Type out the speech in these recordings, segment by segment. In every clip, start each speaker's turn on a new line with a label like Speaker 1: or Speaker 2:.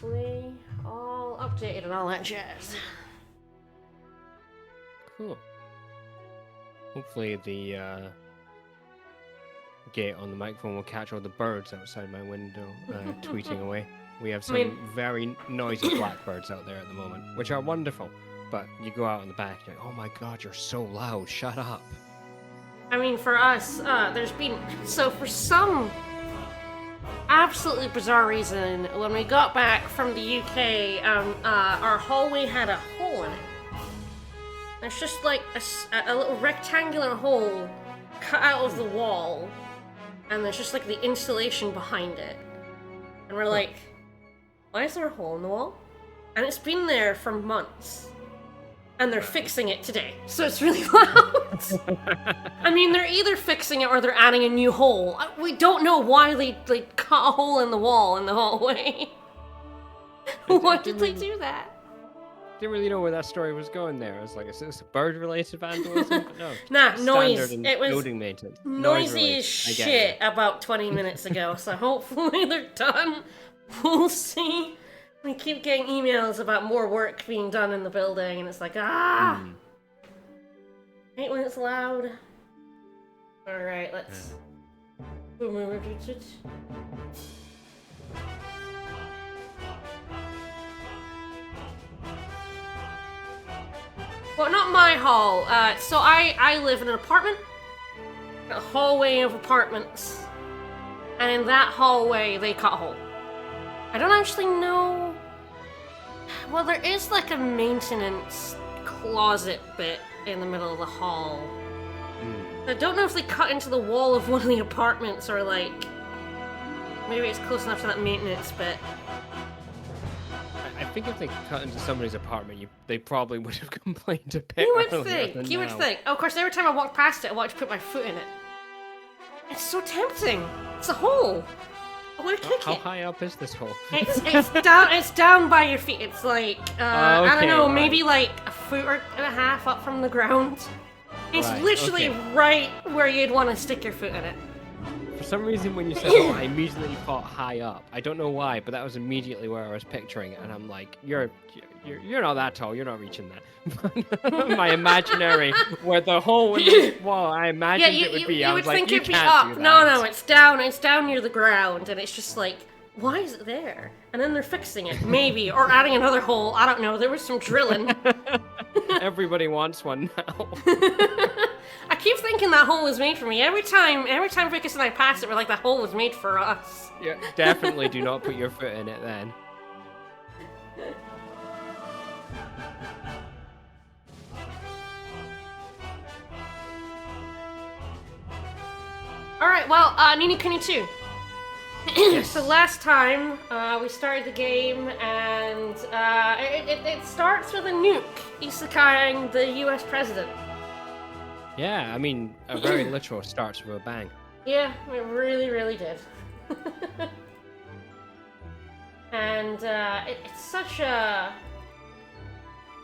Speaker 1: Hopefully, all updated and all that jazz.
Speaker 2: Cool. Hopefully the gate on the microphone will catch all the birds outside my window tweeting away. We have some very noisy blackbirds out there at the moment, which are wonderful. But you go out on the back, you're like, oh my god, you're so loud, shut up.
Speaker 1: I mean, for us, there's been... So for some absolutely bizarre reason, when we got back from the UK, our hallway had a hole in it. There's just like a little rectangular hole cut out of the wall, and there's just like the insulation behind it. And we're like, why is there a hole in the wall? And it's been there for months. And they're fixing it today, so it's really loud. I mean, they're either fixing it or they're adding a new hole. We don't know why they cut a hole in the wall in the hallway. Why did they do that?
Speaker 2: Didn't really know where that story was going there. I was like, is this bird-related vandalism? But no.
Speaker 1: Nah, noise.
Speaker 2: It was building maintenance.
Speaker 1: Noisy as shit about 20 minutes ago, so hopefully they're done. We'll see. We keep getting emails about more work being done in the building, and it's like, hate when it's loud. Alright, let's... Well, not my hall. So I live in an apartment. A hallway of apartments. And in that hallway, they cut a hole. I don't actually know... Well, there is like a maintenance closet bit in the middle of the hall. I don't know if they cut into the wall of one of the apartments or like... Maybe it's close enough to that maintenance bit.
Speaker 2: I think if they cut into somebody's apartment, they probably would have complained a bit.
Speaker 1: You would think. Oh, of course, every time I walk past it, I want to put my foot in it. It's so tempting. It's a hole. I want to kick it.
Speaker 2: How high up is this hole?
Speaker 1: It's down by your feet. It's like I don't know,
Speaker 2: right.
Speaker 1: Maybe like a foot and a half up from the ground. It's literally right where you'd want to stick your foot in it.
Speaker 2: For some reason, when you said hole, I immediately thought high up. I don't know why, but that was immediately where I was picturing it, and I'm like, you're not that tall. You're not reaching that. My imaginary where the hole in the wall, I imagined it would be.
Speaker 1: You
Speaker 2: I
Speaker 1: would
Speaker 2: was
Speaker 1: think
Speaker 2: like,
Speaker 1: it'd be
Speaker 2: can't
Speaker 1: up.
Speaker 2: do that.
Speaker 1: No, it's down. It's down near the ground, and it's just like, why is it there? And then they're fixing it, maybe, or adding another hole. I don't know. There was some drilling.
Speaker 2: Everybody wants one now.
Speaker 1: I keep thinking that hole was made for me. Every time Vicus and I pass it, we're like, that hole was made for us.
Speaker 2: Yeah, definitely do not put your foot in it then.
Speaker 1: Alright, well, Nini Kuni 2. So last time, we started the game, and it starts with a nuke isekaiing the US president.
Speaker 2: Yeah, I mean, a very literal starts with a bang.
Speaker 1: Yeah, it really, really did. And it's such a...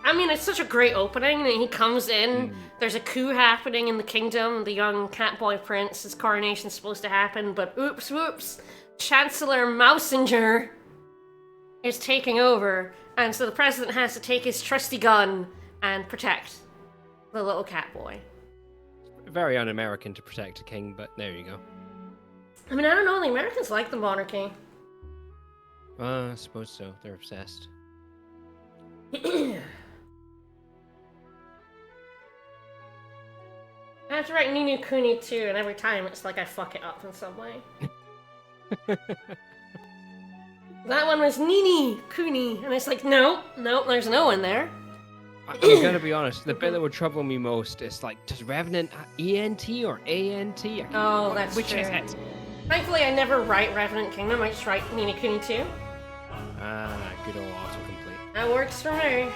Speaker 1: I mean, it's such a great opening. And he comes in, there's a coup happening in the kingdom, the young catboy prince, his coronation's supposed to happen, but oops, whoops, Chancellor Mousinger is taking over, and so the president has to take his trusty gun and protect the little catboy.
Speaker 2: Very un-American to protect a king, but there you go.
Speaker 1: I mean, I don't know, the Americans like the monarchy.
Speaker 2: I suppose so. They're obsessed.
Speaker 1: I have to write Nini Kuni 2, and every time it's like I fuck it up in some way. That one was Nini Kuni, and it's like, no, there's no in there.
Speaker 2: I'm gonna be honest, the bit that would trouble me most is like, does Revenant ENT or ANT?
Speaker 1: Oh, that's
Speaker 2: Which
Speaker 1: true.
Speaker 2: is it?
Speaker 1: Thankfully, I never write Revenant Kingdom, I just write Nini Kuni 2.
Speaker 2: Ah, good old autocomplete.
Speaker 1: That works for me.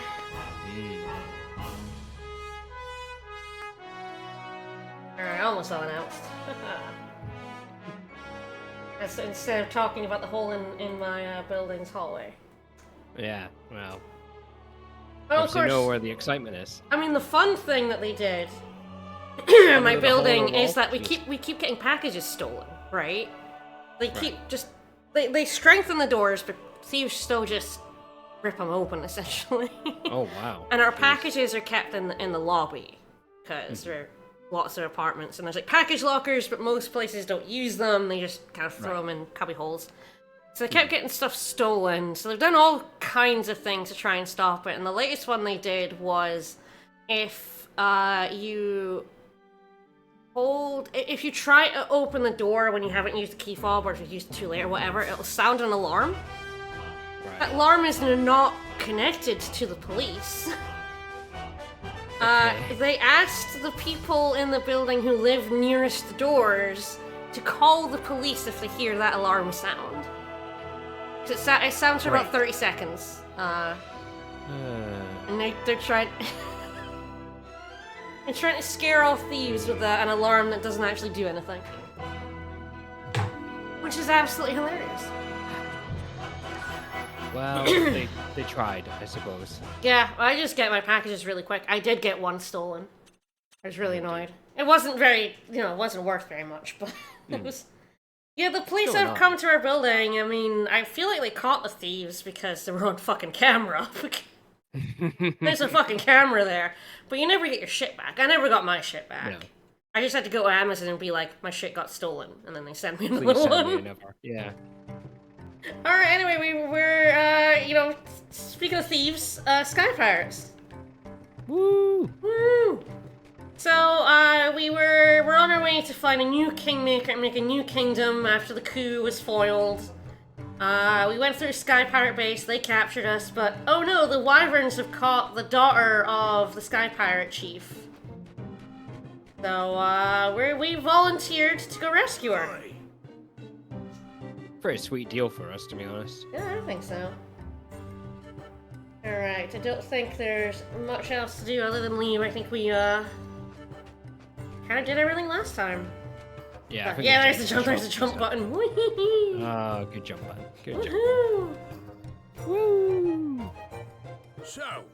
Speaker 1: Alright, almost all announced. That's instead of talking about the hole in my building's hallway.
Speaker 2: Yeah, well.
Speaker 1: Well, of
Speaker 2: you know
Speaker 1: course,
Speaker 2: where the excitement is.
Speaker 1: I mean, the fun thing that they did in my
Speaker 2: the
Speaker 1: building
Speaker 2: whole
Speaker 1: is that we keep getting packages stolen, right? They keep just they strengthen the doors, but thieves still just rip them open, essentially.
Speaker 2: Oh wow.
Speaker 1: And our
Speaker 2: Jeez.
Speaker 1: packages are kept in the lobby, because there are lots of apartments, and there's like package lockers, but most places don't use them. They just kind of throw them in cubby holes. So they kept getting stuff stolen. So they've done all kinds of things to try and stop it. And the latest one they did was if you try to open the door when you haven't used the key fob, or if you've used it too late or whatever, it'll sound an alarm. That alarm is not connected to the police. They asked the people in the building who live nearest the doors to call the police if they hear that alarm sound. It sounds for about 30 seconds. And they're trying... they're trying to scare off thieves with an alarm that doesn't actually do anything. Which is absolutely hilarious.
Speaker 2: Well, they tried, I suppose.
Speaker 1: Yeah, I just get my packages really quick. I did get one stolen. I was really annoyed. It wasn't very, it wasn't worth very much, but it was... Yeah, the police have come to our building. I mean, I feel like they caught the thieves because they were on fucking camera. There's a fucking camera there. But you never get your shit back. I never got my shit back. No. I just had to go to Amazon and be like, my shit got stolen. And then they sent me another one.
Speaker 2: Yeah.
Speaker 1: Alright, anyway, we're, speaking of thieves, Sky Pirates.
Speaker 2: Woo!
Speaker 1: Woo! So, we're on our way to find a new kingmaker and make a new kingdom after the coup was foiled. We went through Sky Pirate Base, they captured us, but oh no, the Wyverns have caught the daughter of the Sky Pirate Chief. So, we volunteered to go rescue her.
Speaker 2: Pretty sweet deal for us, to be honest.
Speaker 1: Yeah, I think so. Alright, I don't think there's much else to do other than leave. I think we, kind of did everything last time.
Speaker 2: Yeah,
Speaker 1: yeah, there's the jump button.
Speaker 2: Oh, good jump button. Good jump.
Speaker 1: Woo!
Speaker 3: So.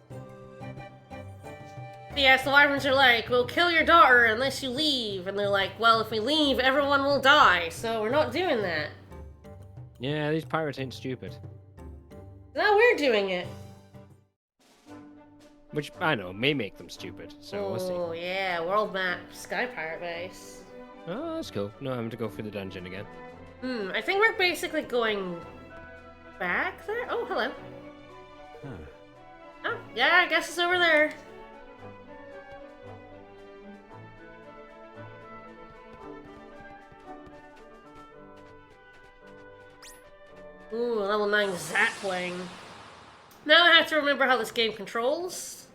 Speaker 1: Yes, the Wyverns are like, we'll kill your daughter unless you leave. And they're like, well, if we leave, everyone will die, so we're not doing that.
Speaker 2: Yeah, these pirates ain't stupid.
Speaker 1: Now we're doing it.
Speaker 2: Which, I know, may make them stupid, so we'll see.
Speaker 1: Oh, yeah, world map, Sky Pirate Base.
Speaker 2: Oh, that's cool. No having to go through the dungeon again.
Speaker 1: I think we're basically going back there? Oh, hello. Oh, yeah, I guess it's over there. Ooh, level 9 Zapwing. Now I have to remember how this game controls.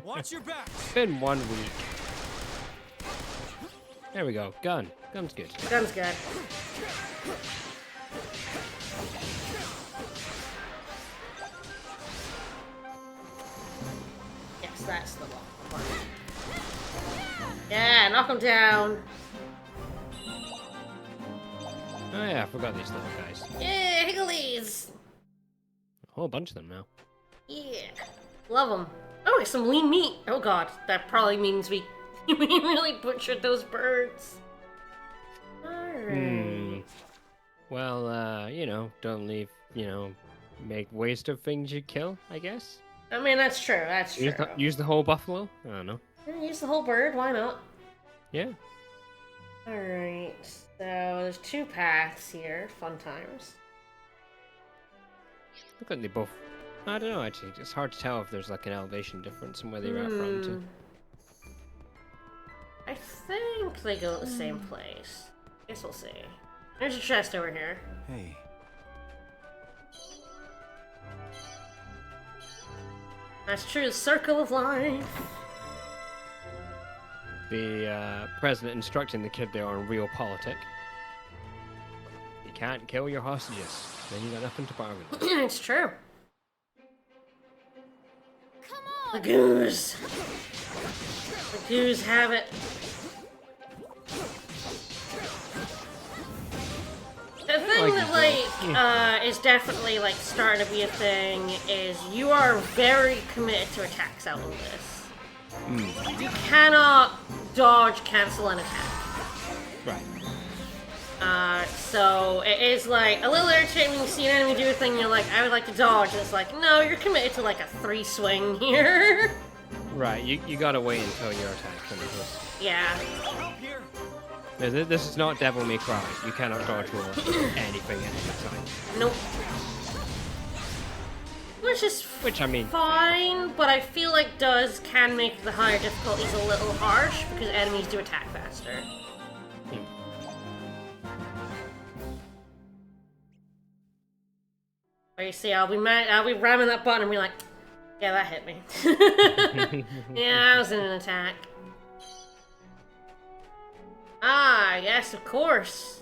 Speaker 3: Watch your back.
Speaker 2: It's been 1 week. There we go. Gun. Gun's good.
Speaker 1: Gun's good. Yes, that's the one. Yeah, knock him down.
Speaker 2: Oh yeah, I forgot these little guys.
Speaker 1: Yeah, Higglies.
Speaker 2: A whole bunch of them now.
Speaker 1: Yeah, love them. Oh, it's some lean meat. Oh god, that probably means we really butchered those birds. Alright.
Speaker 2: Well, don't leave, make waste of things you kill, I guess.
Speaker 1: I mean, that's true, that's true.
Speaker 2: Use the whole buffalo? I don't know.
Speaker 1: Use the whole bird, why not?
Speaker 2: Yeah.
Speaker 1: Alright, so there's 2 paths here. Fun times.
Speaker 2: Look like they both... I don't know, actually. It's hard to tell if there's like an elevation difference in where they wrap from to.
Speaker 1: I think they go to the same place. Guess we'll see. There's a chest over here.
Speaker 3: Hey.
Speaker 1: That's true, the circle of life.
Speaker 2: The president instructing the kid there on realpolitik. You can't kill your hostages. Then you got nothing to bargain with.
Speaker 1: It's true. Come on. The goose. The goose have it. The thing that, is definitely, starting to be a thing is you are very committed to attacks out of this. You cannot dodge, cancel an attack.
Speaker 2: Right.
Speaker 1: So it is like a little irritating when you see an enemy do a thing and you're like, I would like to dodge, and it's like, no, you're committed to like a 3 swing here.
Speaker 2: Right, you gotta wait until your attack finishes.
Speaker 1: Yeah.
Speaker 3: Help here.
Speaker 2: This is not Devil May Cry. You cannot dodge roll anything at any time.
Speaker 1: Nope. Which is
Speaker 2: Which, I mean...
Speaker 1: fine, but I feel like can make the higher difficulties a little harsh because enemies do attack faster.
Speaker 2: Hmm.
Speaker 1: Or you see, I'll be ramming that button and be like, yeah, that hit me. Yeah, I was in an attack. Ah, yes, of course.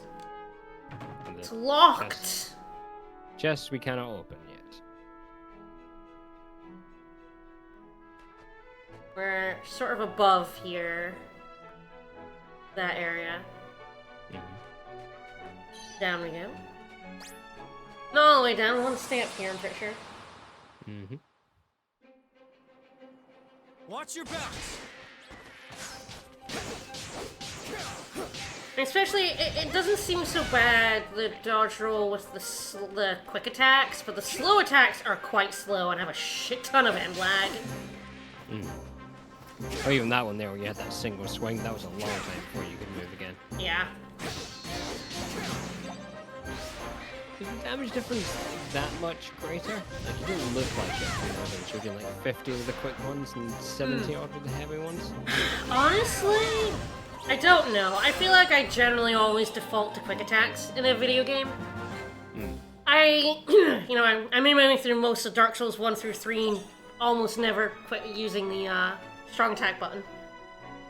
Speaker 1: It's locked.
Speaker 2: Chest we cannot open yet.
Speaker 1: We're sort of above here. That area.
Speaker 2: Mm-hmm.
Speaker 1: Down we go. No, all the way down. I want to stay up here, I'm pretty sure.
Speaker 2: Mm-hmm.
Speaker 3: Watch your backs.
Speaker 1: Especially, it doesn't seem so bad, the dodge roll with the quick attacks, but the slow attacks are quite slow and have a shit ton of end lag.
Speaker 2: Mm. Oh, even that one there where you had that single swing, that was a long time before you could move again.
Speaker 1: Yeah.
Speaker 2: Is the damage difference that much greater? Like, it didn't look like it. You're doing like 50 with the quick ones and 70 odd with the heavy ones.
Speaker 1: Honestly, I don't know. I feel like I generally always default to quick attacks in a video game.
Speaker 2: Mm.
Speaker 1: I made my way through most of Dark Souls 1 through 3, almost never quit using the strong attack button.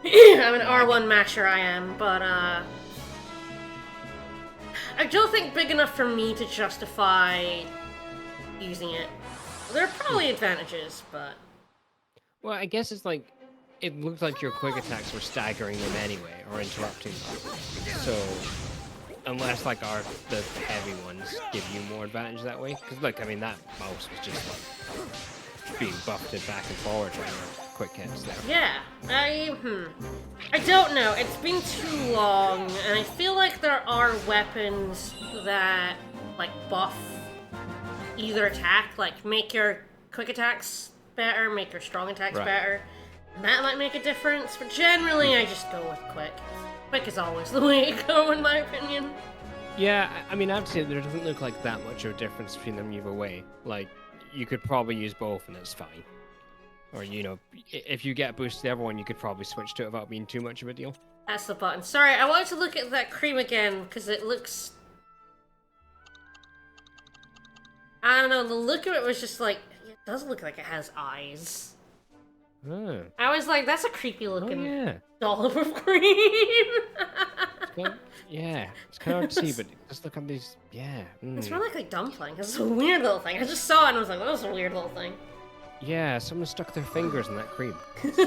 Speaker 1: I'm an R1 masher, I am, but I don't think big enough for me to justify using it. There are probably advantages, but...
Speaker 2: Well, I guess it's like, it looked like your quick attacks were staggering them anyway, or interrupting them. So, unless like the heavy ones give you more advantage that way. Because look, I mean, that mouse was just like being buffeted back and forward when your quick hits there.
Speaker 1: Yeah, I don't know. It's been too long, and I feel like there are weapons that, like, buff either attack, like, make your quick attacks better, make your strong attacks better. And that might make a difference, but generally I just go with quick. Quick is always the way to go, in my opinion.
Speaker 2: Yeah, I mean, I'd say there doesn't look like that much of a difference between them either way. Like, you could probably use both and it's fine. Or, you know, if you get boosted to everyone, you could probably switch to it without being too much of a deal.
Speaker 1: That's the button. Sorry, I wanted to look at that cream again, because it looks... I don't know, the look of it was just like... It does look like it has eyes.
Speaker 2: Oh.
Speaker 1: I was like, that's a creepy looking
Speaker 2: Yeah.
Speaker 1: dollop of cream.
Speaker 2: Well, yeah, it's kind of hard to see, but just look at these. Yeah.
Speaker 1: It's more like a dumpling. It's a weird little thing. I just saw it and I was like, that was a weird little thing.
Speaker 2: Yeah, someone stuck their fingers in that cream. It's so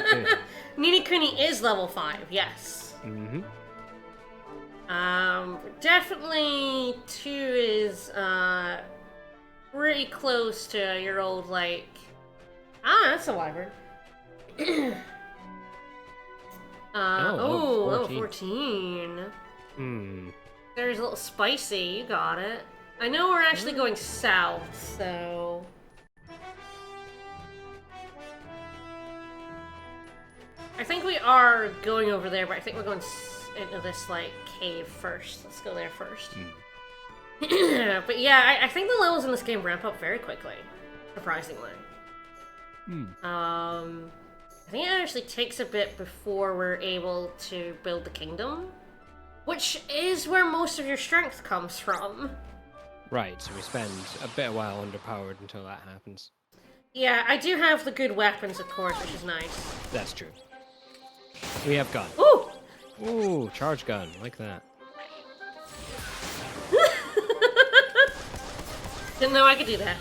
Speaker 2: good.
Speaker 1: Nini Kuni is level 5, yes.
Speaker 2: Mm-hmm.
Speaker 1: Definitely 2 is pretty close to your old, like... Ah, that's a wyvern.
Speaker 2: level
Speaker 1: 14.
Speaker 2: Hmm.
Speaker 1: There's a little spicy, you got it. I know we're actually going south, so... I think we are going over there, but I think we're going into this, like, cave first. Let's go there first. But yeah, I think the levels in this game ramp up very quickly, surprisingly. I think it actually takes a bit before we're able to build the kingdom, which is where most of your strength comes from.
Speaker 2: Right, so we spend a bit of while underpowered until that happens.
Speaker 1: Yeah, I do have the good weapons, of course, which is nice.
Speaker 2: That's true. We have gun.
Speaker 1: Ooh!
Speaker 2: Ooh, charge gun, like that.
Speaker 1: Didn't know I could do that.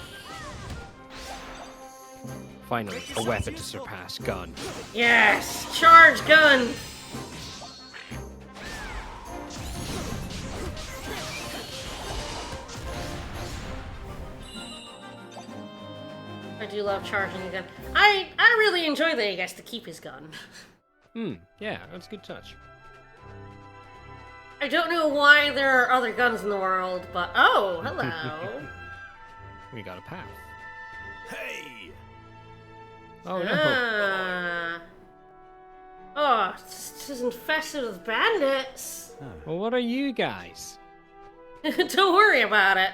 Speaker 2: Finally, a weapon to surpass gun.
Speaker 1: Yes! Charge gun! I do love charging a gun. I really enjoy that he gets to keep his gun.
Speaker 2: Yeah, that's a good touch.
Speaker 1: I don't know why there are other guns in the world, but oh, hello.
Speaker 2: We got a path.
Speaker 3: Hey!
Speaker 2: Oh no.
Speaker 1: Oh, this is infested with bandits.
Speaker 2: Well, what are you guys?
Speaker 1: Don't worry about it.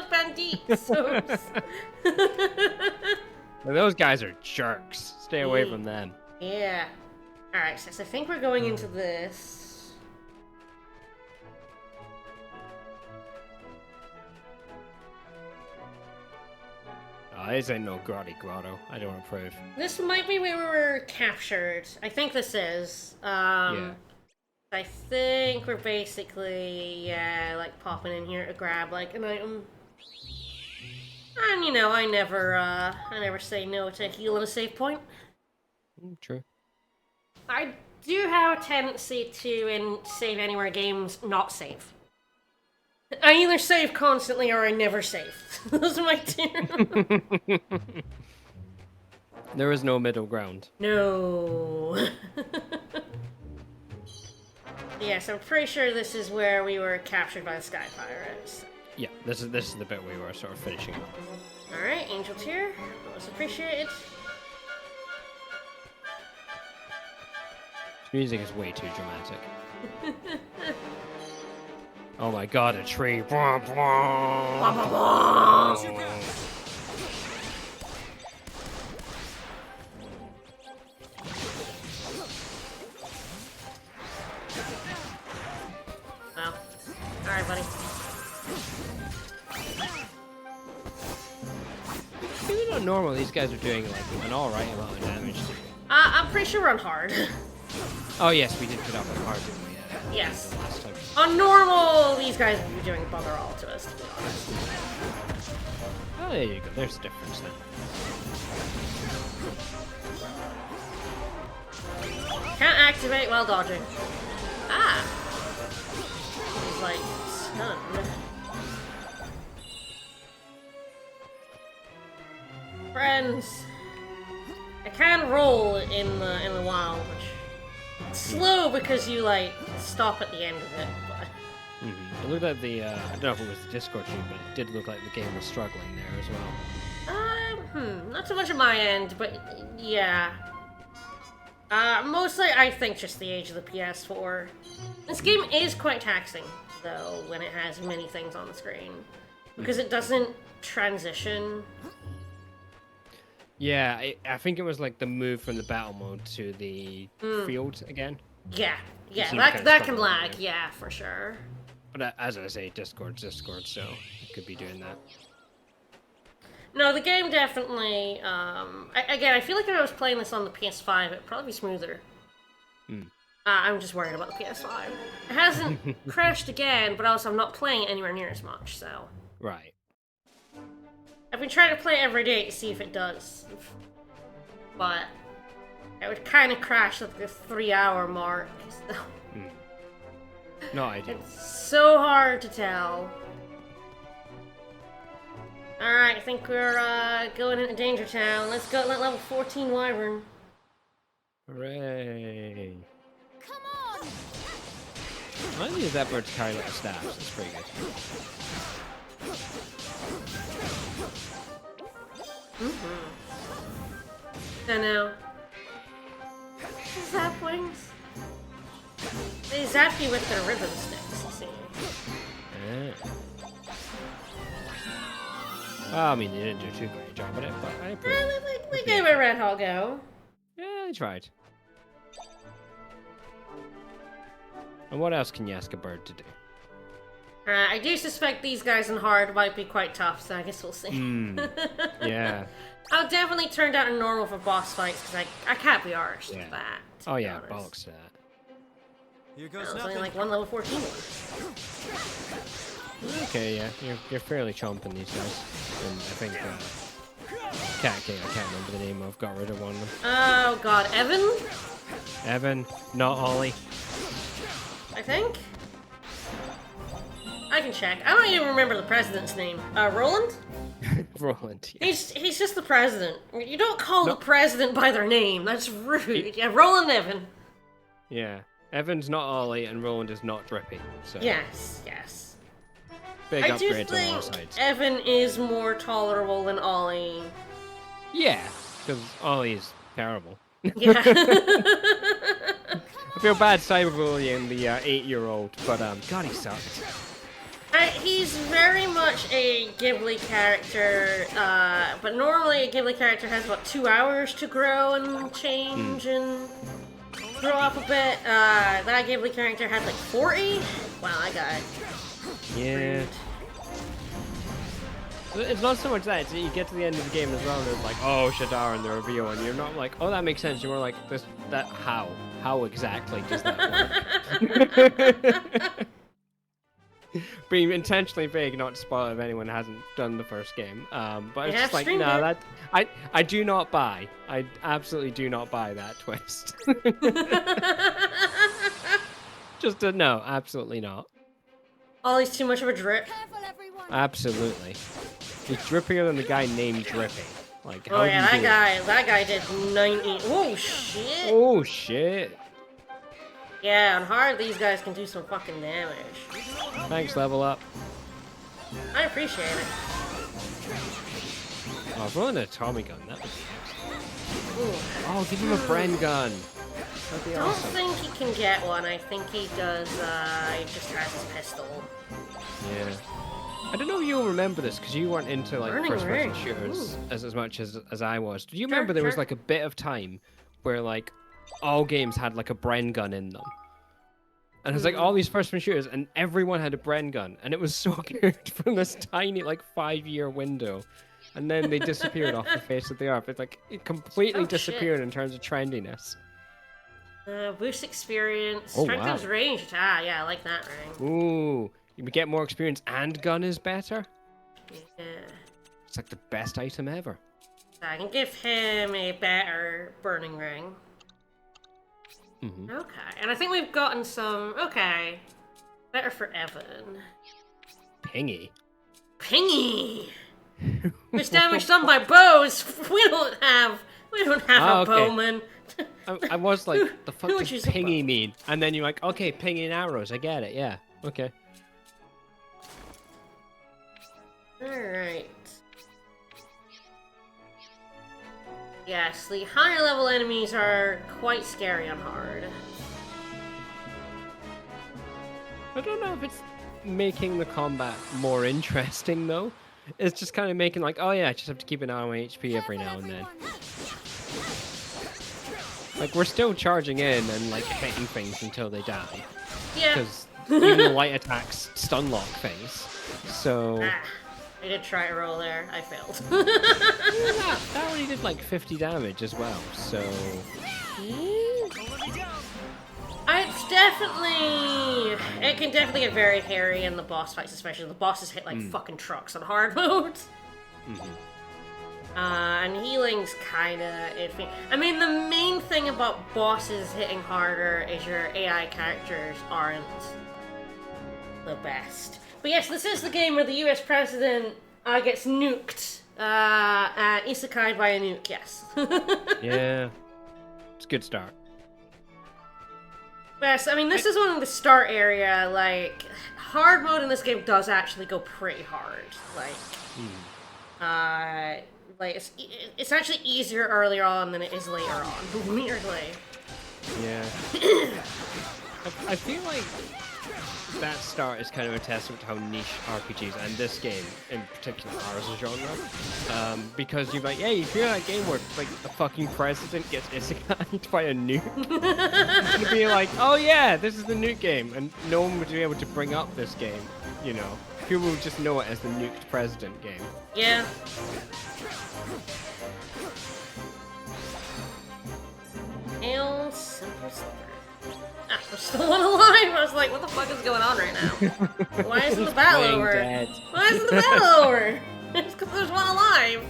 Speaker 1: Bandits.
Speaker 2: Well, those guys are jerks. Stay away from them.
Speaker 1: Yeah. Alright, so I think we're going into this.
Speaker 2: Oh, this ain't no grotty grotto. I don't approve.
Speaker 1: This might be where we were captured. I think this is.
Speaker 2: Yeah.
Speaker 1: I think we're basically, yeah, like popping in here to grab like an item. And you know, I never say no to heal at a save point.
Speaker 2: True.
Speaker 1: I do have a tendency to, in save anywhere games, not save. I either save constantly or I never save. Those are my two.
Speaker 2: There is no middle ground.
Speaker 1: No. Yes, I'm pretty sure this is where we were captured by the Sky Pirates.
Speaker 2: Yeah, this is the bit we were sort of finishing up.
Speaker 1: Alright, Angel Tier. Most appreciated.
Speaker 2: This music is way too dramatic. Oh my god, a tree. Bwah, bwah.
Speaker 3: Watch your back!
Speaker 1: Well, alright, buddy.
Speaker 2: Even on normal, these guys are doing like an alright amount of damage.
Speaker 1: I'm pretty sure we're on hard.
Speaker 2: Oh yes, we did put up a hard, didn't we?
Speaker 1: Yes.
Speaker 2: Last time.
Speaker 1: On normal, these guys would be doing bugger all to us, to be honest.
Speaker 2: Oh, there you go. There's a difference then.
Speaker 1: Can't activate while dodging. Ah! He's like stunned. Friends, I can roll in the wild, which it's slow because you like stop at the end of it. But
Speaker 2: It looked like the I don't know if it was the Discord stream, but it did look like the game was struggling there as well.
Speaker 1: not so much on my end, but yeah. Mostly I think just the age of the PS4. This game is quite taxing, though, when it has many things on the screen. Because it doesn't transition.
Speaker 2: Yeah, I think it was like the move from the battle mode to the field again.
Speaker 1: Yeah,
Speaker 2: seemed
Speaker 1: that
Speaker 2: kinda
Speaker 1: can
Speaker 2: struggling
Speaker 1: lag,
Speaker 2: there.
Speaker 1: yeah, for sure.
Speaker 2: But as I say, Discord's Discord, so it could be doing that.
Speaker 1: No, the game definitely, again, I feel like if I was playing this on the PS5, it'd probably be smoother. I'm just worried about the PS5. It hasn't crashed again, but also I'm not playing it anywhere near as much, so...
Speaker 2: Right.
Speaker 1: I've been trying to play it every day to see if it does. But it would kind of crash at the 3-hour mark. So
Speaker 2: No idea.
Speaker 1: it's so hard to tell. Alright, I think we're going into Danger Town. Let's go at level 14 Wyvern.
Speaker 2: Hooray.
Speaker 4: Come on!
Speaker 2: I think that bird to carry little staffs. It's pretty good.
Speaker 1: I know. Zap wings. They zap you with their ribbon sticks, you see.
Speaker 2: Well, I mean, they didn't do too great a job at it, but I approve.
Speaker 1: We gave it a red hot go.
Speaker 2: Yeah, they tried. And what else can you ask a bird to do?
Speaker 1: I do suspect these guys in hard might be quite tough, so I guess we'll see.
Speaker 2: Yeah.
Speaker 1: I'll definitely turn down a normal for boss fights, because I can't be arsed with that. to
Speaker 2: Oh
Speaker 1: be
Speaker 2: yeah,
Speaker 1: honest.
Speaker 2: bollocks to that.
Speaker 3: Here
Speaker 1: That
Speaker 3: goes
Speaker 1: was only
Speaker 3: nothing.
Speaker 1: like one level 14 one.
Speaker 2: Okay, yeah, you're fairly chomping these guys. And I think Cat King, I can't remember the name of, got rid of one of them.
Speaker 1: Oh god, Evan?
Speaker 2: Evan, not Ollie.
Speaker 1: I think? I can check. I don't even remember the president's name. Roland?
Speaker 2: Roland. Yeah.
Speaker 1: He's just the president. You don't call
Speaker 2: No.
Speaker 1: the president by their name. That's rude. Yeah, Roland Evan.
Speaker 2: Yeah. Evan's not Ollie, and Roland is not Drippy. So
Speaker 1: Yes, yes.
Speaker 2: big
Speaker 1: I do
Speaker 2: upgrades on all
Speaker 1: think
Speaker 2: sides.
Speaker 1: Evan is more tolerable than Ollie.
Speaker 2: Yeah, because Ollie is terrible.
Speaker 1: Yeah.
Speaker 2: I feel bad cyberbullying the 8-year-old, but God, he sucked.
Speaker 1: He's very much a Ghibli character, but normally a Ghibli character has, what, 2 hours to grow and change and grow up a bit. That Ghibli character had like 40? Wow, I got it.
Speaker 2: Yeah. It's not so much that, it's that you get to the end of the game as well, and it's like, oh, Shadar and the reveal, and you're not like, oh, that makes sense. You're more like, how? How exactly does that work? Being intentionally vague, not to spoil if anyone hasn't done the first game. But it's just like, no, I do not buy. I absolutely do not buy that twist. Just no, absolutely not.
Speaker 1: Ollie's too much of a drip.
Speaker 2: Absolutely. He's drippier than the guy named Drippy. Like, how
Speaker 1: Oh
Speaker 2: do
Speaker 1: yeah,
Speaker 2: you do it?
Speaker 1: that guy did 90. Oh shit.
Speaker 2: Oh shit.
Speaker 1: Yeah, on hard these guys can do some fucking damage.
Speaker 2: Thanks, level up.
Speaker 1: I appreciate it.
Speaker 2: Oh, if we're on a Tommy gun, that would be
Speaker 1: Ooh.
Speaker 2: Oh, give him a Bren gun. That'd be
Speaker 1: I don't
Speaker 2: awesome.
Speaker 1: think he can get one. I think he does, he just has his pistol.
Speaker 2: Yeah. I don't know if you'll remember this, because you weren't into like
Speaker 1: Burning
Speaker 2: first-person
Speaker 1: Ring.
Speaker 2: shooters
Speaker 1: Ooh.
Speaker 2: as much as I was. Do you
Speaker 1: Sure,
Speaker 2: remember there was
Speaker 1: sure.
Speaker 2: like a bit of time where like all games had like a Bren gun in them? And it was like all these first-person shooters, and everyone had a Bren gun, and it was so good from this tiny like 5-year window. And then they disappeared off the face of the earth. It's like it completely
Speaker 1: Oh, shit.
Speaker 2: disappeared in terms of trendiness.
Speaker 1: Boost experience,
Speaker 2: Oh,
Speaker 1: strength
Speaker 2: wow.
Speaker 1: times range. Ah, yeah, I like that ring.
Speaker 2: Ooh, you get more experience and gun is better?
Speaker 1: Yeah.
Speaker 2: It's like the best item ever.
Speaker 1: I can give him a better burning ring.
Speaker 2: Mm-hmm.
Speaker 1: Okay, and I think we've gotten some. Okay, better for Evan.
Speaker 2: Pingy.
Speaker 1: Pingy. Which damage done by bows. We don't have
Speaker 2: Oh,
Speaker 1: a
Speaker 2: okay.
Speaker 1: bowman.
Speaker 2: I was like, the fuck
Speaker 1: who would
Speaker 2: does
Speaker 1: use a
Speaker 2: pingy
Speaker 1: bow?
Speaker 2: mean? And then you're like, okay, pingy and arrows, I get it, yeah. Okay.
Speaker 1: All right. Yes, the higher level enemies are quite scary on hard.
Speaker 2: I don't know if it's making the combat more interesting though. It's just kind of making like, oh yeah, I just have to keep an eye on my HP every now and then. Like we're still charging in and like hitting things until they die.
Speaker 1: Yeah.
Speaker 2: Because even the light attacks stun lock things. So
Speaker 1: Ah, I did try a roll there. I failed.
Speaker 2: that only did like 50 damage as well. So
Speaker 1: It's definitely... It can definitely get very hairy in the boss fights, especially. The bosses hit like fucking trucks on hard mode. And healing's kinda iffy. I mean, the main thing about bosses hitting harder is your AI characters aren't the best. But yes, this is the game where the US president gets nuked. Isekai'd by a nuke, yes.
Speaker 2: yeah, it's a good start.
Speaker 1: Yes, I mean, this is one of the start area, like, hard mode in this game does actually go pretty hard. Like, it's actually easier earlier on than it is later on, weirdly.
Speaker 2: Yeah. I feel like that start is kind of a testament to how niche RPGs, and this game in particular, are as a genre. Because you're like, yeah, you feel that game where like the fucking president gets isekai'd by a nuke. And be like, oh yeah, this is the nuke game, and no one would be able to bring up this game, you know. People would just know it as the nuked president game.
Speaker 1: Yeah. Hail simple slipper. Ah, we're still one alive! I was like, what the fuck is going on right now? Why isn't the battle
Speaker 2: Playing
Speaker 1: over?
Speaker 2: dead.
Speaker 1: Why isn't the battle over? It's because there's one alive!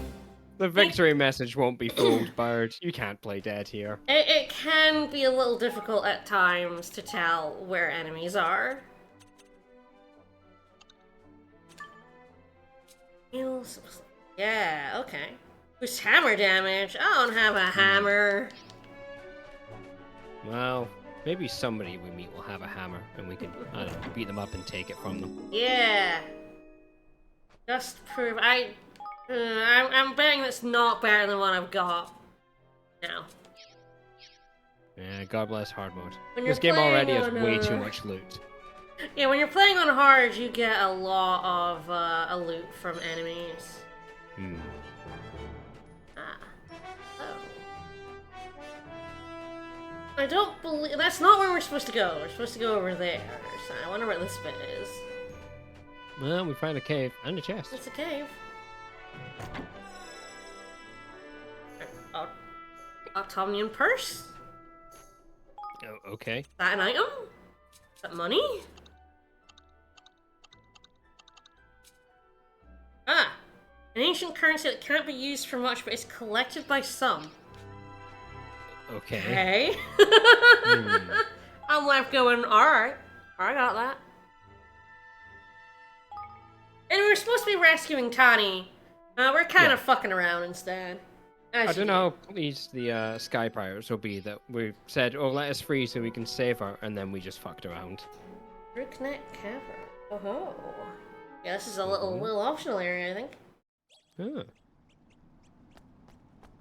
Speaker 2: The victory message won't be fooled, Bird. You can't play dead here.
Speaker 1: It can be a little difficult at times to tell where enemies are. Hail simple slipper. Yeah, okay. Boost hammer damage. I don't have a hammer.
Speaker 2: Well, Maybe somebody we meet will have a hammer, and we can, I don't know, beat them up and take it from them.
Speaker 1: Yeah. Just prove I'm betting that's not better than what I've got now.
Speaker 2: Yeah, God bless hard mode.
Speaker 1: When
Speaker 2: This
Speaker 1: you're
Speaker 2: game already has
Speaker 1: playing
Speaker 2: way
Speaker 1: on,
Speaker 2: too much loot.
Speaker 1: Yeah, when you're playing on hard, you get a lot of loot from enemies.
Speaker 2: Hmm.
Speaker 1: Ah. Oh. I don't believe that's not where we're supposed to go. We're supposed to go over there. So I wonder what this bit is.
Speaker 2: Well, we found a cave and a chest.
Speaker 1: It's a cave. Autumnian purse?
Speaker 2: Oh, okay.
Speaker 1: Is that an item? Is that money? Ah! An ancient currency that can't be used for much, but is collected by some.
Speaker 2: Okay.
Speaker 1: Okay.
Speaker 2: Hmm.
Speaker 1: I'm left going, alright. I got that. And we're supposed to be rescuing Tani. We're kind of fucking around instead.
Speaker 2: I don't know how pleased the Sky Pirates will be that we said, oh, let us free so we can save her, and then we just fucked around.
Speaker 1: Brookneck Cavern. Oh. Yeah, this is a little optional area, I think.
Speaker 2: Huh.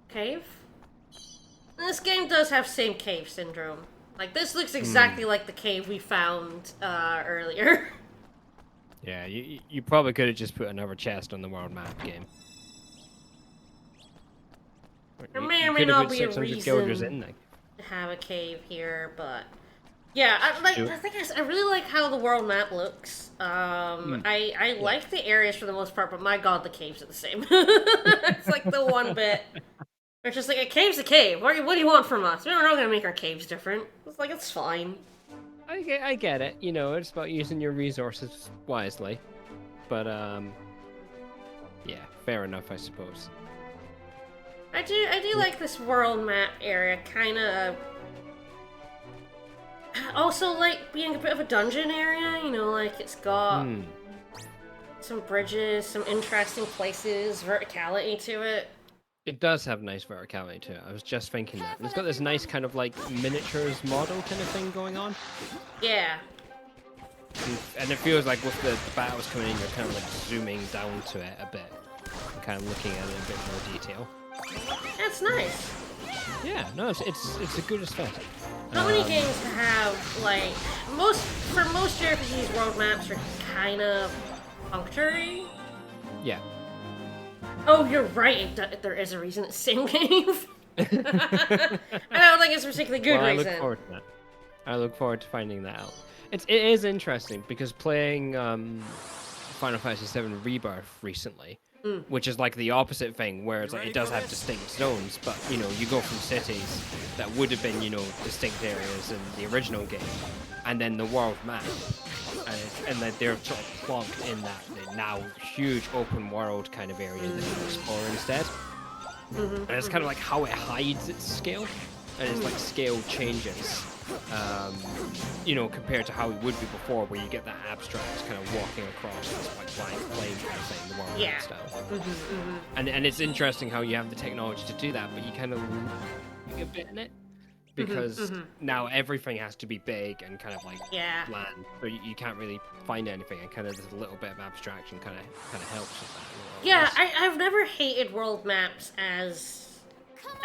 Speaker 1: Cave? This game does have same cave syndrome. Like, this looks exactly like the cave we found earlier.
Speaker 2: Yeah, you probably could have just put another chest on the world map game.
Speaker 1: There
Speaker 2: You-
Speaker 1: may
Speaker 2: you
Speaker 1: or may
Speaker 2: could have
Speaker 1: not
Speaker 2: put
Speaker 1: be a
Speaker 2: 600 guilders
Speaker 1: reason
Speaker 2: in there.
Speaker 1: to have a cave here, but yeah, the thing is, I really like how the world map looks. I like the areas for the most part, but my god, the caves are the same. It's like the one bit. It's just like, a cave's a cave. What do you want from us? We're not gonna make our caves different. It's like, it's fine.
Speaker 2: I get it. You know, it's about using your resources wisely. But, yeah, fair enough, I suppose.
Speaker 1: I do like this world map area, kind of. Also, like, being a bit of a dungeon area, you know, like, it's got some bridges, some interesting places, verticality to it.
Speaker 2: It does have nice verticality to it. I was just thinking that. And it's got this nice kind of like miniatures model kind of thing going on.
Speaker 1: Yeah.
Speaker 2: And it feels like with the battles coming in, you're kind of like zooming down to it a bit. And kind of looking at it in a bit more detail.
Speaker 1: That's nice.
Speaker 2: Yeah, no, it's a good aesthetic.
Speaker 1: Not many games have, like, for most JRPGs, world maps are kind of puncturing.
Speaker 2: Yeah.
Speaker 1: Oh, you're right. There is a reason it's same cave. I don't think it's a particularly good
Speaker 2: Well,
Speaker 1: reason.
Speaker 2: I look forward to that. I look forward to finding that out. It is interesting because playing Final Fantasy VII Rebirth recently, which is like the opposite thing, where it's like it does have distinct zones, but you know you go from cities that would have been distinct areas in the original game, and then the world map, and that they're sort of plonked in that now huge open world kind of area that you explore instead. And it's kind of like how it hides its scale, and its like scale changes, compared to how it would be before, where you get that abstract kind of walking across this like blank plane kind of thing, the world map style. And it's interesting how you have the technology to do that, but you kind of lose a bit in it. Because now everything has to be big and kind of like bland, so you can't really find anything, and kind of this little bit of abstraction kind of helps with that.
Speaker 1: Yeah, I've never hated world maps as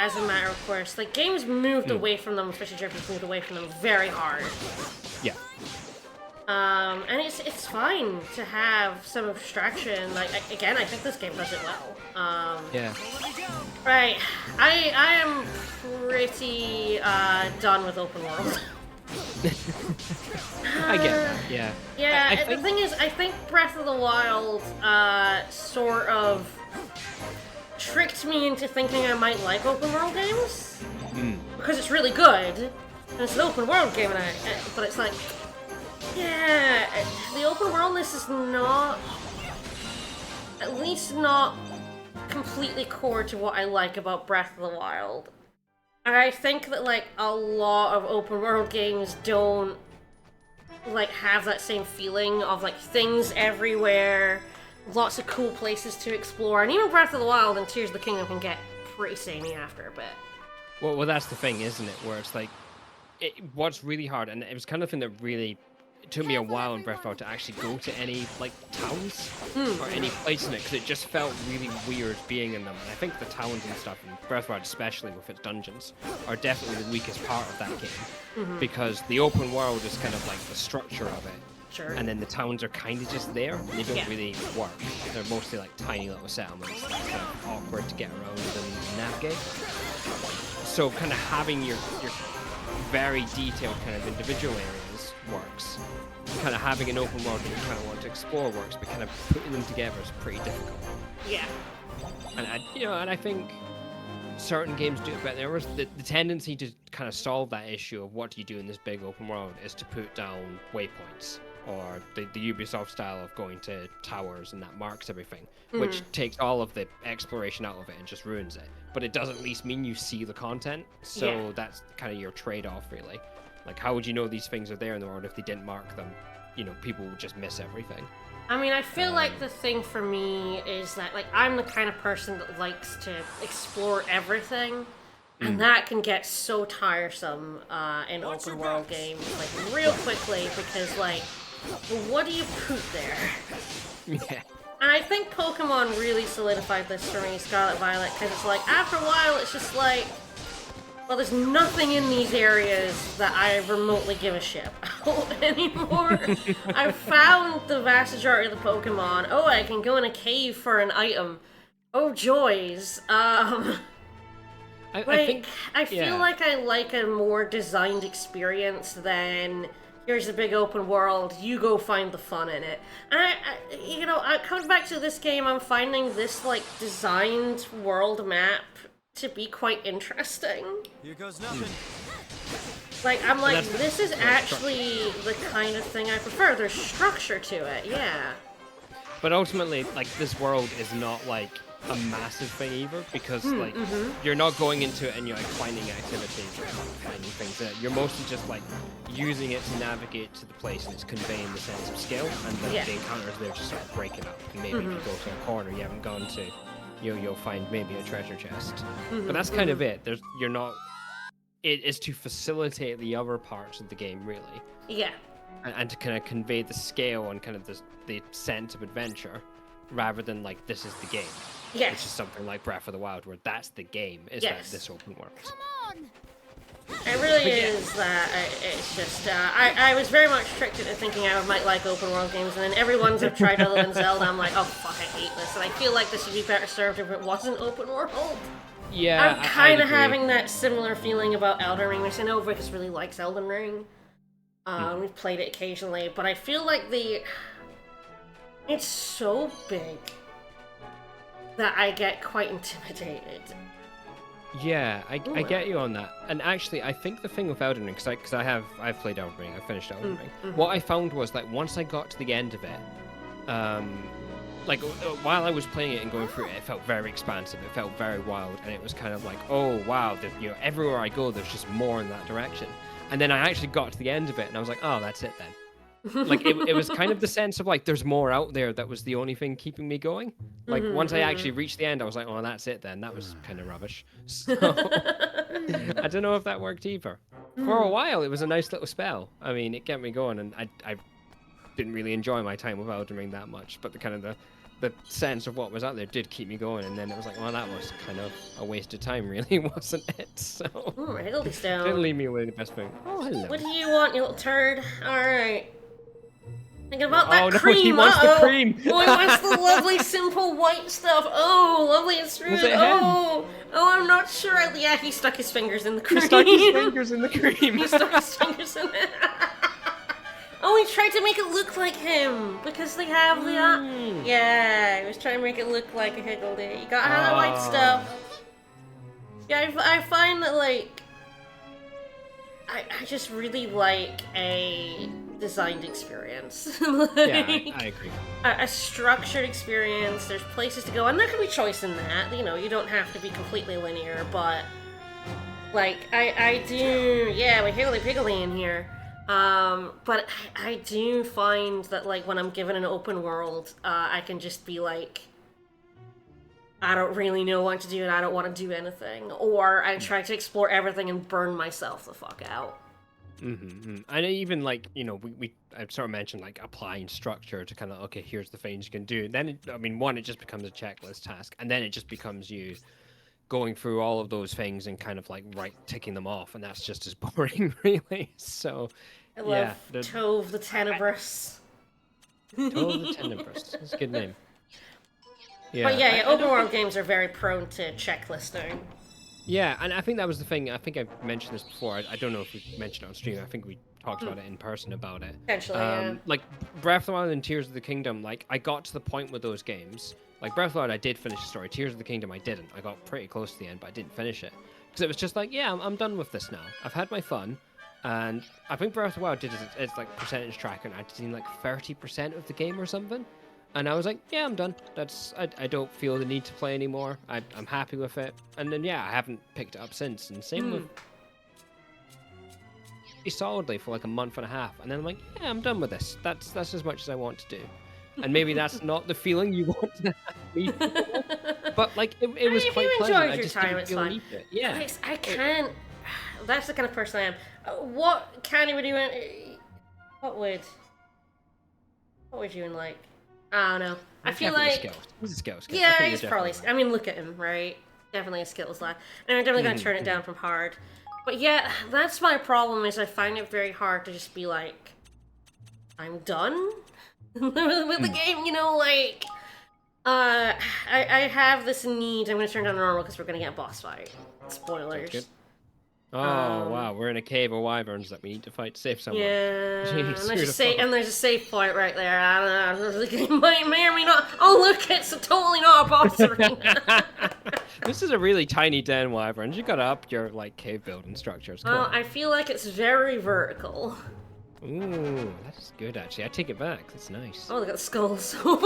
Speaker 1: a matter of course. Like, games moved away from them, especially JRPGs moved away from them very hard.
Speaker 2: Yeah.
Speaker 1: And it's fine to have some abstraction. Like, again, I think this game does it well.
Speaker 2: Yeah.
Speaker 1: Right. I am pretty done with open world.
Speaker 2: I get that, yeah.
Speaker 1: Yeah, the thing is, I think Breath of the Wild sort of tricked me into thinking I might like open world games. Because it's really good, and it's an open world game, but it's like, yeah, the open worldness is not, at least not completely core to what I like about Breath of the Wild. And I think that, like, a lot of open world games don't, like, have that same feeling of, like, things everywhere, lots of cool places to explore, and even Breath of the Wild and Tears of the Kingdom can get pretty samey after a bit.
Speaker 2: Well, that's the thing, isn't it? Where it's like, what's really hard, and it was kind of the thing that really it took me a while in Breath of the Wild to actually go to any like towns or any place in it, because it just felt really weird being in them. And I think the towns and stuff in Breath of the Wild, especially with its dungeons, are definitely the weakest part of that game, because the open world is kind of like the structure of it.
Speaker 1: Sure.
Speaker 2: And then the towns are kind of just there. And they don't really work. They're mostly like tiny little settlements that are kind of awkward to get around and navigate. So kind of having your very detailed kind of individual areas works. Kind of having an open world that you kind of want to explore works, but kind of putting them together is pretty difficult.
Speaker 1: Yeah.
Speaker 2: And I think certain games do it better. There was the tendency to kind of solve that issue of what do you do in this big open world is to put down waypoints, or the Ubisoft style of going to towers, and that marks everything, which takes all of the exploration out of it and just ruins it. But it does at least mean you see the content, so that's kind of your trade-off, really. Like, how would you know these things are there in the world if they didn't mark them? You know, people would just miss everything.
Speaker 1: I mean, I feel like the thing for me is that, like, I'm the kind of person that likes to explore everything, and that can get so tiresome in open world games, like, real quickly, because, like, what do you put there?
Speaker 2: Yeah.
Speaker 1: And I think Pokemon really solidified this for me, Scarlet Violet, because it's like, after a while, it's just like, well, there's nothing in these areas that I remotely give a shit about anymore. I've found the vast majority of the Pokemon. Oh, I can go in a cave for an item. Oh, joys.
Speaker 2: I
Speaker 1: feel like I like a more designed experience than here's a big open world, you go find the fun in it. And I coming back to this game, I'm finding this, like, designed world map to be quite interesting.
Speaker 3: Here goes nothing.
Speaker 1: Like, I'm like, this is actually the kind of thing I prefer. There's structure to it, yeah.
Speaker 2: But ultimately, like, this world is not, like, a massive thing either, because, like, you're not going into it and you're, like, finding activities or finding things in it. You're mostly just, like, using it to navigate to the place, and it's conveying the sense of skill, and the encounters there just sort of breaking up. And maybe if you go to a corner you haven't gone to, you'll find maybe a treasure chest. But that's kind of it. It is to facilitate the other parts of the game, really.
Speaker 1: Yeah.
Speaker 2: And to kind of convey the scale and kind of the sense of adventure, rather than, like, this is the game.
Speaker 1: Yes.
Speaker 2: Which is something like Breath of the Wild, where that's the game, is that this open world.
Speaker 4: Come on!
Speaker 1: It really is that. It's just, I was very much tricked into thinking I might like open world games, and then every ones I've tried other than Zelda, I'm like, oh fuck, I hate this, and I feel like this would be better served if it wasn't open world.
Speaker 2: Yeah,
Speaker 1: I'm kind of having that similar feeling about Elden Ring, which I know Vicus really likes Elden Ring. We've played it occasionally, but I feel like it's so big that I get quite intimidated.
Speaker 2: Yeah, I get you on that. And actually, I think the thing with Elden Ring, because I've played Elden Ring, I finished Elden Ring. What I found was that once I got to the end of it, like, while I was playing it and going through it, it felt very expansive. It felt very wild, and it was kind of like, oh wow, everywhere I go, there's just more in that direction. And then I actually got to the end of it, and I was like, oh, that's it then. Like, it was kind of the sense of, like, there's more out there that was the only thing keeping me going. Like, once I actually reached the end, I was like, oh, that's it then. That was kind of rubbish. So, I don't know if that worked either. For a while, it was a nice little spell. I mean, it kept me going, and I didn't really enjoy my time with Elden Ring that much, but the sense of what was out there did keep me going, and then it was like, well, that was kind of a waste of time, really, wasn't it? So,
Speaker 1: Higgledy-stone.
Speaker 2: Didn't leave me with the best thing. Oh, hello.
Speaker 1: What do you want, you little turd? Alright. Thinking about that
Speaker 2: no,
Speaker 1: cream.
Speaker 2: he wants the cream.
Speaker 1: Oh, he wants the lovely, simple white stuff. Oh, lovely and smooth. Oh, I'm not sure. Yeah, he stuck his fingers in the cream.
Speaker 2: He stuck his fingers in the cream.
Speaker 1: He stuck his fingers in it. Oh, he tried to make it look like him because they have the. Yeah, he was trying to make it look like a Higgledy. You gotta have the white stuff. Yeah, I find that, like, I just really like a designed experience. Like,
Speaker 2: yeah, I agree.
Speaker 1: A structured experience. There's places to go, and there can be choice in that. You know, you don't have to be completely linear, but like I do. Yeah, we higgledy-piggledy in here. But I do find that, like, when I'm given an open world, I can just be like, I don't really know what to do and I don't want to do anything. Or I try to explore everything and burn myself the fuck out.
Speaker 2: And even like, you know, I sort of mentioned like applying structure to kind of, okay, here's the things you can do. Then, I mean, one, it just becomes a checklist task, and then it just becomes you going through all of those things and kind of like ticking them off, and that's just as boring, really. So,
Speaker 1: I
Speaker 2: yeah,
Speaker 1: love Tove the Tenebrous.
Speaker 2: Tove the Tenebrous. That's a good name. Yeah,
Speaker 1: But yeah,
Speaker 2: I
Speaker 1: open
Speaker 2: don't
Speaker 1: world
Speaker 2: think-
Speaker 1: games are very prone to checklisting.
Speaker 2: Yeah, and I think that was the thing. I think I mentioned this before. I don't know if we mentioned it on stream. I think we talked about it in person about it.
Speaker 1: Potentially, yeah.
Speaker 2: Like Breath of the Wild and Tears of the Kingdom, like I got to the point with those games. Like Breath of the Wild, I did finish the story. Tears of the Kingdom, I didn't. I got pretty close to the end, but I didn't finish it because it was just like, yeah, I'm done with this now. I've had my fun, and I think Breath of the Wild did its like percentage tracker, and I'd seen like 30% of the game or something. And I was like, yeah, I'm done. I don't feel the need to play anymore. I'm happy with it. And then, yeah, I haven't picked it up since. And same with solidly for like a month and a half. And then I'm like, yeah, I'm done with this. That's as much as I want to do. And maybe that's not the feeling you want to have me feel. But like, it was
Speaker 1: if
Speaker 2: quite
Speaker 1: you
Speaker 2: pleasant.
Speaker 1: enjoyed
Speaker 2: I
Speaker 1: your
Speaker 2: just
Speaker 1: time,
Speaker 2: didn't
Speaker 1: it's
Speaker 2: feel the
Speaker 1: fine.
Speaker 2: need to it. Yeah.
Speaker 1: I can't. That's the kind of person I am. What kind of doing? What would you like? I don't know. I feel like
Speaker 2: He's a skills guy. I
Speaker 1: yeah,
Speaker 2: think
Speaker 1: he's
Speaker 2: you're
Speaker 1: probably.
Speaker 2: definitely
Speaker 1: I mean, look at him, right? Definitely a skills lad, and I'm definitely gonna turn it down from hard. But yeah, that's my problem. Is I find it very hard to just be like, I'm done with the game. You know, like, I have this need. I'm gonna turn down normal because we're gonna get a boss fight. Spoilers.
Speaker 2: good. Oh wow, we're in a cave of wyverns that we need to fight to save someone.
Speaker 1: Yeah,
Speaker 2: Jeez,
Speaker 1: and there's a save point right there. I don't know. The game may or may not. Oh look, it's totally not a boss arena.
Speaker 2: This is a really tiny den, wyverns. You gotta up your like cave building structures. Come
Speaker 1: Well,
Speaker 2: on.
Speaker 1: I feel like it's very vertical.
Speaker 2: Ooh, that's good actually. I take it back. That's nice.
Speaker 1: Oh, they got skulls. Oh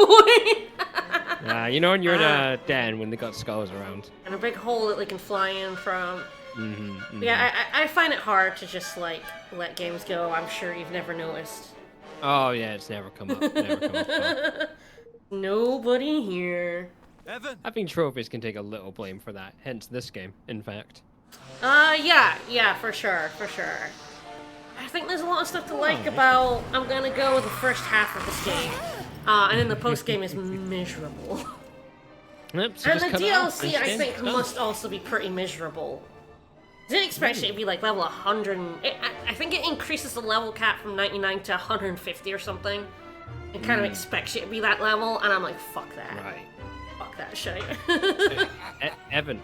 Speaker 1: boy.
Speaker 2: You know when you're in a den when they got skulls around.
Speaker 1: And a big hole that they can fly in from. Yeah, I find it hard to just like let games go. I'm sure you've never noticed.
Speaker 2: Oh yeah, it's never come up. Never come up.
Speaker 1: Nobody here.
Speaker 3: Evan.
Speaker 2: I think trophies can take a little blame for that. Hence this game, in fact.
Speaker 1: Yeah, for sure. I think there's a lot of stuff to like about. I'm gonna go with the first half of this game, and then the post game is miserable.
Speaker 2: Yep, so
Speaker 1: And
Speaker 2: just
Speaker 1: the
Speaker 2: cut it off
Speaker 1: DLC,
Speaker 2: and
Speaker 1: I
Speaker 2: it's
Speaker 1: think,
Speaker 2: done.
Speaker 1: must also be pretty miserable. Didn't expect it to be like level 100. I think it increases the level cap from 99 to 150 or something. It kind of expects you to be that level, and I'm like, fuck that.
Speaker 2: Right.
Speaker 1: Fuck that shit.
Speaker 2: Evan,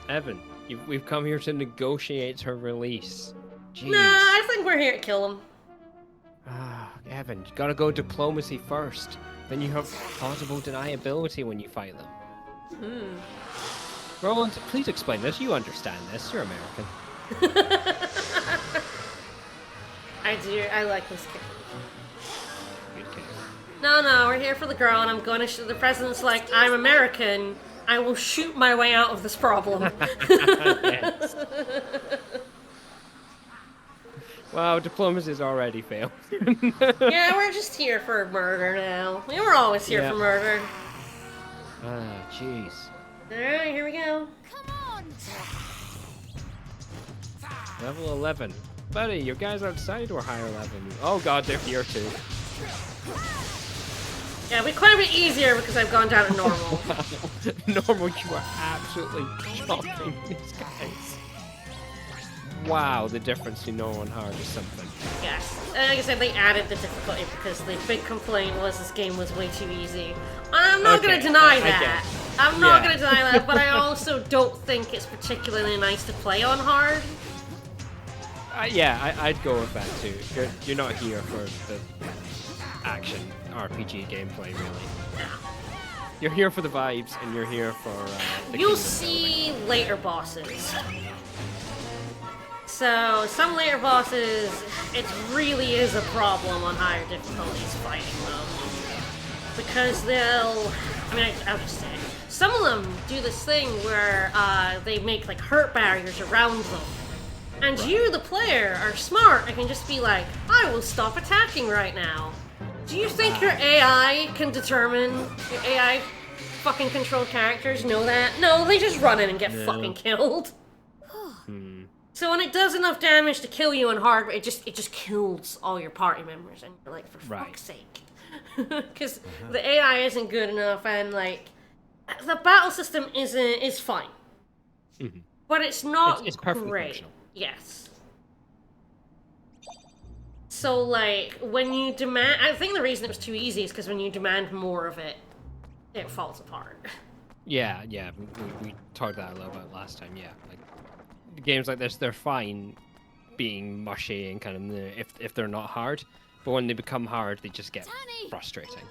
Speaker 2: we've come here to negotiate her release. Jeez.
Speaker 1: Nah, I think we're here to kill him.
Speaker 2: Ah, Evan, you gotta go diplomacy first. Then you have plausible deniability when you fight them. Roland, please explain this. You understand this. You're American.
Speaker 1: I do. I like this game.
Speaker 2: Good kid.
Speaker 1: No, we're here for the girl, and I'm going to. The president's like, I'm American. I will shoot my way out of this problem.
Speaker 2: Yes. Wow, diplomacy's already failed.
Speaker 1: Yeah, we're just here for murder now. We were always here
Speaker 2: Yeah.
Speaker 1: for murder.
Speaker 2: Ah, jeez.
Speaker 1: Alright, here we go.
Speaker 2: Level 11. Buddy, your guys outside or higher level? Oh god, they're here too.
Speaker 1: Yeah, it'll be quite a bit easier because I've gone down to normal.
Speaker 2: Normal, you are absolutely chopping these guys. Wow, the difference between normal and hard is something.
Speaker 1: Yes. And like I said, they added the difficulty because the big complaint was this game was way too easy. I'm not going
Speaker 2: Okay,
Speaker 1: to deny
Speaker 2: I get
Speaker 1: that.
Speaker 2: it.
Speaker 1: I'm not
Speaker 2: Yeah.
Speaker 1: going to deny that, but I also don't think it's particularly nice to play on hard.
Speaker 2: Yeah, I'd go with that too. You're not here for the action RPG gameplay, really. You're here for the vibes, and you're here for the
Speaker 1: You'll
Speaker 2: kingdom
Speaker 1: see later bosses. So, some later bosses, it really is a problem on higher difficulties fighting them. Because I'll just say, some of them do this thing where they make like hurt barriers around them. And you, the player, are smart and can just be like, I will stop attacking right now. Do you think your AI can determine, your AI fucking controlled characters know that? No, they just run in and get fucking killed. So when it does enough damage to kill you on hard, it just kills all your party members, and you're like, for fuck's sake, because the AI isn't good enough, and like the battle system is fine, but it's not
Speaker 2: It's perfectly
Speaker 1: great.
Speaker 2: functional.
Speaker 1: Yes. So like when you demand, I think the reason it was too easy is because when you demand more of it, it falls apart.
Speaker 2: Yeah, we talked that a little bit last time. Yeah, like games like this, they're fine being mushy and kind of if they're not hard, but when they become hard, they just get frustrating.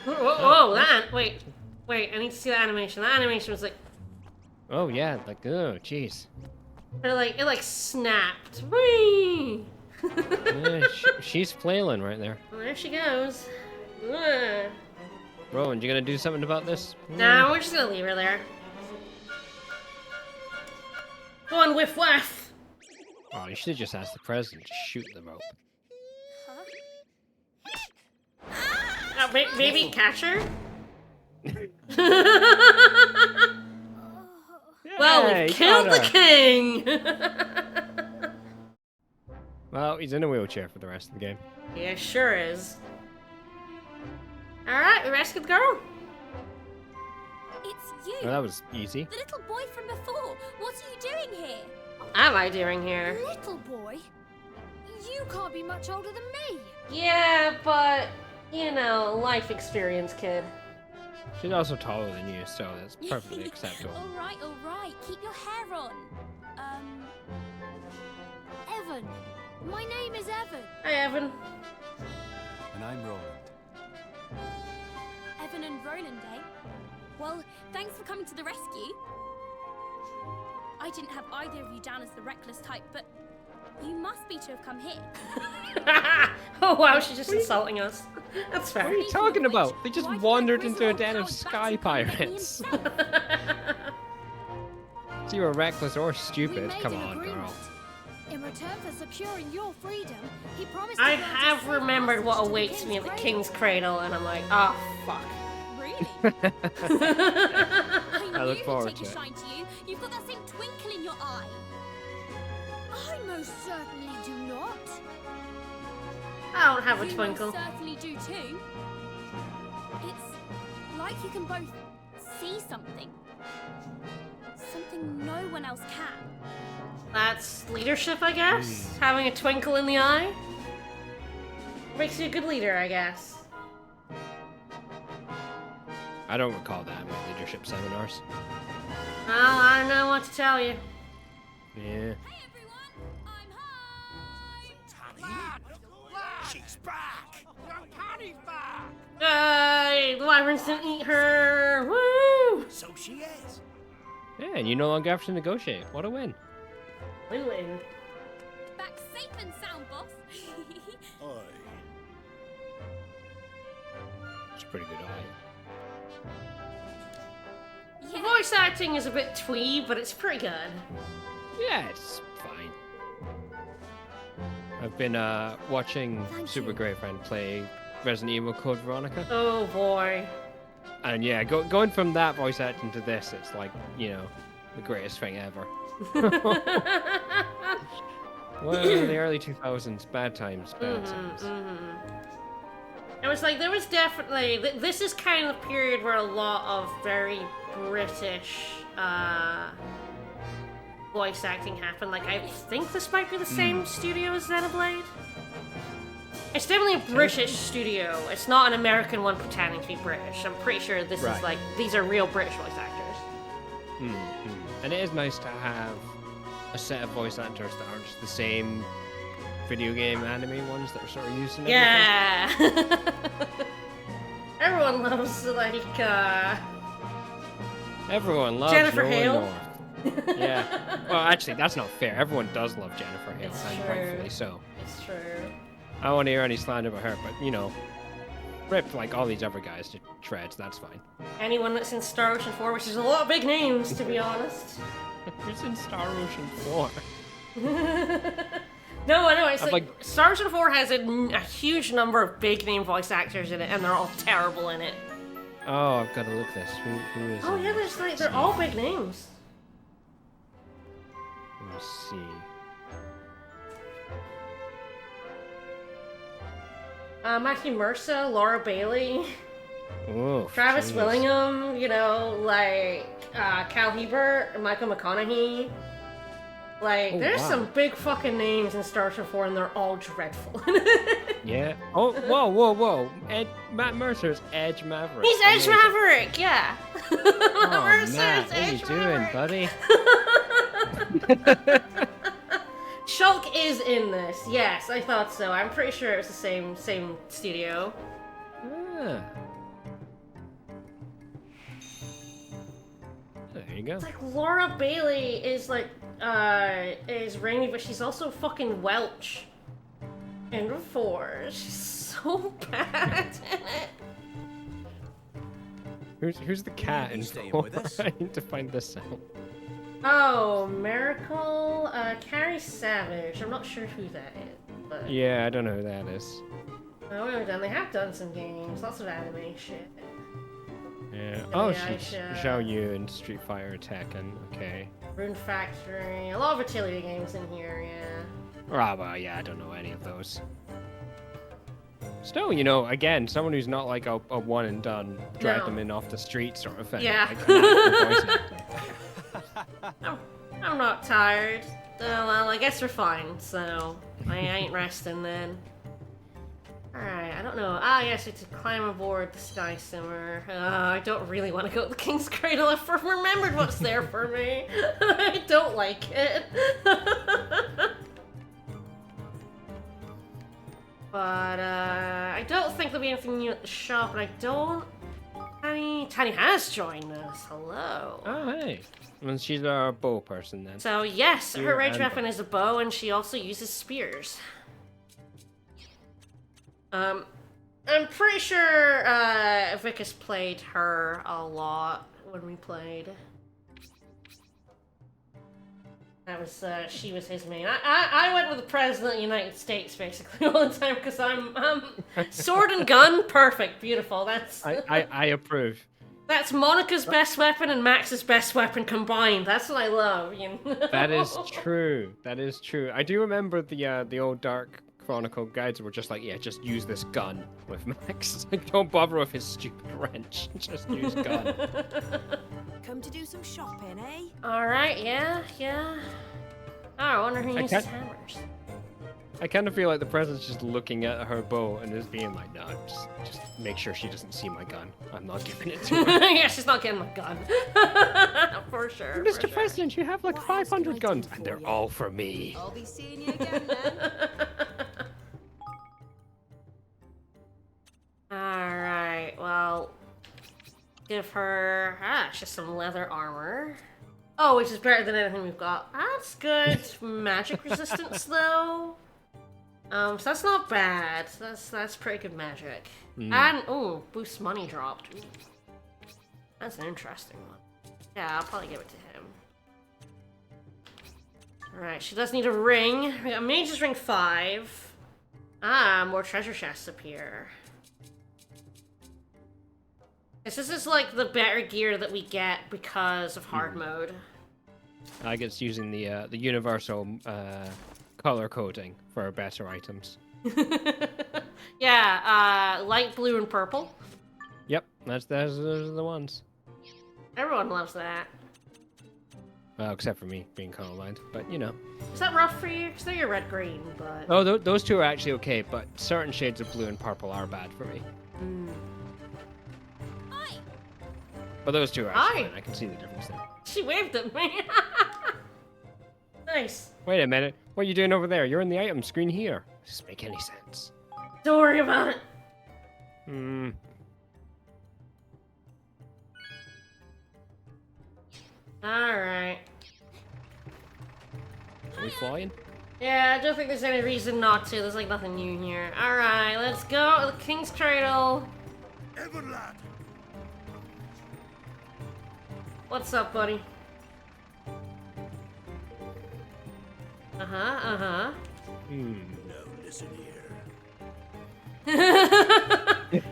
Speaker 1: Whoa, wait, I need to see the animation. That animation was like,
Speaker 2: Oh yeah, like oh jeez.
Speaker 1: it like snapped. Whee!
Speaker 2: Yeah, she's flailing right there.
Speaker 1: There she goes. Ugh.
Speaker 2: Rowan, you gonna do something about this?
Speaker 1: Nah, we're just gonna leave her there. Go on, whiff waff.
Speaker 2: Oh, you should have just asked the president to shoot the rope.
Speaker 1: Maybe catch her? Well,
Speaker 2: Hey,
Speaker 1: we killed the
Speaker 2: got her.
Speaker 1: king!
Speaker 2: Well, he's in a wheelchair for the rest of the game.
Speaker 1: Yeah, sure is. Alright, we rescued the girl.
Speaker 4: It's you,
Speaker 2: Well, that was easy.
Speaker 4: the little boy from before. What are you doing here?
Speaker 1: What am I doing here?
Speaker 4: Little boy? You can't be much older than me.
Speaker 1: Yeah, but, you know, life experience, kid.
Speaker 2: She's also taller than you, so that's perfectly acceptable.
Speaker 4: all right. Keep your hair on. Evan. My name is Evan.
Speaker 1: Hi, Evan.
Speaker 3: And I'm Roland.
Speaker 4: Evan and Roland, eh? Well, thanks for coming to the rescue. I didn't have either of you down as the reckless type, but you must be to have come here.
Speaker 1: Oh wow, she's just insulting us. That's fair.
Speaker 2: What are you talking about? They just wandered into a den of sky pirates. So you were reckless or stupid. Come on, girl.
Speaker 4: In return for securing your freedom, he promised
Speaker 1: I
Speaker 4: to grant
Speaker 1: have
Speaker 4: us full
Speaker 1: remembered what
Speaker 4: passage to
Speaker 1: awaits me at the King's Cradle, and I'm like, oh fuck.
Speaker 4: Really?
Speaker 2: I look forward
Speaker 4: take
Speaker 2: to
Speaker 4: a
Speaker 2: it.
Speaker 4: shine to you. You've got that same twinkle in your eye. I most certainly do not.
Speaker 1: I don't have a
Speaker 4: You
Speaker 1: twinkle.
Speaker 4: most certainly do too. It's like you can both see something. Something no one else can.
Speaker 1: That's leadership, I guess? Having a twinkle in the eye? Makes you a good leader, I guess.
Speaker 2: I don't recall that in my leadership seminars.
Speaker 1: Well, I don't know what to tell you.
Speaker 2: Yeah.
Speaker 4: Hey everyone, I'm high.
Speaker 3: She's back! Connie's back!
Speaker 1: The wyverns didn't eat her! Woo!
Speaker 3: So she is.
Speaker 2: Yeah, and you no longer have to negotiate. What a win.
Speaker 1: Win-win.
Speaker 4: Back safe and sound, boss.
Speaker 3: Oi.
Speaker 2: It's a pretty good eye.
Speaker 1: The
Speaker 4: Yeah.
Speaker 1: voice acting is a bit twee, but it's pretty good.
Speaker 2: Yeah, it's fine. I've been watching
Speaker 4: Thank
Speaker 2: Super
Speaker 4: you.
Speaker 2: Great Friend play Resident Evil Code Veronica.
Speaker 1: Oh boy.
Speaker 2: And yeah, going from that voice acting to this, it's like, you know, the greatest thing ever. Well, in the early 2000s, bad times, bad times.
Speaker 1: It was like, there was definitely, this is kind of the period where a lot of very British voice acting happened. Like, I think this might be the same studio as Xenoblade. It's definitely a British studio. It's not an American one pretending to be British. I'm pretty sure this
Speaker 2: Right.
Speaker 1: is like, these are real British voice actors.
Speaker 2: And it is nice to have a set of voice actors that aren't just the same video game anime ones that are sort of used in everything.
Speaker 1: Yeah! Everyone loves, like,
Speaker 2: Everyone loves
Speaker 1: Jennifer
Speaker 2: Nolan
Speaker 1: Hale.
Speaker 2: North. Yeah. Well, actually, that's not fair. Everyone does love Jennifer Hale,
Speaker 1: It's
Speaker 2: and
Speaker 1: true.
Speaker 2: rightfully so.
Speaker 1: It's true.
Speaker 2: I don't want to hear any slander about her, but, you know, rip like all these other guys to shreds, that's fine.
Speaker 1: Anyone that's in Star Ocean 4, which is a lot of big names, to be honest.
Speaker 2: Who's in Star Ocean 4?
Speaker 1: No, I know, it's
Speaker 2: I've,
Speaker 1: like, Star Ocean 4 has a huge number of big name voice actors in it, and they're all terrible in it.
Speaker 2: Oh, I've got to look this. Who is
Speaker 1: Oh
Speaker 2: in
Speaker 1: yeah,
Speaker 2: this?
Speaker 1: there's like, they're all big names.
Speaker 2: see.
Speaker 1: Matthew Mercer, Laura Bailey,
Speaker 2: Oh,
Speaker 1: Travis
Speaker 2: jeez.
Speaker 1: Willingham, you know, like Cal Hebert, and Michael McConaughey. Like,
Speaker 2: Oh,
Speaker 1: there's
Speaker 2: wow.
Speaker 1: some big fucking names in Star Trek 4, and they're all dreadful.
Speaker 2: Yeah. Oh, whoa. Matt Mercer's Edge Maverick.
Speaker 1: He's Edge
Speaker 2: Amazing.
Speaker 1: Maverick, yeah.
Speaker 2: Oh,
Speaker 1: Mercer's
Speaker 2: Matt, what are you
Speaker 1: Edge
Speaker 2: doing,
Speaker 1: Maverick.
Speaker 2: buddy?
Speaker 1: Shulk is in this. Yes, I thought so. I'm pretty sure it's the same studio.
Speaker 2: Ah. There you go.
Speaker 1: It's like Laura Bailey is like is Rainy, but she's also fucking Welch in the 4. She's so bad in it.
Speaker 2: Who's the cat in
Speaker 3: You staying
Speaker 2: 4?
Speaker 3: with us?
Speaker 2: I need to find this out.
Speaker 1: Oh, Miracle, Carrie Savage. I'm not sure who that is, but
Speaker 2: Yeah, I don't know who that is.
Speaker 1: what have we done? They have done some games, lots of animation.
Speaker 2: Yeah. Oh,
Speaker 1: Yeah,
Speaker 2: she's
Speaker 1: sure.
Speaker 2: Zhao Yu in Street Fighter Tekken. Okay.
Speaker 1: Rune Factory, a lot of Atelier games in here, yeah.
Speaker 2: Ah, well, yeah, I don't know any of those. Still, you know, again, someone who's not like a one and done, drag
Speaker 1: No.
Speaker 2: them in off the street sort of thing.
Speaker 1: Yeah.
Speaker 2: Like, an actual voice actor.
Speaker 1: I'm not tired. Well, I guess we're fine, so I ain't resting then. Alright, I don't know. Ah, yes, it's to climb aboard the Sky Simmer. I don't really want to go to the King's Cradle. I've remembered what's there for me. I don't like it. But, I don't think there'll be anything new at the shop, and I don't... Tiny has joined us. Hello.
Speaker 2: Oh, hey. Well, she's our bow person then.
Speaker 1: So, yes, her
Speaker 2: Spear
Speaker 1: rage
Speaker 2: and
Speaker 1: weapon is a bow, and she also uses spears. I'm pretty sure, Vicus played her a lot when we played. That was, she was his main. I went with the President of the United States, basically, all the time, because I'm sword and gun, perfect, beautiful, that's...
Speaker 2: I approve.
Speaker 1: That's Monica's best weapon and Max's best weapon combined. That's what I love, you know?
Speaker 2: That is true. That is true. I do remember the old Dark Chronicle guides were just like, yeah, just use this gun with Max. Like, don't bother with his stupid wrench. Just use gun.
Speaker 5: Come to do some shopping, eh?
Speaker 1: Alright, yeah. Oh, I wonder who
Speaker 2: I
Speaker 1: uses
Speaker 2: can't-
Speaker 1: hammers.
Speaker 2: I kind of feel like the president's just looking at her bow and is being like, no, just make sure she doesn't see my gun. I'm not giving it to her.
Speaker 1: Yeah, she's not getting my gun. For sure.
Speaker 2: Mr.
Speaker 1: for sure.
Speaker 2: President, you have like
Speaker 5: What else can I
Speaker 2: 500
Speaker 5: do
Speaker 2: guns,
Speaker 5: for
Speaker 2: and they're
Speaker 5: you?
Speaker 2: all for me.
Speaker 5: I'll be seeing you again then.
Speaker 1: Alright, well. Give her. Just some leather armor. Oh, which is better than anything we've got. That's good. Magic resistance, though. So that's not bad. That's pretty good magic. And, oh, boost money dropped. Ooh. That's an interesting one. Yeah, I'll probably give it to him. Alright, she does need a ring. We got Mage's Ring 5. More treasure chests appear. This is like the better gear that we get because of hard mode.
Speaker 2: I guess using the universal color coding for better items.
Speaker 1: Yeah, light blue and purple.
Speaker 2: Yep, those are the ones.
Speaker 1: Everyone loves that.
Speaker 2: Well, except for me being colorblind, but you know.
Speaker 1: Is that rough for you? Because they're your red-green, but...
Speaker 2: Oh, those two are actually okay, but certain shades of blue and purple are bad for me.
Speaker 4: Oi!
Speaker 2: But those two are actually
Speaker 1: Hi.
Speaker 2: fine. I can see the difference there.
Speaker 1: She waved at me. Nice.
Speaker 2: Wait a minute. What are you doing over there? You're in the item screen here. Does this make any sense?
Speaker 1: Don't worry about it.
Speaker 2: Hmm.
Speaker 1: Alright.
Speaker 2: Are we flying?
Speaker 1: Yeah, I don't think there's any reason not to. There's like nothing new here. Alright, let's go to the King's Cradle.
Speaker 3: Everlad!
Speaker 1: What's up, buddy? Uh-huh.
Speaker 2: Hmm.
Speaker 3: No, listen here.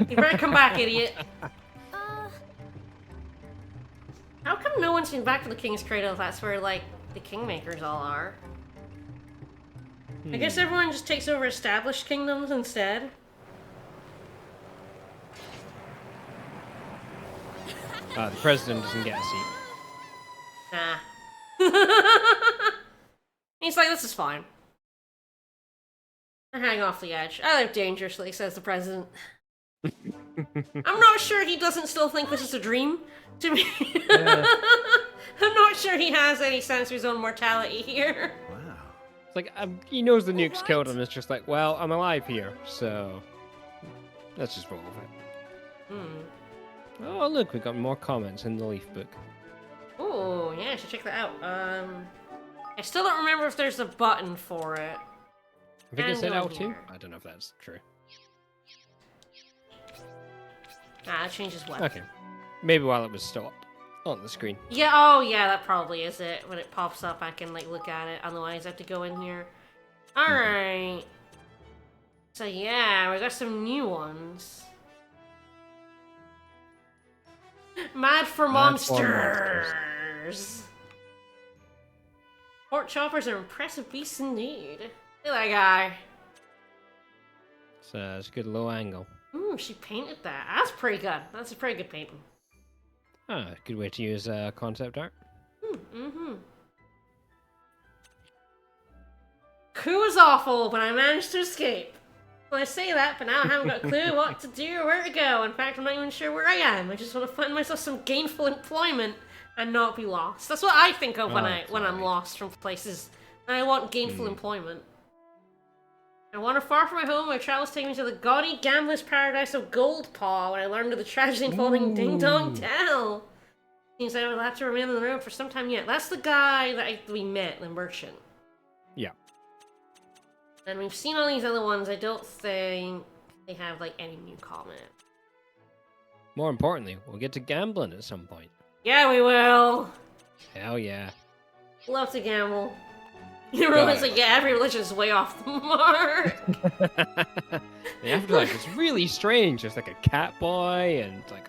Speaker 1: You better come back, idiot.
Speaker 4: Uh,
Speaker 1: How come no one's been back to the King's Cradle if that's where, like, the kingmakers all are. I guess everyone just takes over established kingdoms instead.
Speaker 2: The president doesn't get a seat.
Speaker 1: Nah. He's like, this is fine. I hang off the edge. I live dangerously, says the president. I'm not sure he doesn't still think this is a dream, to me.
Speaker 2: Yeah.
Speaker 1: I'm not sure he has any sense of his own mortality here.
Speaker 3: Wow.
Speaker 2: It's like, he knows the nuke's
Speaker 4: What?
Speaker 2: killed him. It's just like, well, I'm alive here, so let's just roll with it. Oh, look, we got more comments in the Leaf book.
Speaker 1: Ooh, yeah, I should check that out. I still don't remember if there's a button for it.
Speaker 2: I think it said
Speaker 1: And on
Speaker 2: L2.
Speaker 1: here.
Speaker 2: I don't know if that's true.
Speaker 1: Ah, it changes what?
Speaker 2: Okay. Maybe while it was still up on the screen.
Speaker 1: Yeah, oh yeah, that probably is it. When it pops up, I can like look at it. Otherwise, I have to go in here. Alright. So yeah, we got some new ones. Mad for
Speaker 2: Mad for
Speaker 1: monsters. Pork choppers are impressive beasts indeed. Look at that guy.
Speaker 2: It's a good low angle.
Speaker 1: Ooh, she painted that. That's pretty good. That's a pretty good painting.
Speaker 2: Ah, good way to use concept art.
Speaker 1: Coup was awful, but I managed to escape. Well, I say that, but now I haven't got a clue what to do or where to go. In fact, I'm not even sure where I am. I just want to find myself some gainful employment and not be lost. That's what I think of when I'm lost from places. And I want gainful employment. I wander far from my home. My travels take me to the gaudy gambler's paradise of Goldpaw, where I learned of the tragedy involving Ding Dong Dell. Seems I will have to remain in the room for some time yet. That's the guy that we met, the merchant.
Speaker 2: Yeah.
Speaker 1: And we've seen all these other ones. I don't think they have like any new comment.
Speaker 2: More importantly, we'll get to gambling at some point.
Speaker 1: Yeah, we will.
Speaker 2: Hell yeah.
Speaker 1: Love to gamble. You realize like, yeah, every religion is way off the mark.
Speaker 2: The afterlife is really strange. There's like a cat boy and like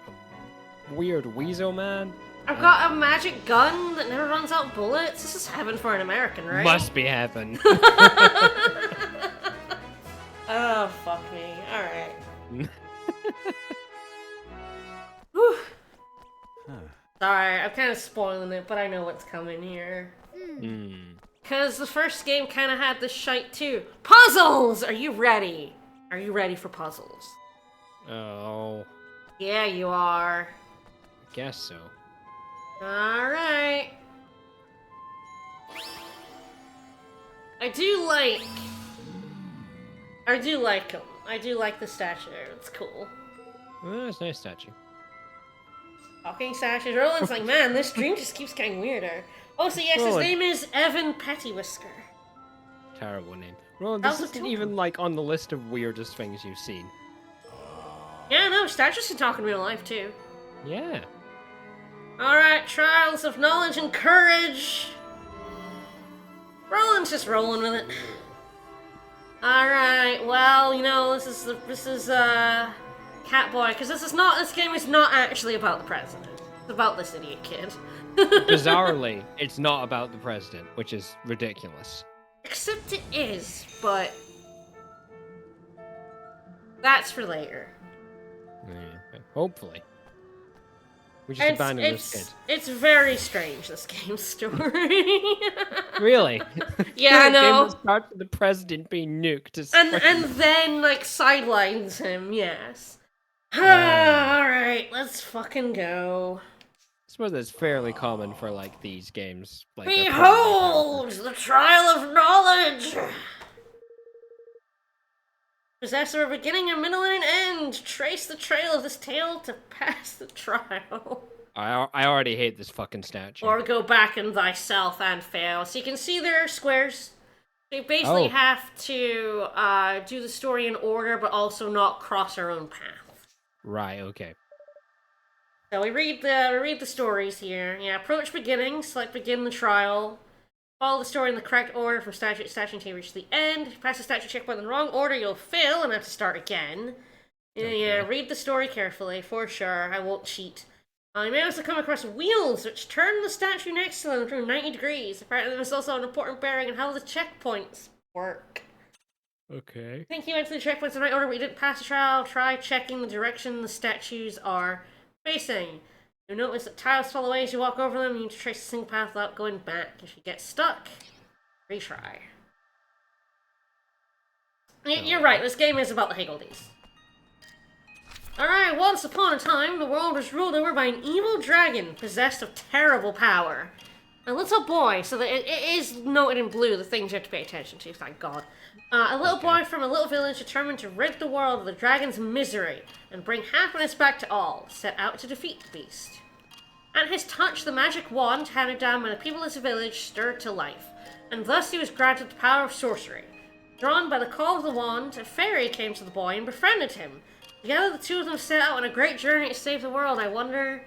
Speaker 2: a weird weasel man.
Speaker 1: I've got a magic gun that never runs out bullets. This is heaven for an American, right?
Speaker 2: Must be heaven.
Speaker 1: Oh, fuck me. Alright. Whew. Sorry, I'm kind of spoiling it, but I know what's coming here. Because the first game kind of had this shite too. Puzzles! Are you ready? Are you ready for puzzles?
Speaker 2: Oh,
Speaker 1: Yeah, you are.
Speaker 2: I guess so.
Speaker 1: Alright. I do like him. I do like the statue. It's cool.
Speaker 2: Oh, it's a nice statue.
Speaker 1: Talking statues. Roland's like, man, this dream just keeps getting weirder. Oh, so yes, his
Speaker 2: Roland.
Speaker 1: name is Evan Pettywhisker.
Speaker 2: Terrible name. Roland,
Speaker 1: That
Speaker 2: this
Speaker 1: was a
Speaker 2: isn't
Speaker 1: token.
Speaker 2: even like on the list of weirdest things you've seen.
Speaker 1: Yeah, no, statues can talk in real life too.
Speaker 2: Yeah.
Speaker 1: Alright, trials of knowledge and courage. Roland's just rolling with it. Alright, well, you know, this is Catboy, because this game is not actually about the president. It's about this idiot kid.
Speaker 2: Bizarrely, it's not about the president, which is ridiculous.
Speaker 1: Except it is, but that's for later.
Speaker 2: Yeah, hopefully. We just abandoned this kid.
Speaker 1: It's very strange, this game's story.
Speaker 2: Really?
Speaker 1: Yeah, I
Speaker 2: A game
Speaker 1: know.
Speaker 2: that starts with the president being nuked. Is
Speaker 1: And then, like, sidelines him, yes. Alright, let's fucking go.
Speaker 2: I suppose that's fairly common for, like, these games. Like, they're
Speaker 1: Behold, the trial of knowledge! Possessor of beginning, a middle, and an end. Trace the trail of this tale to pass the trial.
Speaker 2: I already hate this fucking statue.
Speaker 1: Or go back in thyself and fail. So you can see there are squares. So you basically
Speaker 2: Oh.
Speaker 1: have to do the story in order, but also not cross our own path.
Speaker 2: Right, okay.
Speaker 1: So we read the stories here. Yeah, approach beginning, select begin the trial. Follow the story in the correct order from statue until you reach the end. If you pass the statue checkpoint in the wrong order, you'll fail and have to start again. Yeah, read the story carefully, for sure. I won't cheat. You may also come across wheels, which turn the statue next to them through 90 degrees. Apparently there's also an important bearing in how the checkpoints work.
Speaker 2: Okay.
Speaker 1: I think you went to the checkpoints in the right order, but you didn't pass the trial. Try checking the direction the statues are facing. You'll notice that tiles fall away as you walk over them. You need to trace a single path without going back. If you get stuck, retry. You're right, this game is about the higgledies. Alright, once upon a time, the world was ruled over by an evil dragon possessed of terrible power. A little boy, so that it is noted in blue, the things you have to pay attention to, thank God. A little boy from a little village determined to rid the world of the dragon's misery and bring happiness back to all, set out to defeat the beast. At his touch, the magic wand handed down by the people of his village stirred to life, and thus he was granted the power of sorcery. Drawn by the call of the wand, a fairy came to the boy and befriended him. Together, the two of them set out on a great journey to save the world. I wonder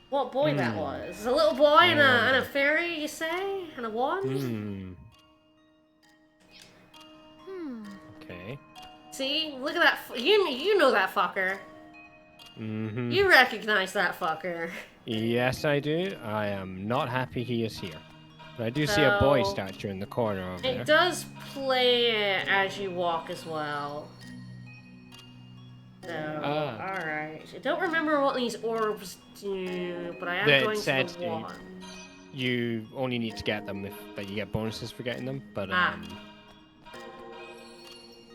Speaker 1: what boy that was. A little boy and a fairy, you say? And a wand?
Speaker 2: Okay.
Speaker 1: See? Look at that. You know that fucker.
Speaker 2: Mm-hmm.
Speaker 1: You recognize that fucker.
Speaker 2: Yes, I do. I am not happy he is here. But I do see a boy
Speaker 1: So,
Speaker 2: statue in the corner over there.
Speaker 1: It does play it as you walk as well. So, alright. I don't remember what these orbs do, but I am
Speaker 2: That
Speaker 1: going
Speaker 2: said,
Speaker 1: to the one.
Speaker 2: You only need to get them if you get bonuses for getting them, but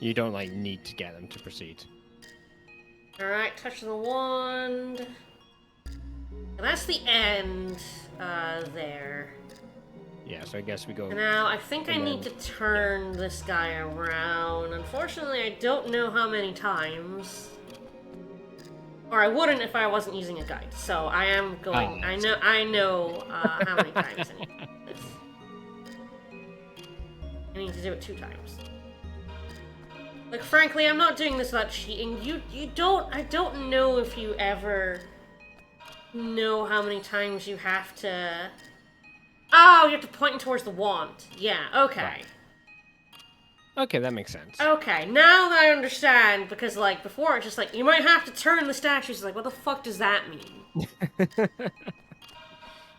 Speaker 2: you don't like need to get them to proceed.
Speaker 1: Alright, touch the wand. And that's the end there.
Speaker 2: Yeah, so I guess we go.
Speaker 1: Now, I think I need to turn this guy around. Unfortunately, I don't know how many times. Or I wouldn't if I wasn't using a guide. So I am going. I know how many times I need to do this. I need to do it 2 times. Like, frankly, I'm not doing this without cheating. I don't know if you ever know how many times you have to. Oh, you have to point towards the wand. Yeah, okay.
Speaker 2: Right. Okay, that makes sense.
Speaker 1: Okay, now that I understand, because, like, before it's just like, you might have to turn the statues, like, what the fuck does that mean?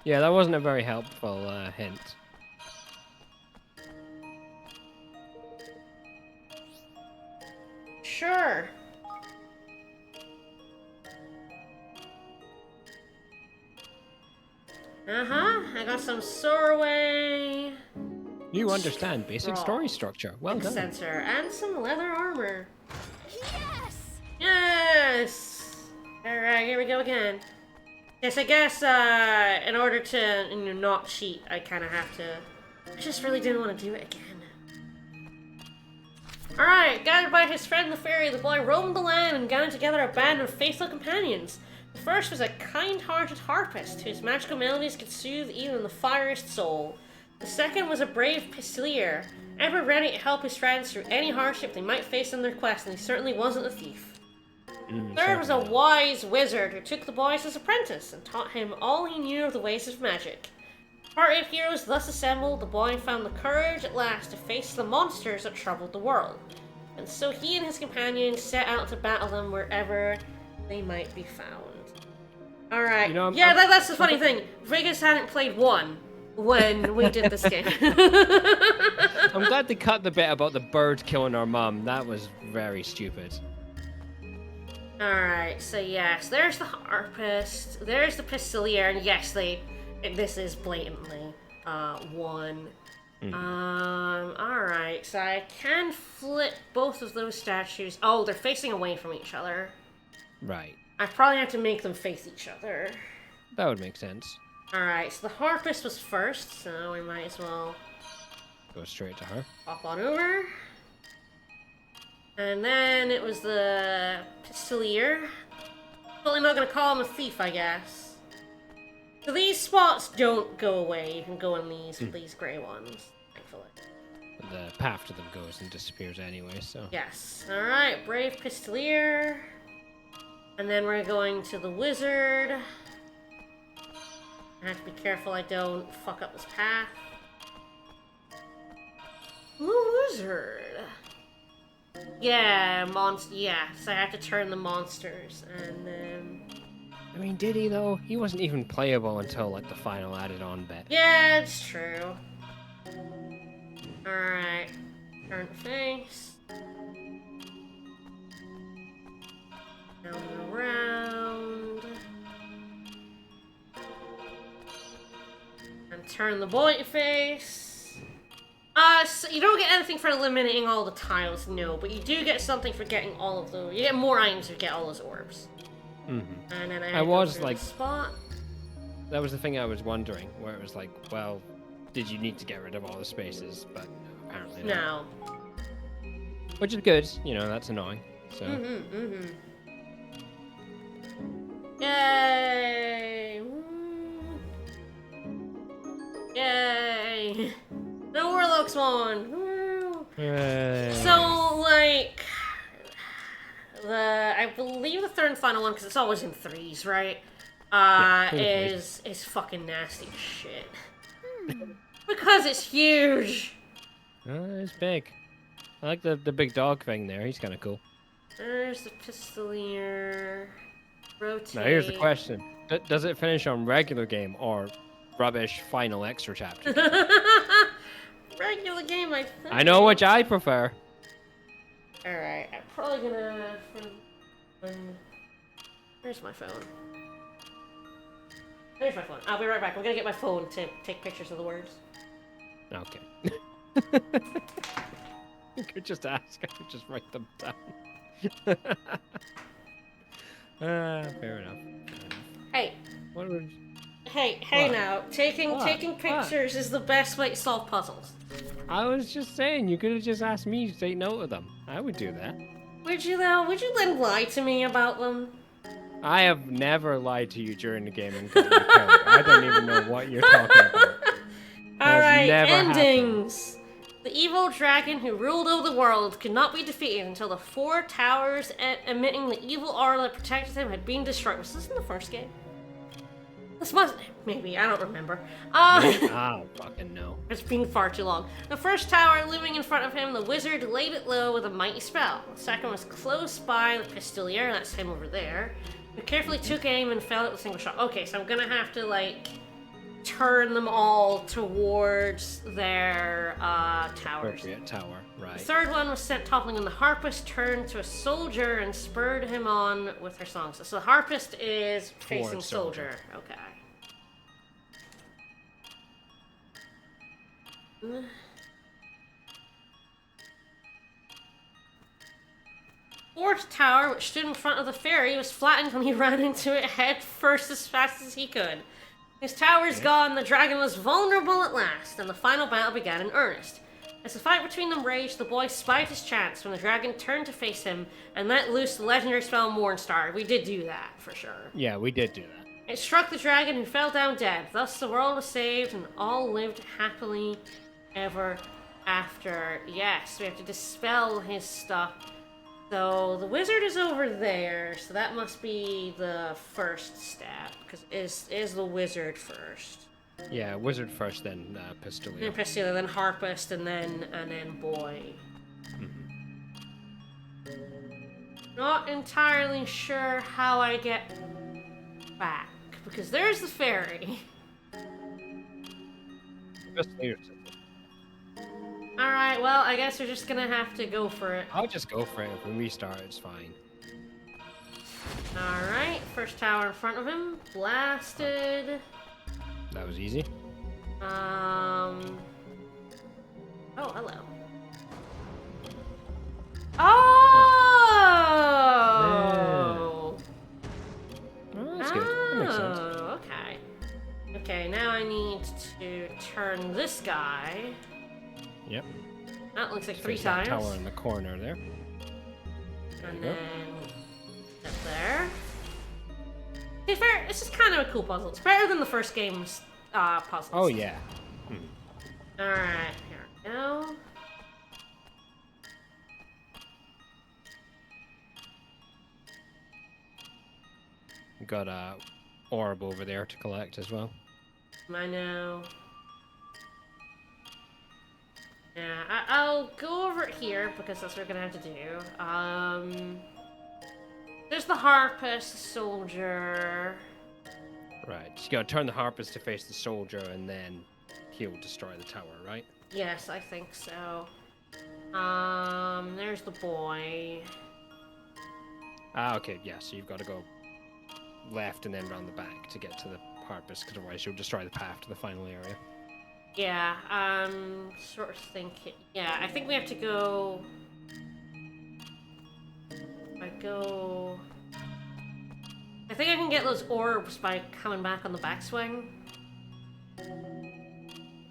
Speaker 2: Yeah, that wasn't a very helpful hint.
Speaker 1: Sure. I got some Sorway.
Speaker 2: You understand basic story structure. Well done.
Speaker 1: Sensor and some leather armor.
Speaker 4: Yes!
Speaker 1: Yes! Alright, here we go again. Yes, I guess, in order to not cheat, I kind of have to. I just really didn't want to do it again. Alright, guided by his friend the fairy, the boy roamed the land and gathered together a band of faithful companions. The first was a kind-hearted harpist, whose magical melodies could soothe even the fieriest soul. The second was a brave pistolier, ever ready to help his friends through any hardship they might face on their quest, and he certainly wasn't a thief. Third was a wise wizard who took the boy as his apprentice and taught him all he knew of the ways of magic. Party of heroes thus assembled, the boy found the courage at last to face the monsters that troubled the world. And so he and his companions set out to battle them wherever they might be found. Alright.
Speaker 2: You know,
Speaker 1: that's the funny thing. Vegas hadn't played 1 when we did this game.
Speaker 2: I'm glad they cut the bit about the bird killing our mum. That was very stupid.
Speaker 1: Alright, so yes, there's the harpist, there's the pistolier, and yes, this is blatantly 1. Alright, so I can flip both of those statues. Oh, they're facing away from each other.
Speaker 2: Right.
Speaker 1: I probably have to make them face each other.
Speaker 2: That would make sense.
Speaker 1: Alright, so the harpist was first, so we might as well
Speaker 2: Go straight to her.
Speaker 1: hop on over. And then it was the pistolier. Totally not gonna call him a thief, I guess. So these spots don't go away. You can go in these grey ones, thankfully.
Speaker 2: But the path to them goes and disappears anyway, so.
Speaker 1: Yes. Alright, brave pistolier. And then we're going to the wizard. I have to be careful I don't fuck up this path. The wizard. Yeah, yeah, so I have to turn the monsters, and then
Speaker 2: I mean, did he though? He wasn't even playable until like the final added-on bit.
Speaker 1: Yeah, it's true. Alright. Turn the face. Down and around. And turn the boy face. So you don't get anything for eliminating all the tiles, no, but you do get something for getting all of those. You get more items if you get all those orbs.
Speaker 2: Mm-hmm.
Speaker 1: And then
Speaker 2: I was like,
Speaker 1: spot.
Speaker 2: that was the thing I was wondering, where it was like, well, did you need to get rid of all the spaces? But apparently not.
Speaker 1: No.
Speaker 2: Which is good, you know, that's annoying. So.
Speaker 1: Yay! Woo. Yay! The Warlock's won! Woo.
Speaker 2: Yay.
Speaker 1: So, like, I believe the third and final one, because it's always in threes, right? Is fucking nasty as shit. Because it's huge!
Speaker 2: It's big. I like the big dog thing there, he's kind of cool.
Speaker 1: There's the pistolier. Rotate.
Speaker 2: Now here's the question. Does it finish on regular game or rubbish final extra chapter?
Speaker 1: Regular game, I think.
Speaker 2: I know which I prefer.
Speaker 1: Alright, I'm probably gonna... Where's my phone? There's my phone. I'll be right back. I'm gonna get my phone to take pictures of the words.
Speaker 2: Okay. You could just ask, I could just write them down. Fair enough.
Speaker 1: Hey.
Speaker 2: What was...
Speaker 1: Hey
Speaker 2: What?
Speaker 1: now. Taking
Speaker 2: What?
Speaker 1: pictures is the best way to solve puzzles.
Speaker 2: I was just saying, you could have just asked me to take note of them. I would do that.
Speaker 1: Would you though? Would you then lie to me about them?
Speaker 2: I have never lied to you during the game and got you killed. I don't even know what you're talking about.
Speaker 1: Alright,
Speaker 2: never
Speaker 1: endings. The evil dragon who ruled over the world could not be defeated until the 4 towers emitting the evil aura that protected him had been destroyed. Was this in the first game? This wasn't. Maybe, I don't remember.
Speaker 2: I don't fucking know.
Speaker 1: It's been far too long. The first tower looming in front of him, the wizard laid it low with a mighty spell. The second was close by the pistolier, that's him over there, who carefully took aim and fell at a single shot. Okay, so I'm gonna have to, like, turn them all towards their towers.
Speaker 2: Appropriate tower, right.
Speaker 1: The third one was sent toppling on the harpist, turned to a soldier and spurred him on with her songs. So the harpist is facing soldier. Okay. Fourth tower, which stood in front of the ferry, was flattened when he ran into it head first as fast as he could. His tower's gone, the dragon was vulnerable at last, and the final battle began in earnest. As the fight between them raged, the boy spied his chance when the dragon turned to face him and let loose the legendary spell Mornstar. We did do that, for sure.
Speaker 2: Yeah, we did do that.
Speaker 1: It struck the dragon, who fell down dead. Thus the world was saved, and all lived happily ever after. Yes, we have to dispel his stuff. So the wizard is over there, so that must be the first step, because is the wizard first.
Speaker 2: Yeah, wizard first, then pistolier.
Speaker 1: Then pistolier, then harpist, and then boy. Not entirely sure how I get back, because there's the ferry.
Speaker 2: Pistolier.
Speaker 1: Alright, well, I guess we're just gonna have to go for it.
Speaker 2: I'll just go for it. If we restart, it's fine.
Speaker 1: Alright, first tower in front of him. Blasted.
Speaker 2: That was easy.
Speaker 1: Oh, hello. Oh!
Speaker 2: Oh, that's good. That makes sense.
Speaker 1: Oh, okay. Okay, now I need to turn this guy.
Speaker 2: Yep.
Speaker 1: That looks like 3
Speaker 2: Face that
Speaker 1: times.
Speaker 2: tower in the corner there.
Speaker 1: And
Speaker 2: you go.
Speaker 1: then up there. To be fair, this is kind of a cool puzzle. It's better than the first game's puzzles.
Speaker 2: Oh, yeah.
Speaker 1: Alright, here we go.
Speaker 2: We've got a orb over there to collect as well.
Speaker 1: I know. Yeah, I'll go over it here because that's what we're gonna have to do. There's the harpist, the soldier.
Speaker 2: Right. You gotta turn the harpist to face the soldier, and then he'll destroy the tower, right?
Speaker 1: Yes, I think so. There's the boy.
Speaker 2: Ah, okay, yeah, so you've got to go left and then round the back to get to the harpist, because otherwise you'll destroy the path to the final area.
Speaker 1: Yeah, sort of thinking. Yeah, I think we have to go. I think I can get those orbs by coming back on the backswing.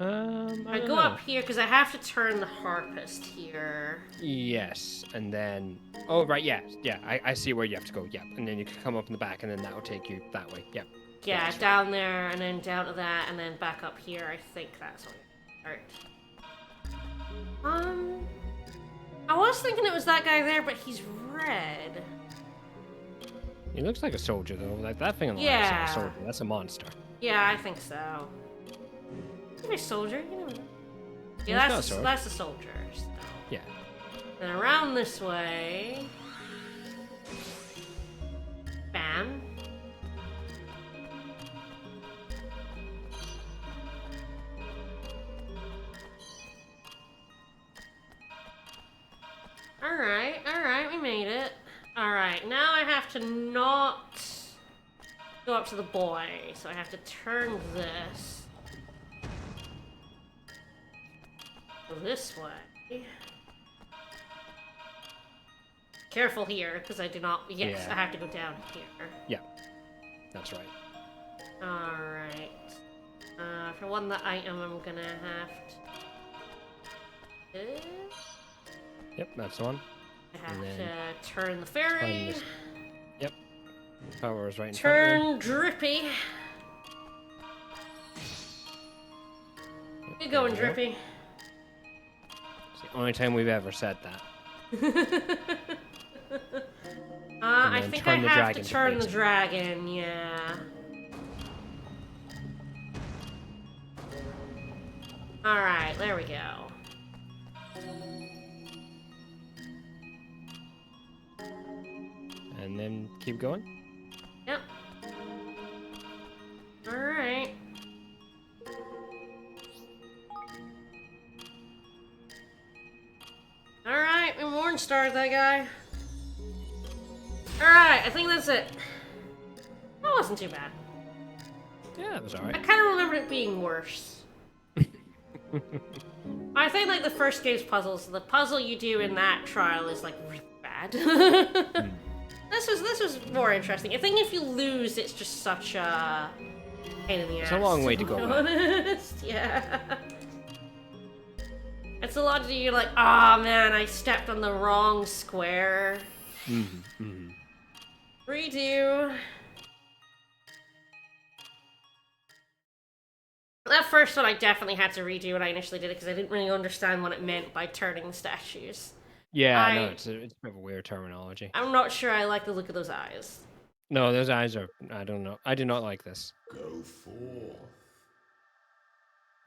Speaker 2: I
Speaker 1: I
Speaker 2: don't
Speaker 1: go
Speaker 2: know.
Speaker 1: up here because I have to turn the harpist here.
Speaker 2: Yes, and then... Oh, right, yeah, I see where you have to go, yeah. And then you can come up in the back, and then that'll take you that way, yeah.
Speaker 1: Yeah,
Speaker 2: That's
Speaker 1: down there, and then down to that, and then back up here. I think that's what. Alright. I was thinking it was that guy there, but he's red.
Speaker 2: He looks like a soldier, though. Like, that thing on the
Speaker 1: Yeah.
Speaker 2: left is a soldier. That's a monster.
Speaker 1: Yeah, I think so. Maybe a soldier, you know.
Speaker 2: He's
Speaker 1: Yeah,
Speaker 2: got a sword.
Speaker 1: that's the soldiers.
Speaker 2: Yeah.
Speaker 1: And around this way. Bam. Alright, we made it. Alright, now I have to not go up to the boy, so I have to turn this. Go this way. Careful here, because I do not. Yes,
Speaker 2: Yeah.
Speaker 1: I have to go down here.
Speaker 2: Yeah. That's right.
Speaker 1: Alright. For one the item, I'm gonna have to.
Speaker 2: Yep, that's the one.
Speaker 1: I have
Speaker 2: And then
Speaker 1: to turn the ferry.
Speaker 2: this- Yep. Power is right in front of
Speaker 1: Turn drippy.
Speaker 2: you.
Speaker 1: You going,
Speaker 2: there we go.
Speaker 1: drippy?
Speaker 2: It's the only time we've ever said that.
Speaker 1: I
Speaker 2: then
Speaker 1: think
Speaker 2: turn
Speaker 1: I
Speaker 2: the
Speaker 1: have
Speaker 2: dragon
Speaker 1: to
Speaker 2: to
Speaker 1: turn the
Speaker 2: face it.
Speaker 1: dragon, yeah. Alright, there we go.
Speaker 2: And then keep going.
Speaker 1: Yep. Alright. Alright, we Morn starred that guy. Alright, I think that's it. That wasn't too bad.
Speaker 2: Yeah, it was
Speaker 1: I
Speaker 2: alright.
Speaker 1: kind of remember it being worse. I think like the first game's puzzles, the puzzle you do in that trial is like really bad. This was more interesting. I think if you lose, it's just such a pain in the ass.
Speaker 2: It's a long way to
Speaker 1: be
Speaker 2: go back.
Speaker 1: honest. Yeah. It's a lot to do. You're like, oh man, I stepped on the wrong square. Redo. That first one I definitely had to redo when I initially did it because I didn't really understand what it meant by turning the statues.
Speaker 2: Yeah,
Speaker 1: I-
Speaker 2: no, it's a bit of a weird terminology.
Speaker 1: I'm not sure I like the look of those eyes.
Speaker 2: No, those eyes are... I don't know. I do not like this.
Speaker 3: Go forth.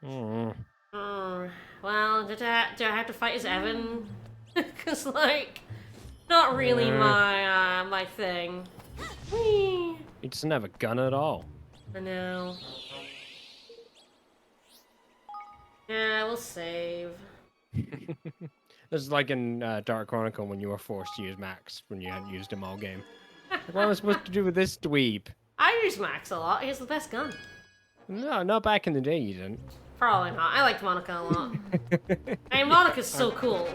Speaker 2: Mm.
Speaker 1: Well, do I have to fight as Evan? Because, like, not really my thing. Whee!
Speaker 2: He doesn't have a gun at all.
Speaker 1: I know. Yeah, we'll save.
Speaker 2: This is like in Dark Chronicle when you were forced to use Max when you hadn't used him all game. Like, what am I supposed to do with this dweeb?
Speaker 1: I use Max a lot. He has the best gun.
Speaker 2: No, not back in the day you didn't.
Speaker 1: Probably not. I liked Monica a lot. I mean, Monica's so cool.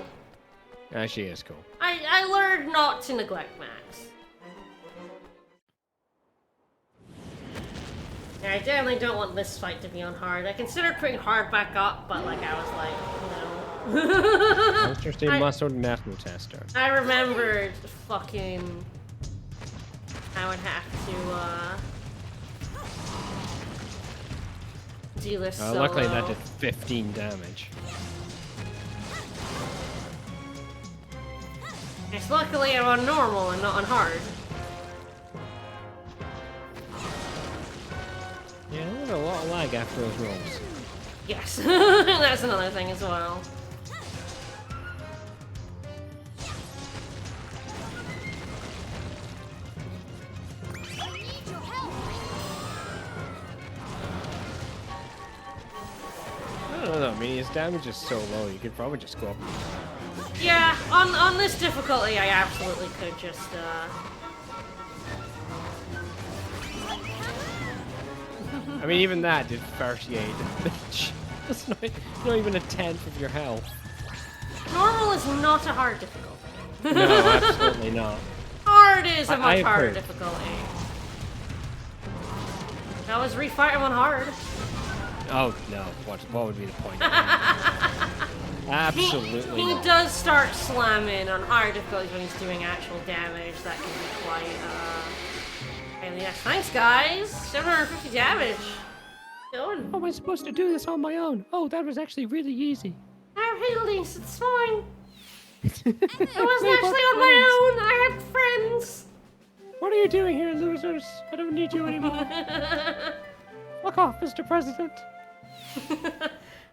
Speaker 2: Ah, she is cool.
Speaker 1: I learned not to neglect Max. Yeah, I definitely don't want this fight to be on hard. I considered putting hard back up, but like I was like, no.
Speaker 2: Interesting muscle metal tester.
Speaker 1: I remembered fucking I would have to do this solo.
Speaker 2: Luckily that did 15 damage.
Speaker 1: Yes, luckily I'm on normal and not on hard.
Speaker 2: Yeah, there's a lot of lag after those rolls.
Speaker 1: Yes, that's another thing as well.
Speaker 2: mean, his damage is so low, you could probably just go up.
Speaker 1: Yeah, on this difficulty, I absolutely could just,
Speaker 2: I mean, even that did 38 damage. That's not even a tenth of your health.
Speaker 1: Normal is not a hard difficulty.
Speaker 2: No, absolutely not.
Speaker 1: Hard is a
Speaker 2: I
Speaker 1: much harder
Speaker 2: approve.
Speaker 1: difficulty. I was refighting on hard.
Speaker 2: Oh no! What would be the point? Absolutely
Speaker 1: He
Speaker 2: not.
Speaker 1: does start slamming on hard difficulties when he's doing actual damage. That can be quite, pain in the ass. Thanks, guys! 750 damage. Going.
Speaker 2: How am I supposed to do this on my own? Oh, that was actually really easy.
Speaker 1: I have healings, it's fine. I wasn't actually on my own. I had friends.
Speaker 2: What are you doing here, losers? I don't need you anymore. Fuck off, Mr. President.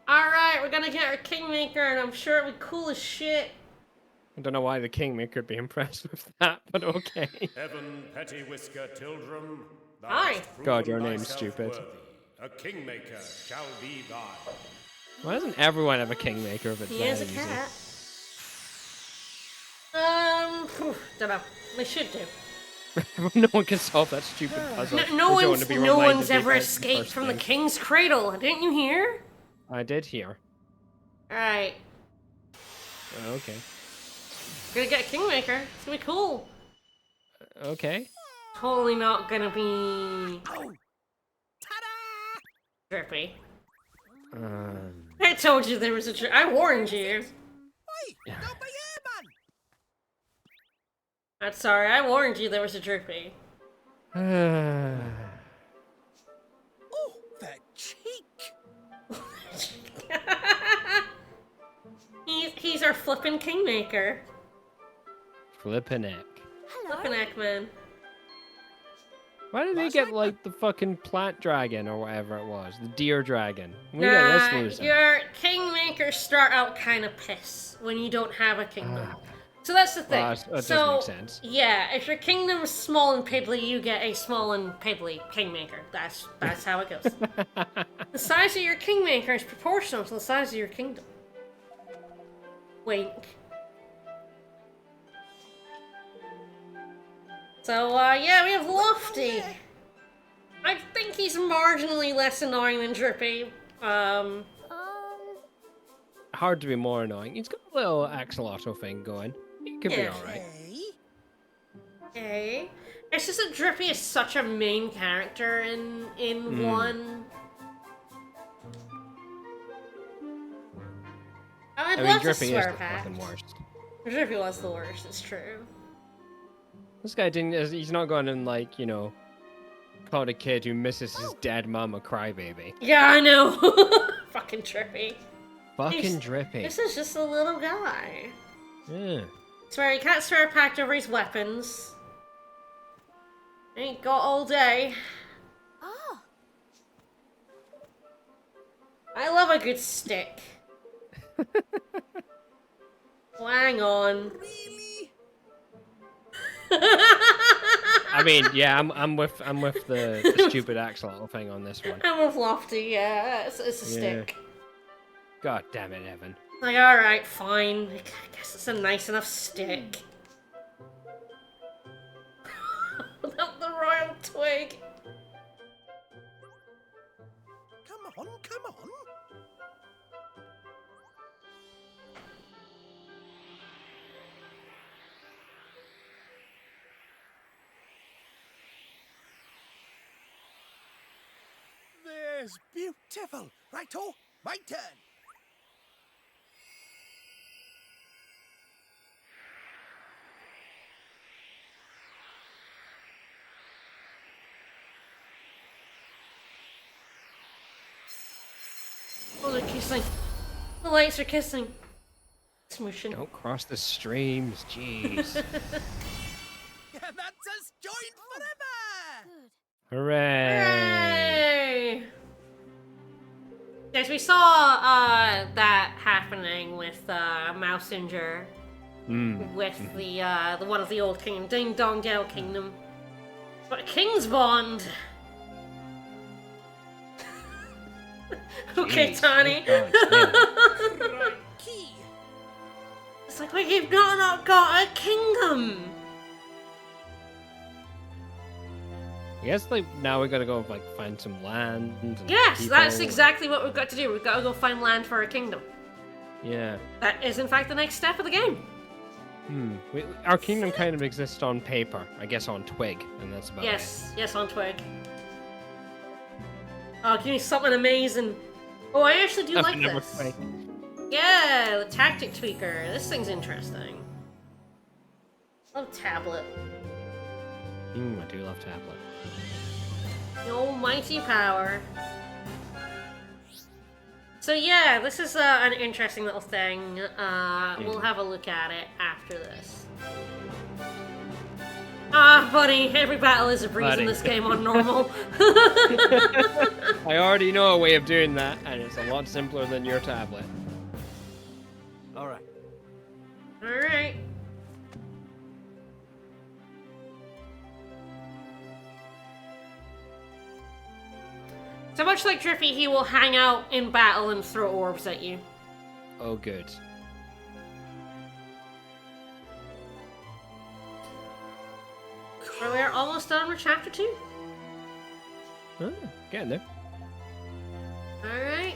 Speaker 1: Alright, we're gonna get our Kingmaker, and I'm sure it'll be cool as shit.
Speaker 2: I don't know why the Kingmaker would be impressed with that, but okay.
Speaker 3: Heaven, Petty Whisker Tildrum. thou
Speaker 1: Hi.
Speaker 3: hast proven
Speaker 2: God, your name's
Speaker 3: thyself
Speaker 2: stupid.
Speaker 3: worthy. A kingmaker shall be thine.
Speaker 2: Why doesn't everyone have a Kingmaker if it's
Speaker 1: He
Speaker 2: that
Speaker 1: is a
Speaker 2: easy?
Speaker 1: cat. Dunno. They should do.
Speaker 2: No one can solve that stupid puzzle.
Speaker 1: No
Speaker 2: I don't wanna
Speaker 1: one's,
Speaker 2: be
Speaker 1: no
Speaker 2: reminded
Speaker 1: one's
Speaker 2: of
Speaker 1: ever
Speaker 2: the
Speaker 1: escaped
Speaker 2: first
Speaker 1: from the
Speaker 2: thing.
Speaker 1: King's Cradle. Didn't you hear?
Speaker 2: I did hear.
Speaker 1: Alright.
Speaker 2: Okay.
Speaker 1: We're gonna get a Kingmaker. It's gonna be cool.
Speaker 2: Okay.
Speaker 1: Totally not gonna be
Speaker 5: Oh. Ta-da!
Speaker 1: drippy.
Speaker 2: Um.
Speaker 1: I told you there was a I warned you.
Speaker 5: Wait, don't be here, man.
Speaker 1: I'm sorry, I warned you there was a drippy.
Speaker 5: Oh, the cheek.
Speaker 1: He's our flippin' Kingmaker.
Speaker 2: Flippin' heck.
Speaker 1: Flippin' Eggman.
Speaker 2: Why did they
Speaker 5: Last
Speaker 2: get
Speaker 5: night-
Speaker 2: like the fucking plant dragon or whatever it was? The deer dragon. We got this loser.
Speaker 1: Your Kingmakers start out kind of piss when you don't have a kingdom. So that's the thing.
Speaker 2: Well, that does
Speaker 1: so,
Speaker 2: make sense.
Speaker 1: Yeah, if your kingdom is small and piddly, you get a small and piddly Kingmaker. That's how it goes. The size of your Kingmaker is proportional to the size of your kingdom. Wink. So, yeah, we have Lofty. I think he's marginally less annoying than Drippy.
Speaker 2: Hard to be more annoying. He's got a little axolotl thing going. He could be
Speaker 1: Yeah.
Speaker 2: alright.
Speaker 5: Hey.
Speaker 1: Okay. It's just that Drippy is such a main character in one. I'd
Speaker 2: I
Speaker 1: love
Speaker 2: mean,
Speaker 1: to
Speaker 2: Drippy is
Speaker 1: swear
Speaker 2: the
Speaker 1: pack.
Speaker 2: fucking worst.
Speaker 1: Drippy was the worst, it's true.
Speaker 2: This guy didn't. He's not going and like, you know, called a kid who misses his dead mum a crybaby.
Speaker 1: Yeah, I know. Fucking Drippy.
Speaker 2: Fucking Drippy.
Speaker 1: This is just a little guy.
Speaker 2: Yeah.
Speaker 1: Swear he can't swear packed over his weapons. Ain't got all day.
Speaker 4: Ah,
Speaker 1: I love a good stick. Oh, hang on.
Speaker 5: Really?
Speaker 2: I mean, yeah, I'm with the stupid axolotl thing on this one.
Speaker 1: I'm with Lofty, yeah. It's a stick.
Speaker 2: God damn it, Evan.
Speaker 1: Like, alright, fine. I guess it's a nice enough stick. Without the royal twig.
Speaker 5: Come on, come on. There's beautiful. Righto, my turn.
Speaker 1: Oh, they're kissing. The lights are kissing. Smooshing.
Speaker 2: Don't cross the streams, jeez.
Speaker 5: That's us joined forever.
Speaker 4: good.
Speaker 2: Hooray!
Speaker 1: Hooray! Guys, we saw that happening with Mousinger, with the one of the old kingdom, Ding Dong Dell Kingdom. But King's Bond. Okay,
Speaker 2: Jeez,
Speaker 1: Tani.
Speaker 2: oh God, damn.
Speaker 5: Key.
Speaker 1: It's like we've not got a kingdom.
Speaker 2: I guess like now we gotta go like find some land. And
Speaker 1: Yes,
Speaker 2: people
Speaker 1: that's
Speaker 2: and-
Speaker 1: exactly what we've got to do. We've got to go find land for a kingdom.
Speaker 2: Yeah.
Speaker 1: That is, in fact, the next step of the game.
Speaker 2: Our kingdom kind of exists on paper, I guess on Twig, and that's about it.
Speaker 1: Yes, on Twig. Oh, give me something amazing. Oh, I actually do like
Speaker 2: Vanilla
Speaker 1: this.
Speaker 2: Twig.
Speaker 1: Yeah, the tactic tweaker. This thing's interesting. Love tablet.
Speaker 2: I do love tablet.
Speaker 1: The almighty power. So yeah, this is an interesting little thing. We'll have a look at it after this. Ah, buddy, every battle is a breeze in this game on normal.
Speaker 2: I already know a way of doing that, and it's a lot simpler than your tablet.
Speaker 5: All right.
Speaker 1: Alright. So much like Drippy, he will hang out in battle and throw orbs at you.
Speaker 2: Oh, good.
Speaker 1: We're almost done with chapter 2.
Speaker 2: Getting there.
Speaker 1: Alright.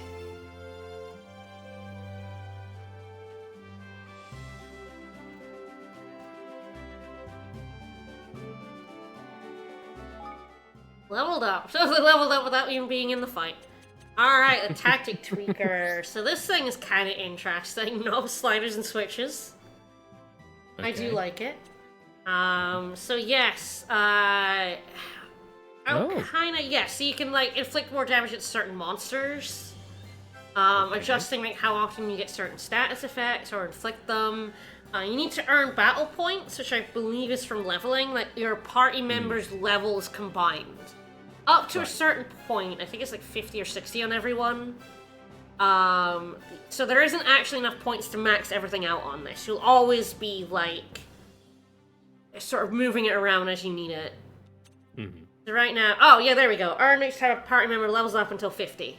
Speaker 1: Leveled up. Totally leveled up without even being in the fight. Alright, the tactic tweaker. So this thing is kind of interesting. No sliders and switches. I do
Speaker 2: Okay.
Speaker 1: like it. So yes,
Speaker 2: Oh.
Speaker 1: kind of, yes. So you can, like, inflict more damage at certain monsters. Adjusting, like, how often you get certain status effects or inflict them. You need to earn battle points, which I believe is from leveling, like, your party members' levels combined. Up to a certain point, I think it's like 50 or 60 on everyone. So there isn't actually enough points to max everything out on this. You'll always be, like, sort of moving it around as you need it. So right now, oh yeah, there we go. Earn each time a party member levels up until 50.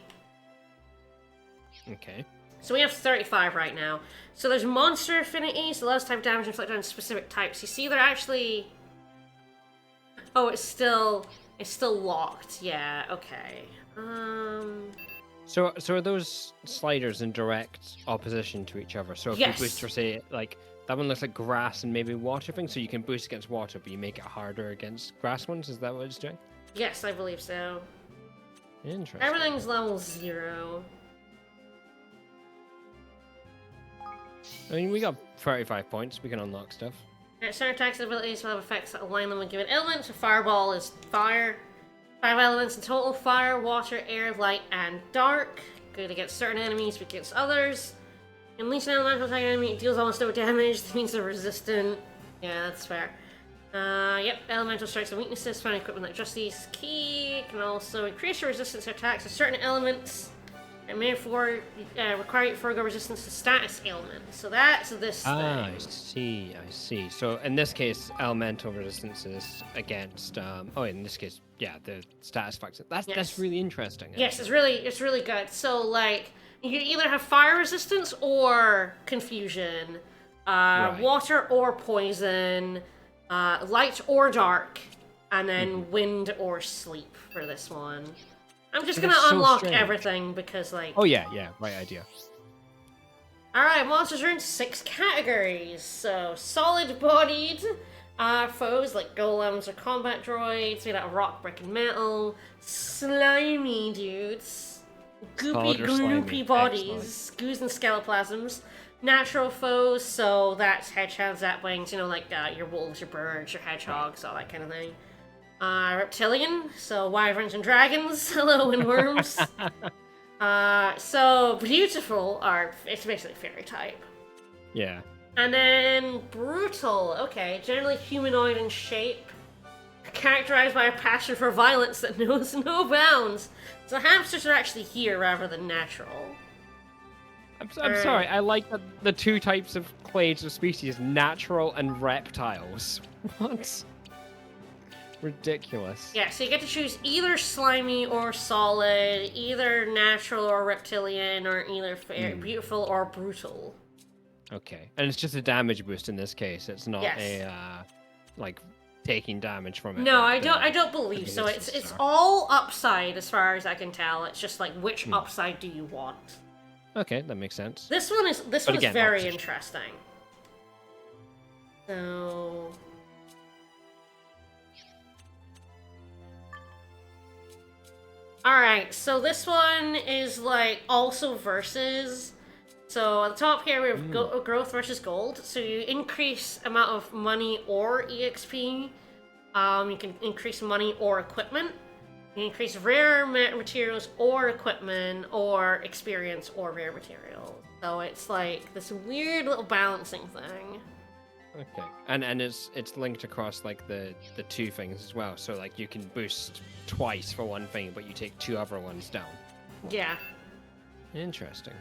Speaker 2: Okay.
Speaker 1: So we have 35 right now. So there's monster affinities, the last type of damage inflicted on specific types. You see, they're actually. Oh, it's still locked. Yeah. Okay.
Speaker 2: So are those sliders in direct opposition to each other? So if
Speaker 1: Yes.
Speaker 2: you boost, or say, like, that one looks like grass and maybe water thing, so you can boost against water, but you make it harder against grass ones? Is that what it's doing?
Speaker 1: Yes, I believe so.
Speaker 2: Interesting.
Speaker 1: Everything's level 0.
Speaker 2: I mean, we got 35 points. We can unlock stuff.
Speaker 1: Certain attacks and abilities will have effects that align them with given elements. So fireball is fire. 5 elements in total: fire, water, air, light, and dark. Good against certain enemies, but against others. Unleash an elemental attack enemy, it deals almost no damage. That means they're resistant. Yeah, that's fair. Yep, elemental strikes and weaknesses. Find equipment that adjusts these. Key can also increase your resistance to attacks of certain elements. And may require you to forego resistance to status ailments. So that's this
Speaker 2: Ah,
Speaker 1: thing.
Speaker 2: I see. So in this case, elemental resistance is against. In this case, yeah, the status factor. That's
Speaker 1: Yes.
Speaker 2: really interesting.
Speaker 1: Yes, it's really good. So like you can either have fire resistance or confusion,
Speaker 2: Right.
Speaker 1: water or poison, light or dark, and then wind or sleep for this one. I'm just
Speaker 2: But
Speaker 1: gonna
Speaker 2: it's so
Speaker 1: unlock
Speaker 2: strange.
Speaker 1: everything because like.
Speaker 2: Oh yeah, right idea.
Speaker 1: Alright, monsters are in 6 categories. So, solid-bodied foes like golems or combat droids made out of rock, brick, and metal. Slimy dudes. Goopy,
Speaker 2: Solid or slimy?
Speaker 1: gloopy bodies. Goos and skeletoplasms. Natural foes, so that's hedgehogs, zapwings, you know, like your wolves, your birds, your hedgehogs, all that kind of thing. Reptilian, so wyverns and dragons. Hello, and worms. So beautiful are, it's basically fairy type.
Speaker 2: Yeah.
Speaker 1: And then brutal, okay, generally humanoid in shape, characterized by a passion for violence that knows no bounds. So hamsters are actually here rather than natural.
Speaker 2: I'm sorry. I like the 2 types of clades of species: natural and reptiles. What? Ridiculous.
Speaker 1: Yeah, so you get to choose either slimy or solid, either natural or reptilian, or either beautiful or brutal.
Speaker 2: Okay, and it's just a damage boost in this case. It's not
Speaker 1: Yes.
Speaker 2: a like taking damage from it.
Speaker 1: No,
Speaker 2: like
Speaker 1: I don't believe so. It's all upside as far as I can tell. It's just like which upside do you want?
Speaker 2: Okay, that makes sense.
Speaker 1: This one is
Speaker 2: again,
Speaker 1: very
Speaker 2: opposition.
Speaker 1: interesting. So alright, so this one is like also versus. So at the top here we have growth versus gold. So you increase amount of money or EXP. You can increase money or equipment. You increase rare materials or equipment, or experience or rare materials. So it's like this weird little balancing thing.
Speaker 2: Okay, and it's linked across like the two things as well. So like you can boost twice for one thing, but you take two other ones down.
Speaker 1: Yeah.
Speaker 2: Interesting.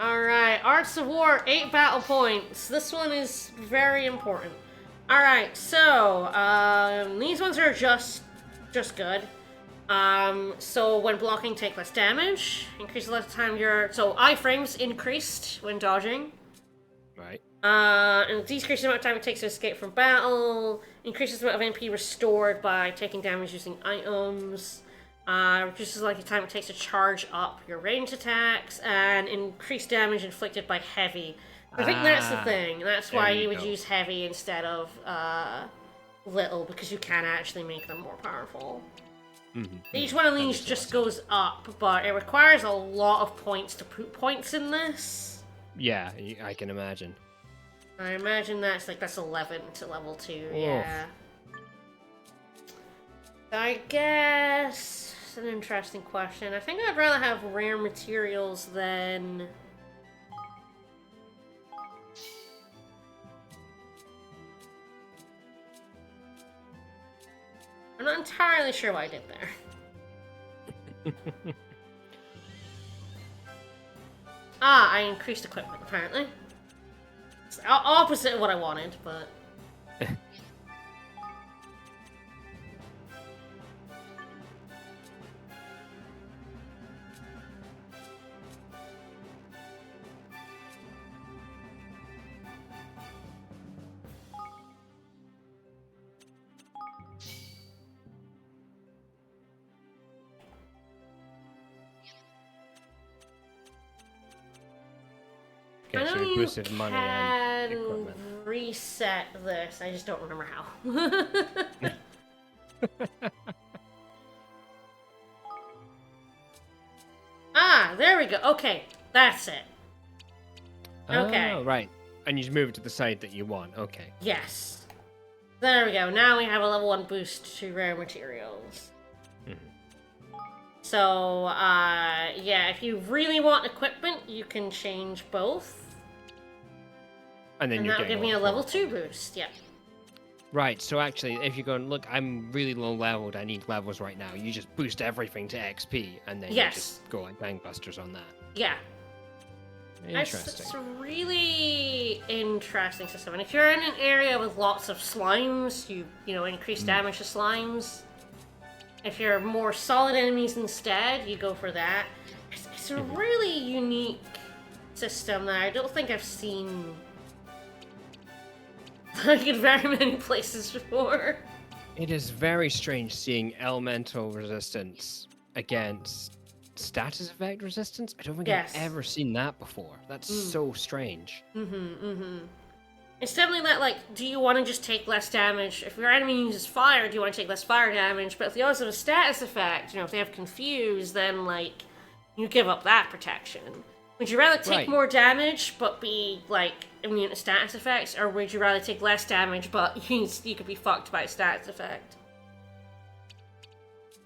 Speaker 1: Alright, Arts of War, 8 battle points. This one is very important. Alright, so, these ones are just good. So when blocking, take less damage. Increase the length of time so iframes increased when dodging.
Speaker 2: Right.
Speaker 1: And decrease the amount of time it takes to escape from battle. Increases the amount of MP restored by taking damage using items. Reduces the time it takes to charge up your ranged attacks, and increased damage inflicted by heavy. I think that's the thing. That's why you would use heavy instead of little, because you can actually make them more powerful. Each one of these just goes up, but it requires a lot of points to put points in this.
Speaker 2: Yeah, I can imagine.
Speaker 1: I imagine that's 11 to level 2, yeah. I guess it's an interesting question. I think I'd rather have rare materials than... I'm not entirely sure what I did there. I increased equipment, apparently. It's opposite of what I wanted, but...
Speaker 2: Okay,
Speaker 1: I
Speaker 2: so
Speaker 1: know
Speaker 2: you
Speaker 1: you
Speaker 2: boosted money and
Speaker 1: can
Speaker 2: equipment.
Speaker 1: reset this. I just don't remember how. There we go. Okay, that's it. Okay.
Speaker 2: Oh, right. And you just move it to the side that you want. Okay.
Speaker 1: Yes. There we go. Now we have a level 1 boost to rare materials. So, yeah, if you really want equipment, you can change both.
Speaker 2: And then
Speaker 1: that'll give me a level 2 boost, yeah.
Speaker 2: Right, so actually, if you're going, look, I'm really low leveled, I need levels right now, you just boost everything to XP, and then you just go like gangbusters on that.
Speaker 1: Yeah.
Speaker 2: Interesting.
Speaker 1: It's a really interesting system. And if you're in an area with lots of slimes, you increase damage to slimes. If you're more solid enemies instead, you go for that. It's a really unique system that I don't think I've seen like in very many places before.
Speaker 2: It is very strange seeing elemental resistance against status effect resistance. I don't think I've ever seen that before. That's so strange.
Speaker 1: It's definitely that, do you want to just take less damage? If your enemy uses fire, do you want to take less fire damage? But if they also have a status effect, if they have confuse, then, you give up that protection. Would you rather take more damage, but be, immune to status effects? Or would you rather take less damage, but you could be fucked by a status effect?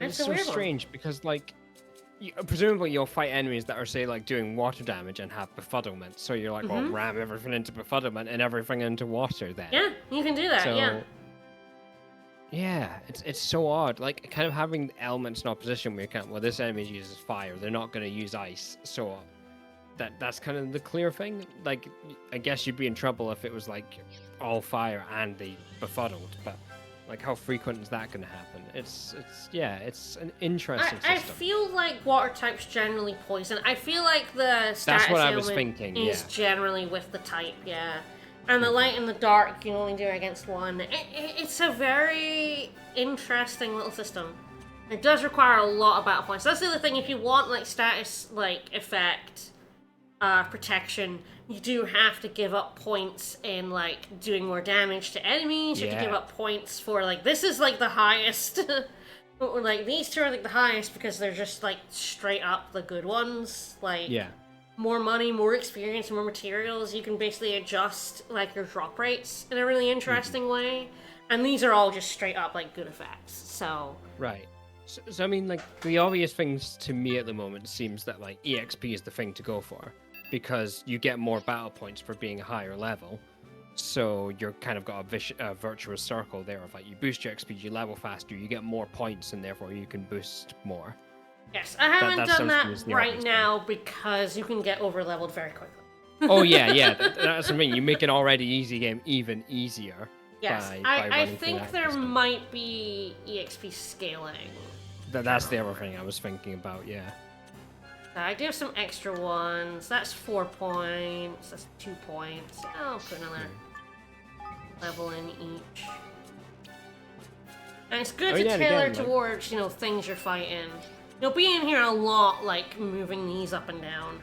Speaker 2: It's so strange, because, presumably you'll fight enemies that are, say, doing water damage and have befuddlement. So you're well, ram everything into befuddlement and everything into water then.
Speaker 1: Yeah, you can do that, yeah.
Speaker 2: Yeah, it's so odd. Kind of having elements in opposition where you can't, well, this enemy uses fire, they're not going to use ice. So that's kind of the clear thing. I guess you'd be in trouble if it was, all fire and the befuddled. But, Like, how frequent is that going to happen? It's an interesting
Speaker 1: I
Speaker 2: system.
Speaker 1: feel like water type's generally poison. I feel like the status
Speaker 2: what I was
Speaker 1: ailment
Speaker 2: thinking,
Speaker 1: is
Speaker 2: yeah.
Speaker 1: generally with the type, yeah. And the light and the dark you can only do against one. It's a very interesting little system. It does require a lot of battle points. That's the other thing. If you want like status like effect, protection, you do have to give up points in like doing more damage to enemies. You have to give up points for like this is like the highest. Like these two are like the highest because they're just like straight up the good ones. Like more money, more experience, more materials. You can basically adjust like your drop rates in a really interesting way. And these are all just straight up like good effects. So
Speaker 2: right. So I mean, like the obvious things to me at the moment seems that like EXP is the thing to go for. Because you get more battle points for being a higher level, so you're kind of got a virtuous circle there of like you boost your XP, you level faster, you get more points, and therefore you can boost more.
Speaker 1: Yes, I haven't done that right now because you can get over leveled very quickly.
Speaker 2: Oh yeah, that's what I mean. You make an already easy game even easier.
Speaker 1: Yes, I think there might be EXP scaling.
Speaker 2: That's the other thing I was thinking about. Yeah.
Speaker 1: I do have some extra ones. That's 4 points. That's 2 points. I'll put another level in each. And it's good to tailor towards, things you're fighting. You'll be in here a lot, like, moving these up and down.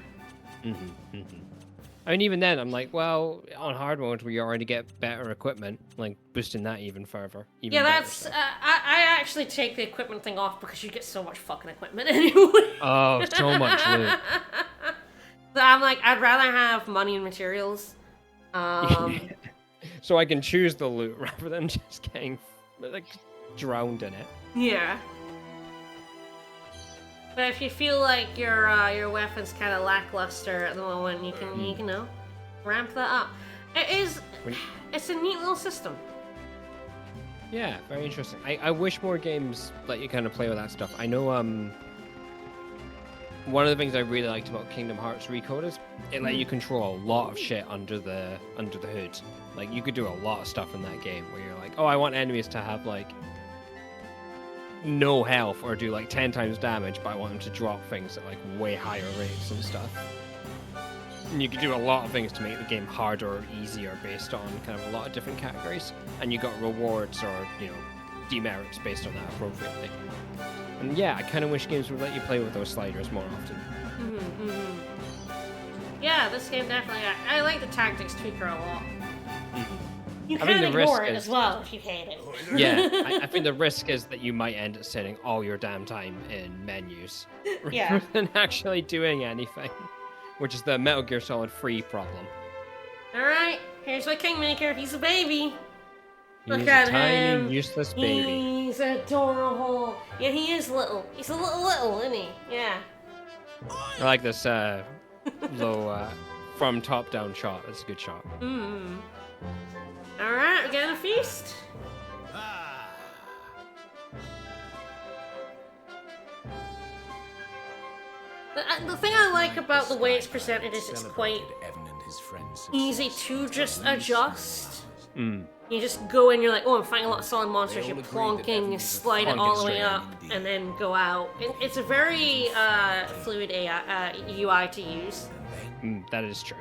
Speaker 2: I mean, even then, I'm like, well, on hard mode, we already get better equipment, like, boosting that even further.
Speaker 1: That's... I actually take the equipment thing off because you get so much fucking equipment anyway.
Speaker 2: Oh, so much loot.
Speaker 1: So I'm like, I'd rather have money and materials.
Speaker 2: So I can choose the loot rather than just getting, like, drowned in it. Yeah.
Speaker 1: But if you feel like your weapon's kind of lackluster at the moment, you can ramp that up. It's a neat little system.
Speaker 2: Yeah, very interesting. I wish more games let you kind of play with that stuff. I know one of the things I really liked about Kingdom Hearts Recoded, it let you control a lot of shit under the hood. Like you could do a lot of stuff in that game where you're like, oh, I want enemies to have like no health or do like 10 times damage, but I want them to drop things at like way higher rates and stuff. And you could do a lot of things to make the game harder or easier based on kind of a lot of different categories. And you got rewards or, demerits based on that appropriately. And yeah, I kind of wish games would let you play with those sliders more often.
Speaker 1: Yeah, this game definitely, I like the tactics tweaker a lot. You
Speaker 2: I think
Speaker 1: can
Speaker 2: the
Speaker 1: ignore
Speaker 2: risk
Speaker 1: it
Speaker 2: is,
Speaker 1: as well if you hate it.
Speaker 2: Yeah, I think the risk is that you might end up sitting all your damn time in menus rather than actually doing anything, which is the Metal Gear Solid 3 problem.
Speaker 1: Alright, here's my Kingmaker. He's a baby.
Speaker 2: He's
Speaker 1: Look
Speaker 2: a
Speaker 1: at
Speaker 2: tiny,
Speaker 1: him.
Speaker 2: useless baby.
Speaker 1: He's adorable. Yeah, he is little. He's a little, isn't he? Yeah.
Speaker 2: I like this low from top down shot. It's a good shot.
Speaker 1: Alright, we're getting a feast. The thing I like about the way it's presented is it's quite easy to just adjust. You just go in, you're like, oh, I'm fighting a lot of solid monsters, you're plonking, you slide it all the way up, and then go out. It's a very fluid UI to use.
Speaker 2: That is true.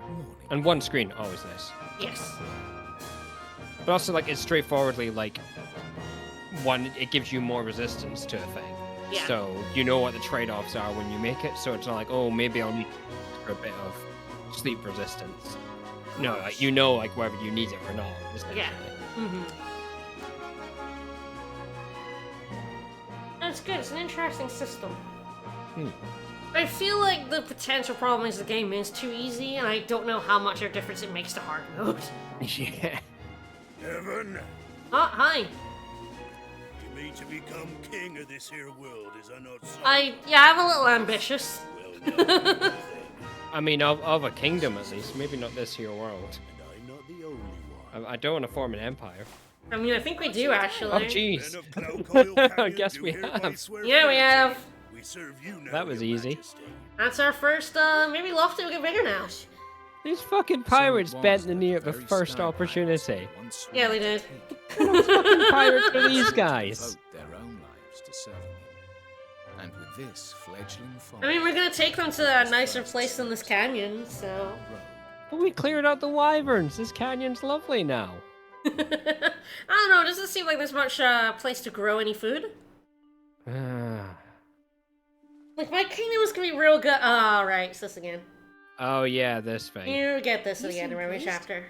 Speaker 2: And one screen, always nice.
Speaker 1: Yes.
Speaker 2: But also, like, it's straightforwardly, like, one, it gives you more resistance to a thing.
Speaker 1: Yeah.
Speaker 2: So, you know what the trade-offs are when you make it, so it's not like, oh, maybe I'll need for a bit of sleep resistance. No, like, like, whether you need it or not, essentially.
Speaker 1: Yeah. That's good, it's an interesting system. I feel like the potential problem is the game is too easy, and I don't know how much of a difference it makes to hard mode.
Speaker 2: Yeah.
Speaker 3: Heaven,
Speaker 1: Oh, hi.
Speaker 3: you mean to become king of this here world, is I not so?
Speaker 1: I'm a little ambitious.
Speaker 3: Well, no,
Speaker 2: I mean, of a kingdom, at least. Maybe not this here world.
Speaker 3: and I'm not the only one.
Speaker 2: I don't want to form an empire.
Speaker 1: I mean, I think we do, actually.
Speaker 2: Oh, jeez.
Speaker 3: Men of Cloak Oil
Speaker 2: I
Speaker 3: Canyon
Speaker 2: guess
Speaker 3: do
Speaker 2: we
Speaker 3: hereby
Speaker 2: have.
Speaker 3: swear
Speaker 1: Yeah, we
Speaker 3: fealty.
Speaker 1: have.
Speaker 3: We serve you now,
Speaker 2: That was
Speaker 3: Your
Speaker 2: easy.
Speaker 3: Majesty.
Speaker 1: That's our first, maybe Lofty will get bigger now.
Speaker 2: These fucking pirates bent the knee at the first opportunity.
Speaker 1: Yeah, they did.
Speaker 2: Fucking pirates are these guys?
Speaker 6: Devote their own lives to serving him. And with this fledgling
Speaker 1: I
Speaker 6: following,
Speaker 1: mean, we're gonna take them to a nicer place than this canyon, so.
Speaker 6: road.
Speaker 2: But we cleared out the wyverns. This canyon's lovely now.
Speaker 1: I don't know, doesn't seem like there's much place to grow any food. Like, my kingdom was gonna be real good. Oh, right, it's this again.
Speaker 2: Oh yeah, this thing.
Speaker 1: You get this
Speaker 4: You
Speaker 1: again
Speaker 4: seem
Speaker 1: in every
Speaker 4: pleased.
Speaker 1: chapter.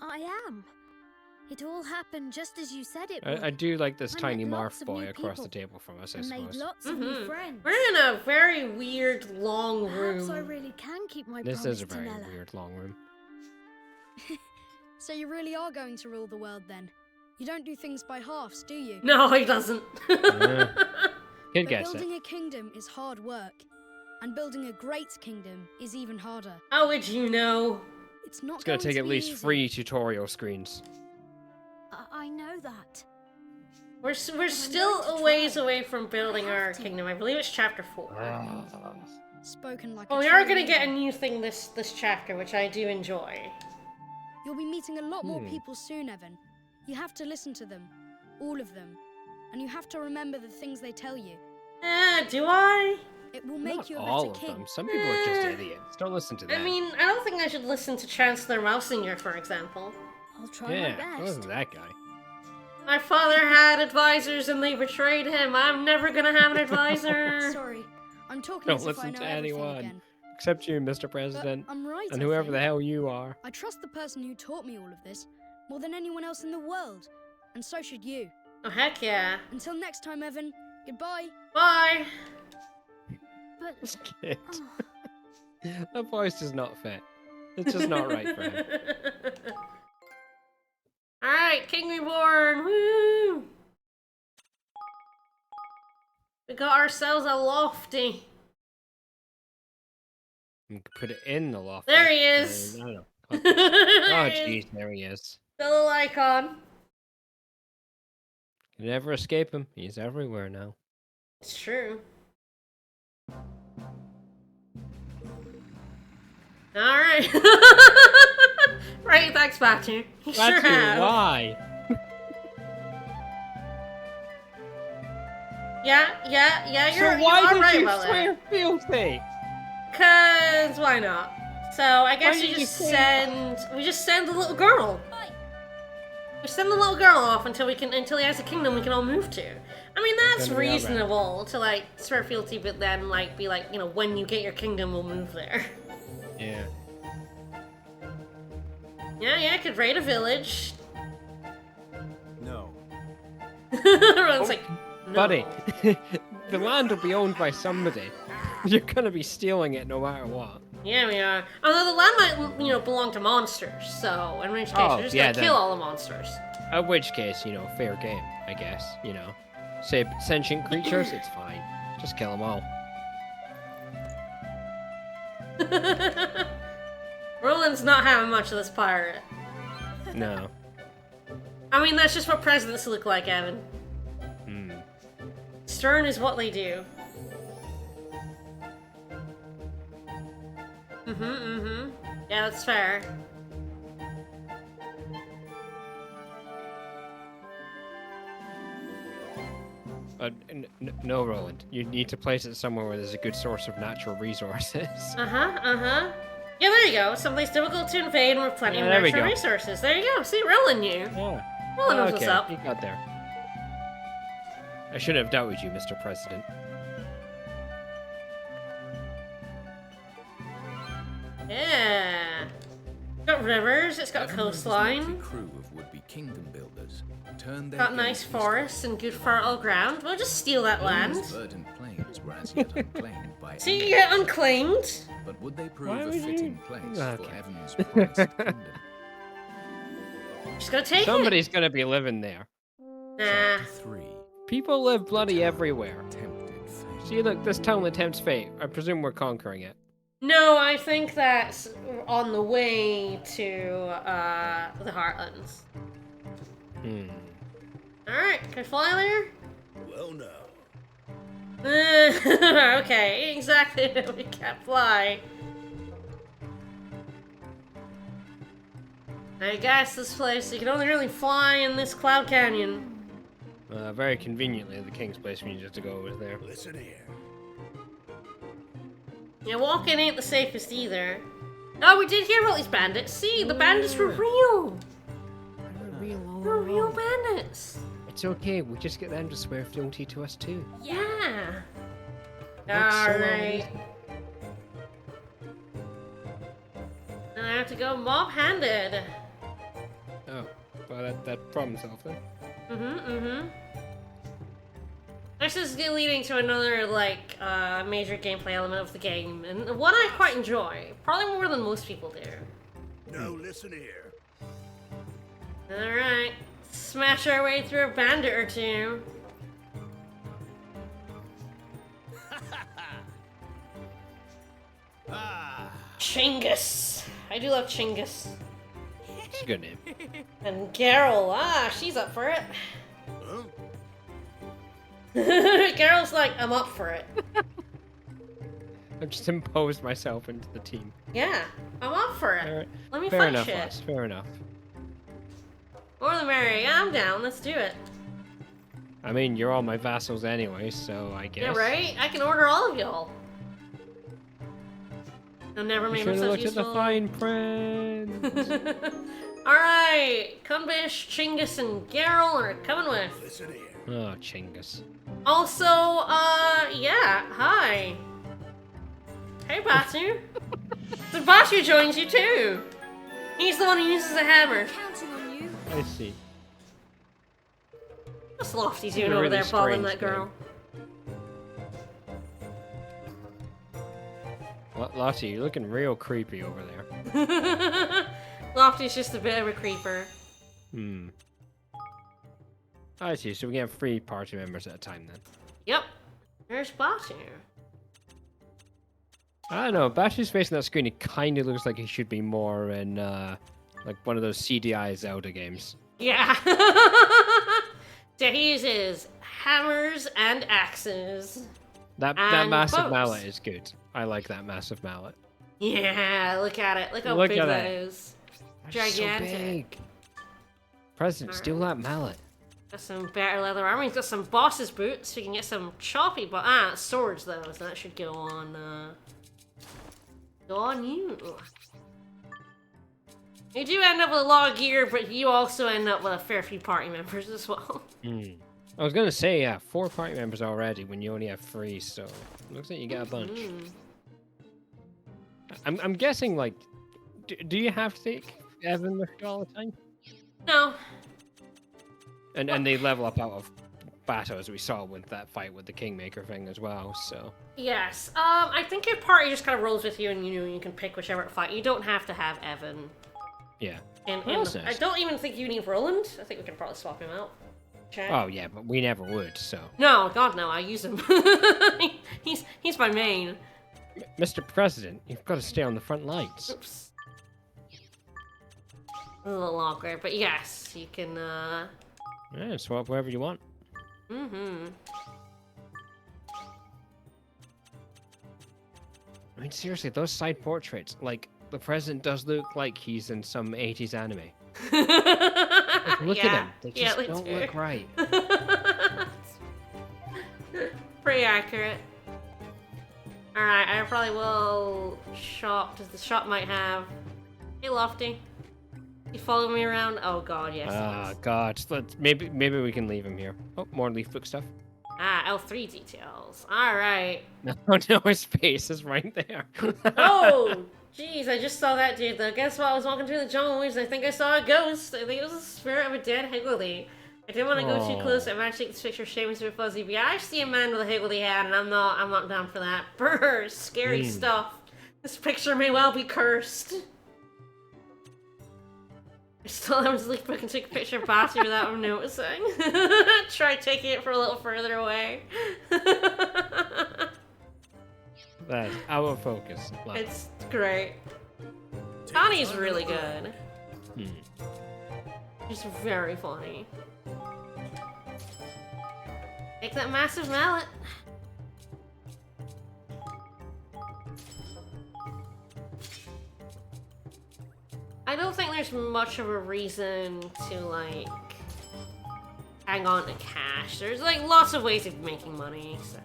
Speaker 7: I am. It all happened just as you said it would.
Speaker 2: I do like this
Speaker 7: I
Speaker 2: tiny
Speaker 7: met lots
Speaker 2: Marth
Speaker 7: of
Speaker 2: boy
Speaker 7: new
Speaker 2: across the
Speaker 7: people
Speaker 2: table from us, I
Speaker 7: and made
Speaker 2: suppose.
Speaker 7: lots of
Speaker 1: Mhm.
Speaker 7: new friends.
Speaker 1: We're in a very weird, long
Speaker 7: Perhaps I
Speaker 1: room.
Speaker 7: really can keep my
Speaker 2: This
Speaker 7: promise
Speaker 2: is a
Speaker 7: to
Speaker 2: very
Speaker 7: Nella.
Speaker 2: weird long room.
Speaker 8: So you really are going to rule the world then? You don't do things by halves, do you?
Speaker 1: No, he doesn't.
Speaker 2: Kid
Speaker 8: But
Speaker 2: gets it.
Speaker 8: building a kingdom is hard work, and building a great kingdom is even harder.
Speaker 1: How would you know?
Speaker 8: It's not
Speaker 2: It's gonna take
Speaker 8: to
Speaker 2: at
Speaker 8: be
Speaker 2: least
Speaker 8: easy.
Speaker 2: 3 tutorial screens.
Speaker 7: I know that.
Speaker 1: We're
Speaker 7: going
Speaker 1: still
Speaker 7: to
Speaker 1: a ways
Speaker 7: try.
Speaker 1: away from building
Speaker 7: have
Speaker 1: our
Speaker 7: to.
Speaker 1: kingdom. I believe it's chapter 4.
Speaker 8: Spoken like
Speaker 1: Well,
Speaker 8: a
Speaker 1: we are
Speaker 8: true
Speaker 1: gonna get a
Speaker 8: leader.
Speaker 1: new thing this chapter, which I do enjoy.
Speaker 8: You'll be meeting a lot more
Speaker 2: Hmm.
Speaker 8: people soon, Evan. You have to listen to them, all of them, and you have to remember the things they tell you.
Speaker 1: Do I?
Speaker 8: It will make
Speaker 2: Not
Speaker 8: you a
Speaker 2: all
Speaker 8: better
Speaker 2: of
Speaker 8: king.
Speaker 2: them. Some people are just idiots. Don't listen to them.
Speaker 1: I mean, I don't think I should listen to Chancellor Mousinger, for example.
Speaker 7: I'll try my
Speaker 2: yeah,
Speaker 7: best.
Speaker 2: listen to that guy.
Speaker 1: My father had advisors and they betrayed him. I'm never gonna have an advisor.
Speaker 8: Sorry, I'm talking
Speaker 2: Don't
Speaker 8: as if I
Speaker 2: listen
Speaker 8: know
Speaker 2: to
Speaker 8: everything
Speaker 2: anyone.
Speaker 8: again.
Speaker 2: Except you, Mr.
Speaker 8: But
Speaker 2: President.
Speaker 8: I'm right.
Speaker 2: And
Speaker 8: I
Speaker 2: whoever the
Speaker 8: think.
Speaker 2: hell you are.
Speaker 8: I trust the person who taught me all of this more than anyone else in the world, and so should you.
Speaker 1: Oh, heck yeah.
Speaker 8: Until next time, Evan. Goodbye.
Speaker 1: Bye.
Speaker 7: But
Speaker 2: This kid. That voice does not fit. It's just not right for him.
Speaker 1: Alright, King Reborn. Woo! We got ourselves a lofty.
Speaker 2: You can put it in the loft.
Speaker 1: There he is.
Speaker 2: I don't know. Oh,
Speaker 1: Oh,
Speaker 2: jeez, there he is.
Speaker 1: Still an icon.
Speaker 2: You never escape him. He's everywhere now.
Speaker 1: It's true. Alright. Right, thanks, Batu. You sure
Speaker 2: That's
Speaker 1: have.
Speaker 2: why.
Speaker 1: Yeah,
Speaker 2: So
Speaker 1: you're
Speaker 2: why did
Speaker 1: right
Speaker 2: you
Speaker 1: about
Speaker 2: swear
Speaker 1: that.
Speaker 2: filthy?
Speaker 1: Cause why not? So I guess
Speaker 2: Why
Speaker 1: we
Speaker 2: did you
Speaker 1: just
Speaker 2: say-
Speaker 1: send the little girl.
Speaker 4: Oi,
Speaker 1: We send the little girl off until he has a kingdom we can all move to. I mean that's
Speaker 2: Gonna be alright.
Speaker 1: reasonable to like swear fealty, but then like be like, you know, when you get your kingdom, we'll move there.
Speaker 2: Yeah.
Speaker 1: Yeah, I could raid a village.
Speaker 5: No.
Speaker 1: Everyone's like, no.
Speaker 2: Buddy, the land will be owned by somebody. You're gonna be stealing it no matter what.
Speaker 1: Yeah, we are. Although the land might, you know, belong to monsters, so in which case
Speaker 2: Oh,
Speaker 1: we're just
Speaker 2: yeah,
Speaker 1: gonna
Speaker 2: then.
Speaker 1: kill all the monsters.
Speaker 2: In which case, you know, fair game, I guess. You know, say sentient creatures, it's fine. Just kill them all.
Speaker 1: Roland's not having much of this pirate.
Speaker 2: No.
Speaker 1: I mean, that's just what presidents look like, Evan.
Speaker 2: Hmm.
Speaker 1: Stern is what they do. Yeah, that's fair.
Speaker 2: No, Roland. You need to place it somewhere where there's a good source of natural resources.
Speaker 1: Yeah, there you go. Someplace difficult to invade and with plenty of
Speaker 2: Yeah, there we
Speaker 1: natural
Speaker 2: go.
Speaker 1: resources. There you go. See, Roland knew.
Speaker 2: Yeah.
Speaker 1: Roland knows
Speaker 2: Okay,
Speaker 1: what's up.
Speaker 2: you got there. I shouldn't have doubted you, Mr. President.
Speaker 1: Yeah. It's got rivers, it's got
Speaker 6: Evan and his motley
Speaker 1: coastline,
Speaker 6: crew of would-be kingdom builders turned their
Speaker 1: got nice
Speaker 6: gaze
Speaker 1: forests and good fertile ground. We'll just steal that land.
Speaker 6: These verdant plains were as yet unclaimed by
Speaker 1: See, you
Speaker 6: any
Speaker 1: get
Speaker 6: nation,
Speaker 1: unclaimed.
Speaker 6: but would they
Speaker 2: Why
Speaker 6: prove a
Speaker 2: would you-
Speaker 6: fitting place for
Speaker 2: Okay.
Speaker 6: Evan's promised kingdom?
Speaker 1: Just gonna take
Speaker 2: Somebody's gonna be living there.
Speaker 1: it. Nah.
Speaker 6: Chapter 3.
Speaker 2: People live bloody everywhere.
Speaker 6: Tempted fate.
Speaker 2: See, look, this town that tempts fate. I presume we're conquering it.
Speaker 1: No, I think that's on the way to the Heartlands.
Speaker 2: Hmm.
Speaker 1: Alright, can I fly there?
Speaker 3: Well, now.
Speaker 1: Okay, exactly. We can't fly. I guess this place, you can only really fly in this cloud canyon.
Speaker 2: Very conveniently, the king's place we needed to go was there.
Speaker 3: Listen here.
Speaker 1: Yeah, walking ain't the safest either. Oh, we did hear about these bandits. See, the bandits were real. They're real bandits.
Speaker 2: It's okay, we just get them to swear fealty to us too.
Speaker 1: Yeah.
Speaker 2: That's so
Speaker 1: Alright. And I have to go mob-handed.
Speaker 2: Oh, well that problem solved then.
Speaker 1: This is leading to another, like, major gameplay element of the game, and one I quite enjoy. Probably more than most people do.
Speaker 3: No, listen here.
Speaker 1: Alright. Smash our way through a bandit or two. Chingus. I do love Chingus.
Speaker 2: It's a good name.
Speaker 1: And Carol, she's up for it.
Speaker 3: Huh?
Speaker 1: Carol's like, I'm up for it.
Speaker 2: I've just imposed myself into the team.
Speaker 1: Yeah, I'm up for it.
Speaker 2: Alright.
Speaker 1: Let me
Speaker 2: Fair
Speaker 1: fight
Speaker 2: enough,
Speaker 1: shit.
Speaker 2: lass. Fair enough.
Speaker 1: More the merrier. Yeah, I'm down. Let's do it.
Speaker 2: I mean, you're all my vassals anyway, so I guess.
Speaker 1: Yeah, right? I can order all of y'all. I'll never
Speaker 2: You
Speaker 1: make
Speaker 2: should have
Speaker 1: myself
Speaker 2: looked at the
Speaker 1: useful.
Speaker 2: fine print.
Speaker 1: Alright, Kumbish, Chingus, and Geralt are coming with.
Speaker 3: Listen here.
Speaker 2: Oh, Chingus.
Speaker 1: Also, yeah, hi. Hey, Batu. So Batu joins you too. He's the one who uses a hammer.
Speaker 4: Counting on you.
Speaker 2: I see.
Speaker 1: What's Lofty
Speaker 2: a
Speaker 1: doing over
Speaker 2: really
Speaker 1: there bothering that
Speaker 2: strange
Speaker 1: girl?
Speaker 2: Lottie, you're looking real creepy over there.
Speaker 1: Lofty's just a bit of a creeper.
Speaker 2: Hmm. I see, so we can have 3 party members at a time then.
Speaker 1: Yep. There's Batu.
Speaker 2: I don't know, Batu's face on that screen, it kind of looks like he should be more in, like one of those CDI Zelda games.
Speaker 1: Yeah. So he uses hammers and axes.
Speaker 2: That
Speaker 1: And
Speaker 2: massive
Speaker 1: bows.
Speaker 2: mallet is good. I like that massive mallet.
Speaker 1: Yeah, look at it. Look how
Speaker 2: Look
Speaker 1: big
Speaker 2: at
Speaker 1: that
Speaker 2: it.
Speaker 1: is.
Speaker 2: That's so
Speaker 1: Gigantic.
Speaker 2: big. President, steal that mallet.
Speaker 1: Got some better leather armor. He's got some boss's boots. We can get some choppy, but swords though, so that should go on. Go on you. You do end up with a lot of gear, but you also end up with a fair few party members as well.
Speaker 2: Hmm. I was gonna say, yeah, 4 party members already when you only have 3, so looks like you get a bunch. I'm guessing, like, do you have to take Evan with you all the time?
Speaker 1: No.
Speaker 2: And they level up out of battle, as we saw with that fight with the Kingmaker thing as well, so...
Speaker 1: Yes. I think your party just kind of rolls with you, and you can pick whichever fight. You don't have to have Evan.
Speaker 2: Yeah.
Speaker 1: And
Speaker 2: That's
Speaker 1: I
Speaker 2: nice.
Speaker 1: don't even think you need Roland. I think we can probably swap him out. Check.
Speaker 2: Oh, yeah, but we never would, so...
Speaker 1: No, God no, I use him. he's my main.
Speaker 2: Mr. President, you've got to stay on the front lines.
Speaker 1: Oops. A little awkward, but yes, you can,
Speaker 2: Yeah, swap wherever you want.
Speaker 1: Mm-hmm.
Speaker 2: I mean, seriously, those side portraits, like, the president does look like he's in some 80s anime. Like, look at him. They just don't look right.
Speaker 1: Pretty accurate. Alright, I probably will shop, because the shop might have... Hey, Lofty. You follow me around? Oh god, yes.
Speaker 2: Ah, God. Maybe we can leave him here. Oh, more leaf book stuff.
Speaker 1: L3 details. Alright.
Speaker 2: No, no, his face is right there.
Speaker 1: Oh! Jeez, I just saw that dude though. Guess what? I was walking through the jungle woods. I think I saw a ghost. I think it was the spirit of a dead higgledy. I didn't want to go too
Speaker 2: Aw.
Speaker 1: close. I might take this picture of Seamus with fuzzy, but yeah, I see a man with a higgledy head, and I'm not down for that. Brr, scary stuff. This picture may well be cursed. I still have his leaf book and took a picture of Batu without him noticing. Try taking it from a little further away.
Speaker 2: That's out of focus. Love it.
Speaker 1: It's great. Connie's really good. She's very funny. Take that massive mallet. I don't think there's much of a reason to, like, hang on to cash. There's, like, lots of ways of making money, so.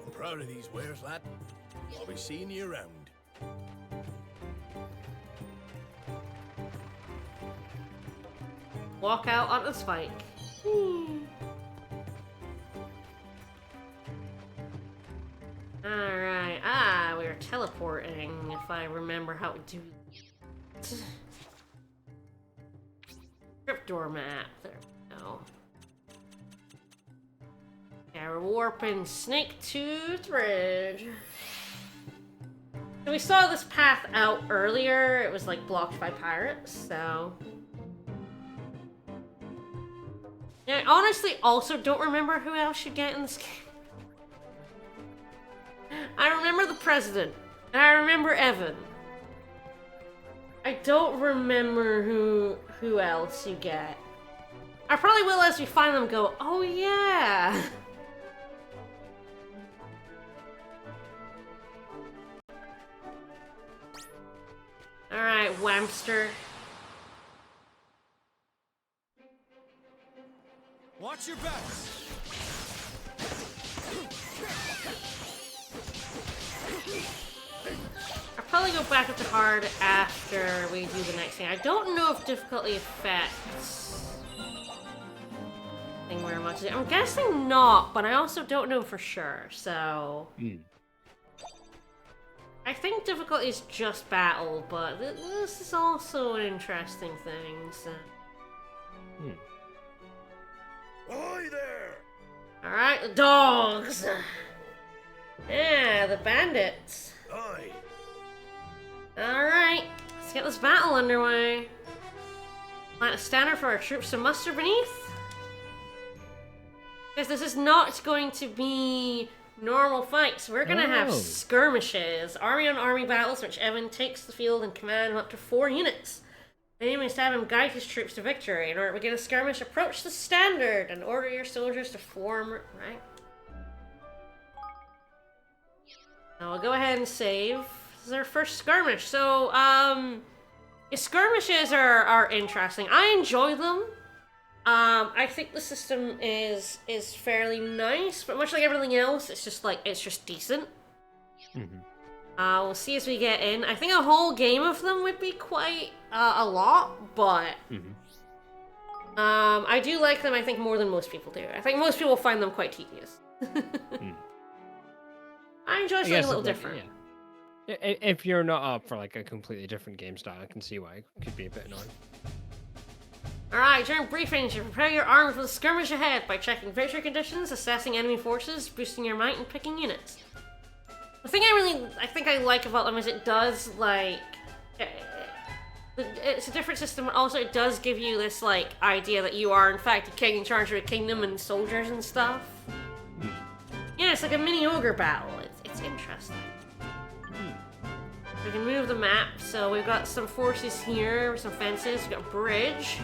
Speaker 3: I'm proud of these wares, lad. I'll be seeing you around.
Speaker 1: Walk out on the spike. Alright, we are teleporting, if I remember how to do it. Trapdoor map, there we go. Yeah, we're warping Snake Tooth Ridge. So we saw this path out earlier, it was like blocked by pirates, so... Yeah, I honestly also don't remember who else you get in this game. I remember the president, and I remember Evan. I don't remember who else you get. I probably will as we find them go, oh yeah! Alright, Whamster.
Speaker 5: Watch your backs.
Speaker 1: I'll probably go back up to hard after we do the next thing. I don't know if difficulty affects thing very much. I'm guessing not, but I also don't know for sure, so... I think difficulty is just battle, but this is also an interesting thing, so...
Speaker 3: Ahoy there!
Speaker 1: Alright, the dogs! Yeah, the bandits.
Speaker 3: Aye.
Speaker 1: Alright, let's get this battle underway. Plant a standard for our troops to muster beneath. Because this is not going to be normal fights. We're gonna have skirmishes. Army on army battles, which Evan takes the field in command of up to 4 units. The aim is to have him guide his troops to victory. In order to begin a skirmish, approach the standard and order your soldiers to form right. Now we'll go ahead and save. This is our first skirmish. So, skirmishes are interesting. I enjoy them. I think the system is fairly nice, but much like everything else, it's just decent. We'll see as we get in. I think a whole game of them would be quite a lot, but I do like them. I think more than most people do. I think most people find them quite tedious. I enjoy something a little different.
Speaker 2: Yeah. If you're not up for like a completely different game style, I can see why it could be a bit annoying.
Speaker 1: Alright, during briefings, you prepare your army for the skirmish ahead by checking victory conditions, assessing enemy forces, boosting your might, and picking units. The thing I think I like about them is it does, like... It's a different system, but also it does give you this, like, idea that you are, in fact, a king in charge of a kingdom and soldiers and stuff. Yeah, it's like a mini ogre battle. It's interesting. We can move the map, so we've got some forces here, some fences, we've got a bridge,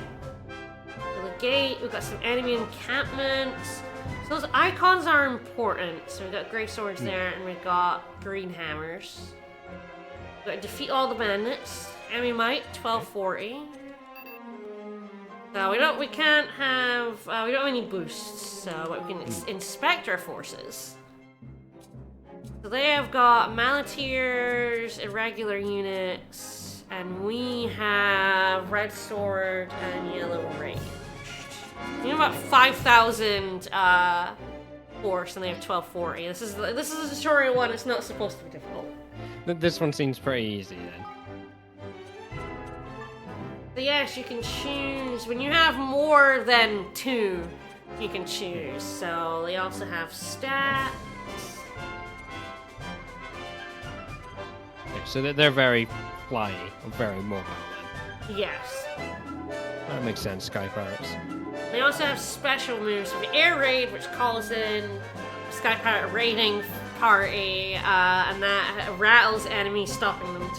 Speaker 1: a gate, we've got some enemy encampments. So those icons are important. So we've got grey swords there, and we've got green hammers. We've got to defeat all the bandits. Enemy might, 1240. So we can't have, we don't have any boosts, so but we can inspect our forces. So they have got motliers, irregular units, and we have red sword and yellow ranged. We have about 5,000 force, and they have 1240. This is a tutorial one. It's not supposed to be difficult.
Speaker 2: This one seems pretty easy then.
Speaker 1: So yes, you can choose when you have more than 2. You can choose. So they also have stats.
Speaker 2: So they're very flyy, or very mobile then.
Speaker 1: Yes.
Speaker 2: That makes sense, Sky Pirates.
Speaker 1: They also have special moves. So the air raid, which calls in Sky Pirate raiding party, and that rattles enemies, stopping them.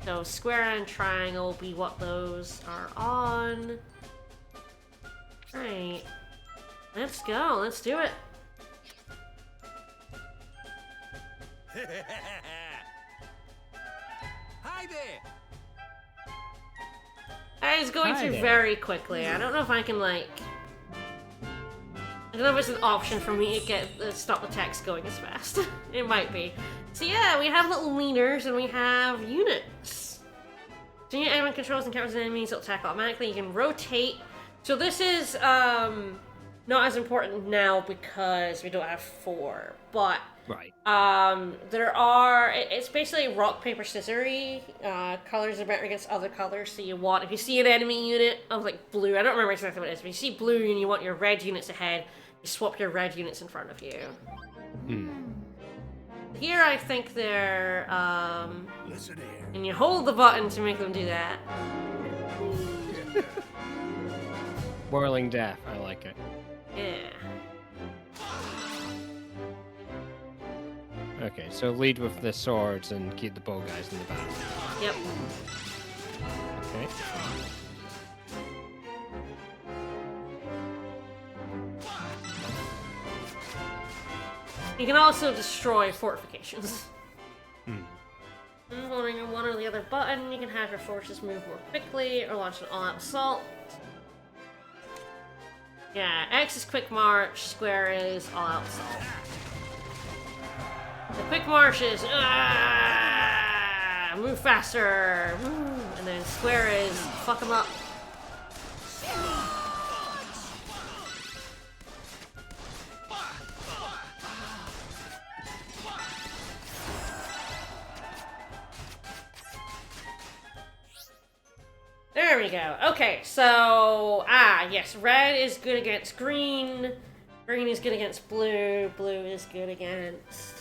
Speaker 1: So square and triangle will be what those are on. Right. Let's go. Let's do it.
Speaker 5: Hi there!
Speaker 1: It's going
Speaker 2: Hi
Speaker 1: through
Speaker 2: there.
Speaker 1: very quickly. I don't know if I can, like... I don't know if it's an option for me to get stop the text going as fast. It might be. So yeah, we have little leaders and we have units. So your enemy controls encounters enemies, it'll attack automatically. You can rotate. So this is not as important now because we don't have 4, but
Speaker 2: Right.
Speaker 1: it's basically rock, paper, scissory. Colors are better against other colors, so if you see an enemy unit of like blue, I don't remember exactly what it is, but you see blue and you want your red units ahead, you swap your red units in front of you. Here I think they're,
Speaker 3: Listen here.
Speaker 1: and you hold the button to make them do that.
Speaker 2: Whirling death. I like it.
Speaker 1: Yeah.
Speaker 2: Okay, so lead with the swords and keep the bow guys in the back.
Speaker 1: Yep.
Speaker 2: Okay.
Speaker 1: You can also destroy fortifications.
Speaker 2: Hmm.
Speaker 1: Holding one or the other button, you can have your forces move more quickly or launch an all-out assault. Yeah, X is quick march, square is all-out assault. The quick march is move faster, and then square is fuck them up. There we go. Okay, so yes, red is good against green. Green is good against blue. Blue is good against.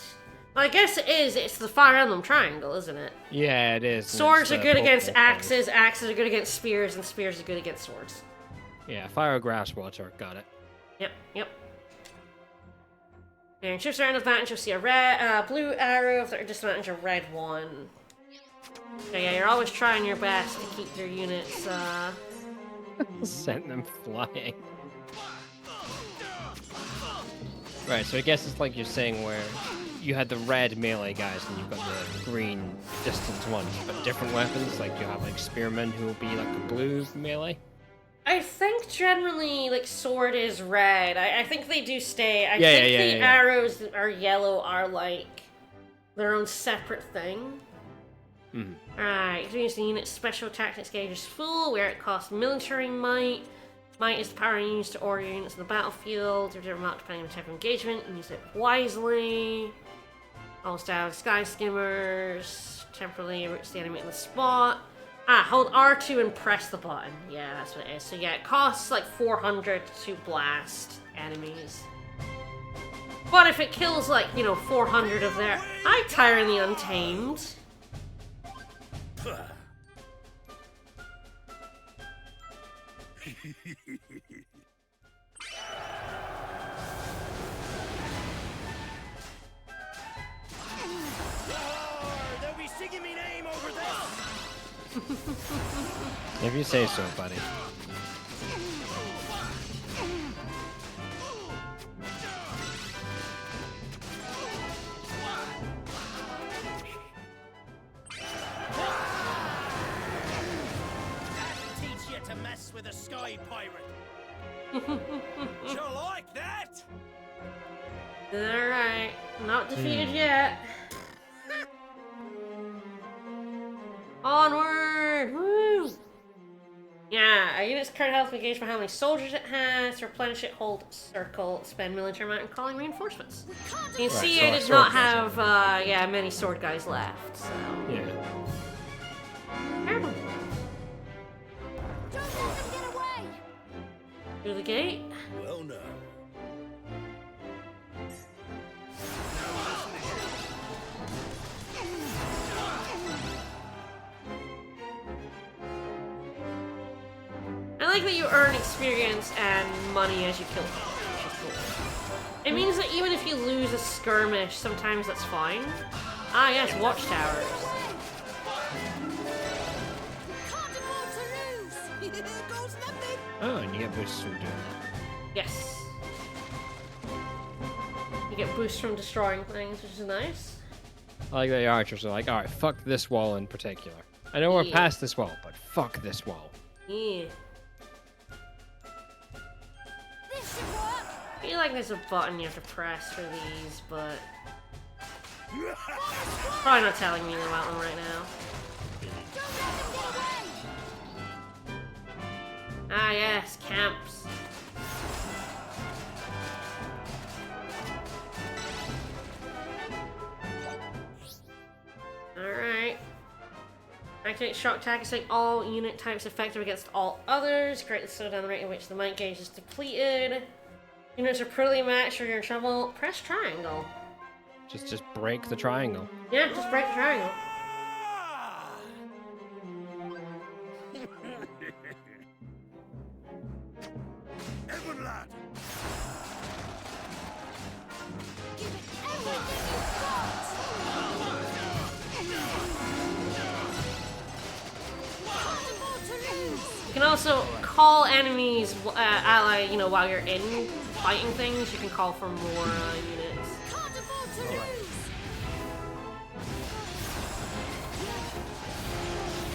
Speaker 1: Well, I guess it is. It's the Fire Emblem Triangle, isn't it?
Speaker 2: Yeah, it is.
Speaker 1: Swords are good against
Speaker 2: purple thing.
Speaker 1: axes. Axes are good against spears, and spears are good against swords.
Speaker 2: Yeah, fire, grass, water. Got it.
Speaker 1: Yep. And shifts around advantage, you'll see a red, blue arrow. If they're disadvantage, a red one. So yeah, you're always trying your best to keep your units,
Speaker 2: Sent them flying. Right, so I guess it's like you're saying where you had the red melee guys and you've got the green distance ones, but different weapons. Like you have like spearmen who will be like a blue melee.
Speaker 1: I think generally, like, sword is red. I think they do stay. I
Speaker 2: Yeah,
Speaker 1: think
Speaker 2: yeah,
Speaker 1: the
Speaker 2: yeah, yeah.
Speaker 1: arrows that are yellow are, like, their own separate thing. Alright, use the unit's special tactics gauge is full, where it costs military might. Might is the power used to order units in the battlefield, or different amount depending on the type of engagement, and use it wisely. Also have sky skimmers, temporarily routes the enemy in the spot. Hold R2 and press the button. Yeah, that's what it is. So yeah, it costs like 400 to blast enemies. But if it kills like, 400 of their... Hi, Tyron the Untamed.
Speaker 5: They'll be singing me name over this.
Speaker 2: If you say so, buddy.
Speaker 5: Teach you to mess with a sky pirate. You like that?
Speaker 1: Alright, not defeated yet. Onward! Woo! Yeah, a unit's current health will gauge by how many soldiers it has. To replenish it, hold circle, spend military amount, and calling reinforcements. You can see
Speaker 2: so
Speaker 1: I did
Speaker 2: sword
Speaker 1: not
Speaker 2: guys
Speaker 1: have, many sword guys left, so...
Speaker 2: Yeah.
Speaker 1: Terrible.
Speaker 4: Don't let them get away!
Speaker 1: Through the gate.
Speaker 3: Well, now.
Speaker 1: I like that you earn experience and money as you kill people, which is cool. It means that even if you lose a skirmish, sometimes that's fine. Ah, yes, watchtowers.
Speaker 4: Can't afford to lose! Goes nothing!
Speaker 2: Oh, and you get boosts from doing
Speaker 1: Yes. You get boosts from destroying things, which is nice.
Speaker 2: that. I like that the archers are like, alright, fuck this wall in particular. I know we're
Speaker 1: Yeah.
Speaker 2: past this wall, but fuck this wall.
Speaker 1: Yeah.
Speaker 4: This should work.
Speaker 1: I feel like there's a button you have to press for these, but probably not telling me about them right now.
Speaker 4: Don't let them get away.
Speaker 1: Ah yes, camps. Alright. Activate shock attack, make all unit types effective against all others. Greatly slow down the rate at which the might gauge is depleted. Units are poorly matched or you're in trouble. Press triangle.
Speaker 2: Just break the triangle.
Speaker 1: Yeah, just break the triangle.
Speaker 3: Edward lad,
Speaker 4: Give it everything you've got. Impossible to lose.
Speaker 1: You can also call enemies, ally, you know, while you're in fighting things. You can call for more units.
Speaker 4: Can't afford to lose.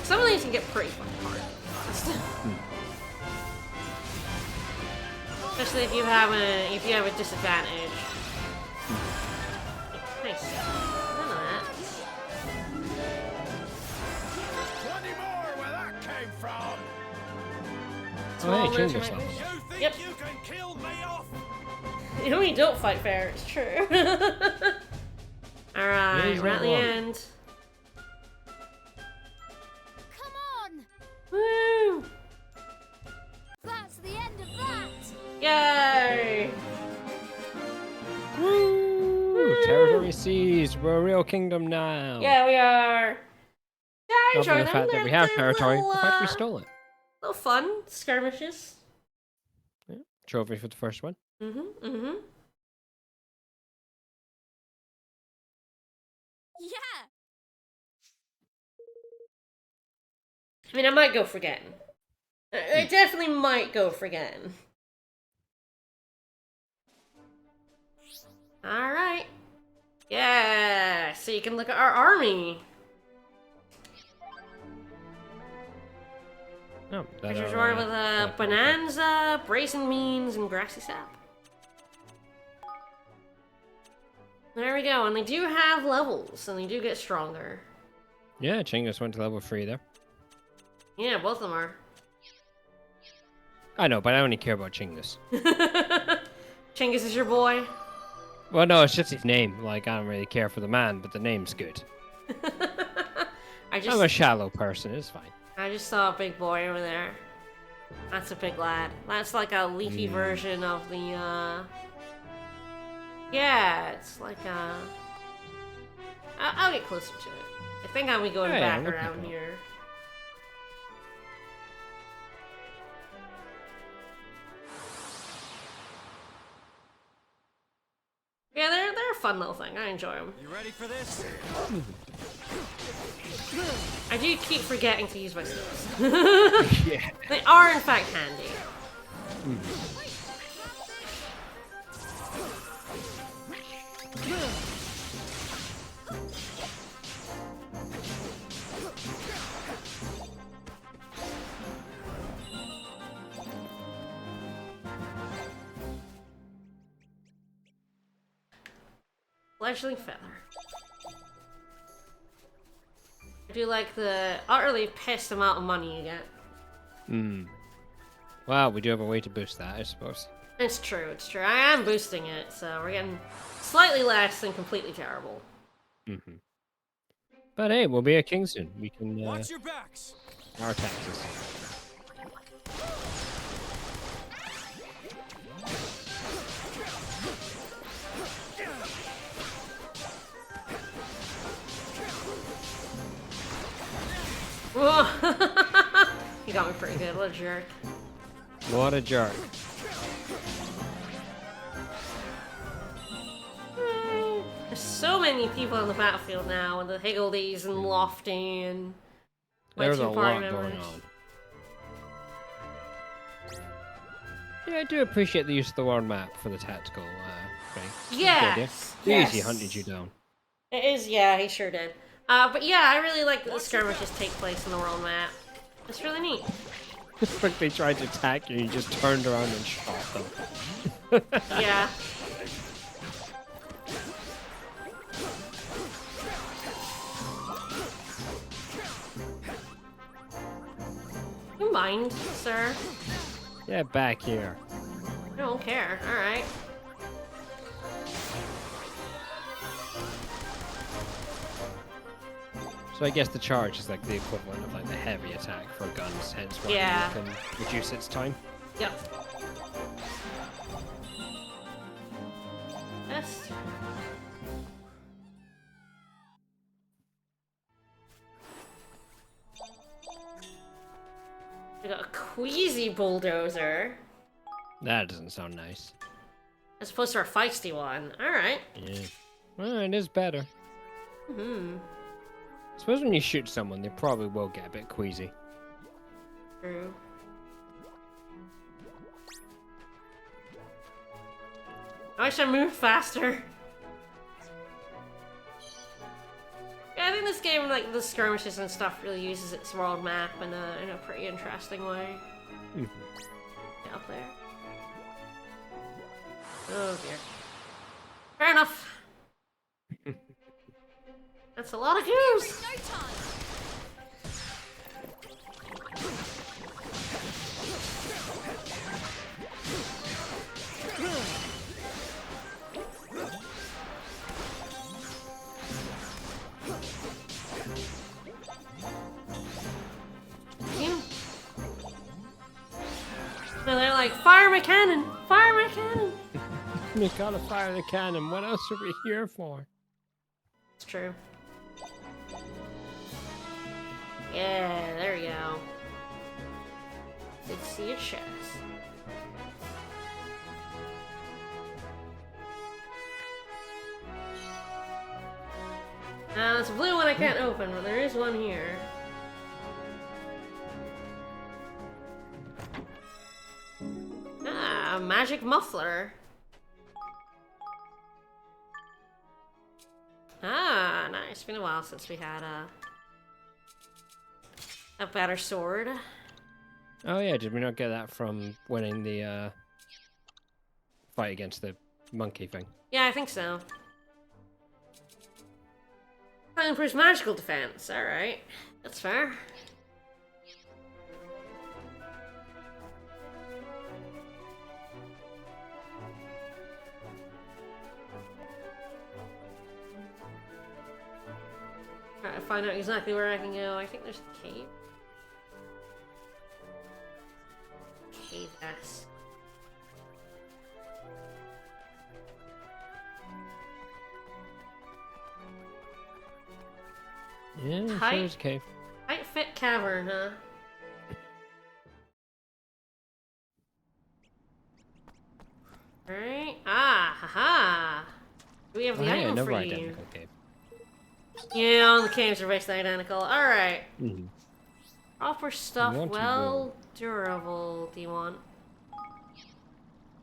Speaker 1: Some of these can get pretty fucking hard, to be honest. Especially if you have a disadvantage. Nice. None of that.
Speaker 5: 20 more where that came from.
Speaker 2: Oh, hey,
Speaker 1: Small
Speaker 2: change
Speaker 1: military
Speaker 2: yourself.
Speaker 5: You
Speaker 1: might-
Speaker 5: think
Speaker 1: Yep.
Speaker 5: you can kill me off?
Speaker 1: You know, we don't fight fair, it's true. Alright,
Speaker 2: he's
Speaker 1: we're
Speaker 2: not
Speaker 1: at the
Speaker 2: wrong.
Speaker 1: end.
Speaker 4: Come on.
Speaker 1: Woo!
Speaker 4: That's the end of that.
Speaker 1: Yay!
Speaker 2: Ooh, territory seized. We're a real kingdom now.
Speaker 1: Yeah, we are. Yeah, I
Speaker 2: Not
Speaker 1: enjoy
Speaker 2: the
Speaker 1: them.
Speaker 2: fact that we have
Speaker 1: They're
Speaker 2: territory,
Speaker 1: little,
Speaker 2: the fact we stole it.
Speaker 1: little fun skirmishes.
Speaker 2: Trophy for the first one.
Speaker 1: Mm-hmm.
Speaker 4: Yeah.
Speaker 1: I mean, I might go forgetting. I definitely might go forgetting. Alright. Yeah, so you can look at our army.
Speaker 2: Oh, that
Speaker 1: Treasures
Speaker 2: are,
Speaker 1: war with a bonanza, brazen means, and grassy sap. There we go, and they do have levels, and they do get stronger.
Speaker 2: Yeah, Chinggis went to level 3 there.
Speaker 1: Yeah, both of them are.
Speaker 2: I know, but I only care about Chinggis.
Speaker 1: Chinggis is your boy.
Speaker 2: Well, no, it's just his name. Like, I don't really care for the man, but the name's good.
Speaker 1: I
Speaker 2: I'm a shallow person, it's fine.
Speaker 1: just saw a big boy over there. That's a big lad. That's like a leafy version of the, yeah, it's like, I'll get closer to it. I think I'll be going
Speaker 2: Yeah,
Speaker 1: back
Speaker 2: look at
Speaker 1: around
Speaker 2: that.
Speaker 1: here. Yeah, they're a fun little thing. I enjoy them.
Speaker 5: You ready for this?
Speaker 1: I do keep forgetting to use my skills.
Speaker 2: Yeah.
Speaker 1: They are, in fact, handy. Fledgling feather. I do like the utterly pissed amount of money you get.
Speaker 2: Well, we do have a way to boost that, I suppose.
Speaker 1: It's true, it's true. I am boosting it, so we're getting slightly less than completely terrible.
Speaker 2: But hey, we'll be a king soon. We can,
Speaker 5: Watch your backs.
Speaker 2: our taxes.
Speaker 1: Whoa. He got me pretty good, what a jerk.
Speaker 2: What a jerk.
Speaker 1: There's so many people on the battlefield now, and the Higgledies and Lofty and my
Speaker 2: There's a
Speaker 1: two party
Speaker 2: lot
Speaker 1: members.
Speaker 2: going on. Yeah, I do appreciate the use of the world map for the tactical thing.
Speaker 1: Yes,
Speaker 2: He
Speaker 1: yes.
Speaker 2: easy hunted you down.
Speaker 1: It is, yeah, he sure did. But yeah, I really like that the skirmishes take place in the world map. It's really neat.
Speaker 2: Quickly tried to attack you, you just turned around and shot them.
Speaker 1: Yeah. You mind, sir?
Speaker 2: Get back here.
Speaker 1: I don't care. Alright.
Speaker 2: So I guess the charge is like the equivalent of like the heavy attack for guns, hence why
Speaker 1: Yeah.
Speaker 2: you can reduce its time.
Speaker 1: Yep. Best. I got a queasy bulldozer.
Speaker 2: That doesn't sound nice.
Speaker 1: As opposed to our feisty one. Alright.
Speaker 2: Yeah. Well, it is better.
Speaker 1: Hmm.
Speaker 2: I suppose when you shoot someone, they probably will get a bit queasy.
Speaker 1: True. I wish I moved faster. Yeah, I think this game, like the skirmishes and stuff, really uses its world map in a pretty interesting way. Get up there. Oh dear. Fair enough. That's a lot of cubes.
Speaker 4: No time.
Speaker 1: No, they're like, fire my cannon! Fire my cannon!
Speaker 2: You gotta fire the cannon. What else are we here for?
Speaker 1: It's true. Yeah, there we go. Good to see your chest. Now, this blue one I can't open, but there is one here. Ah, a magic muffler. Ah, nice. It's been a while since we had a better sword.
Speaker 2: Oh yeah, did we not get that from winning the fight against the monkey thing?
Speaker 1: Yeah, I think so. That improves magical defense. Alright. That's fair. Try to find out exactly where I can go. I think there's a cave. Cave S.
Speaker 2: Yeah,
Speaker 1: Tight.
Speaker 2: sure is cave.
Speaker 1: Tight fit cavern, huh? Alright. Ah, haha. We have the
Speaker 2: Oh, yeah,
Speaker 1: item
Speaker 2: another
Speaker 1: for you.
Speaker 2: identical cave.
Speaker 1: Yeah, all the caves are basically identical. Alright.
Speaker 2: Mhm.
Speaker 1: Proper stuff,
Speaker 2: You want to
Speaker 1: well durable. Do you want?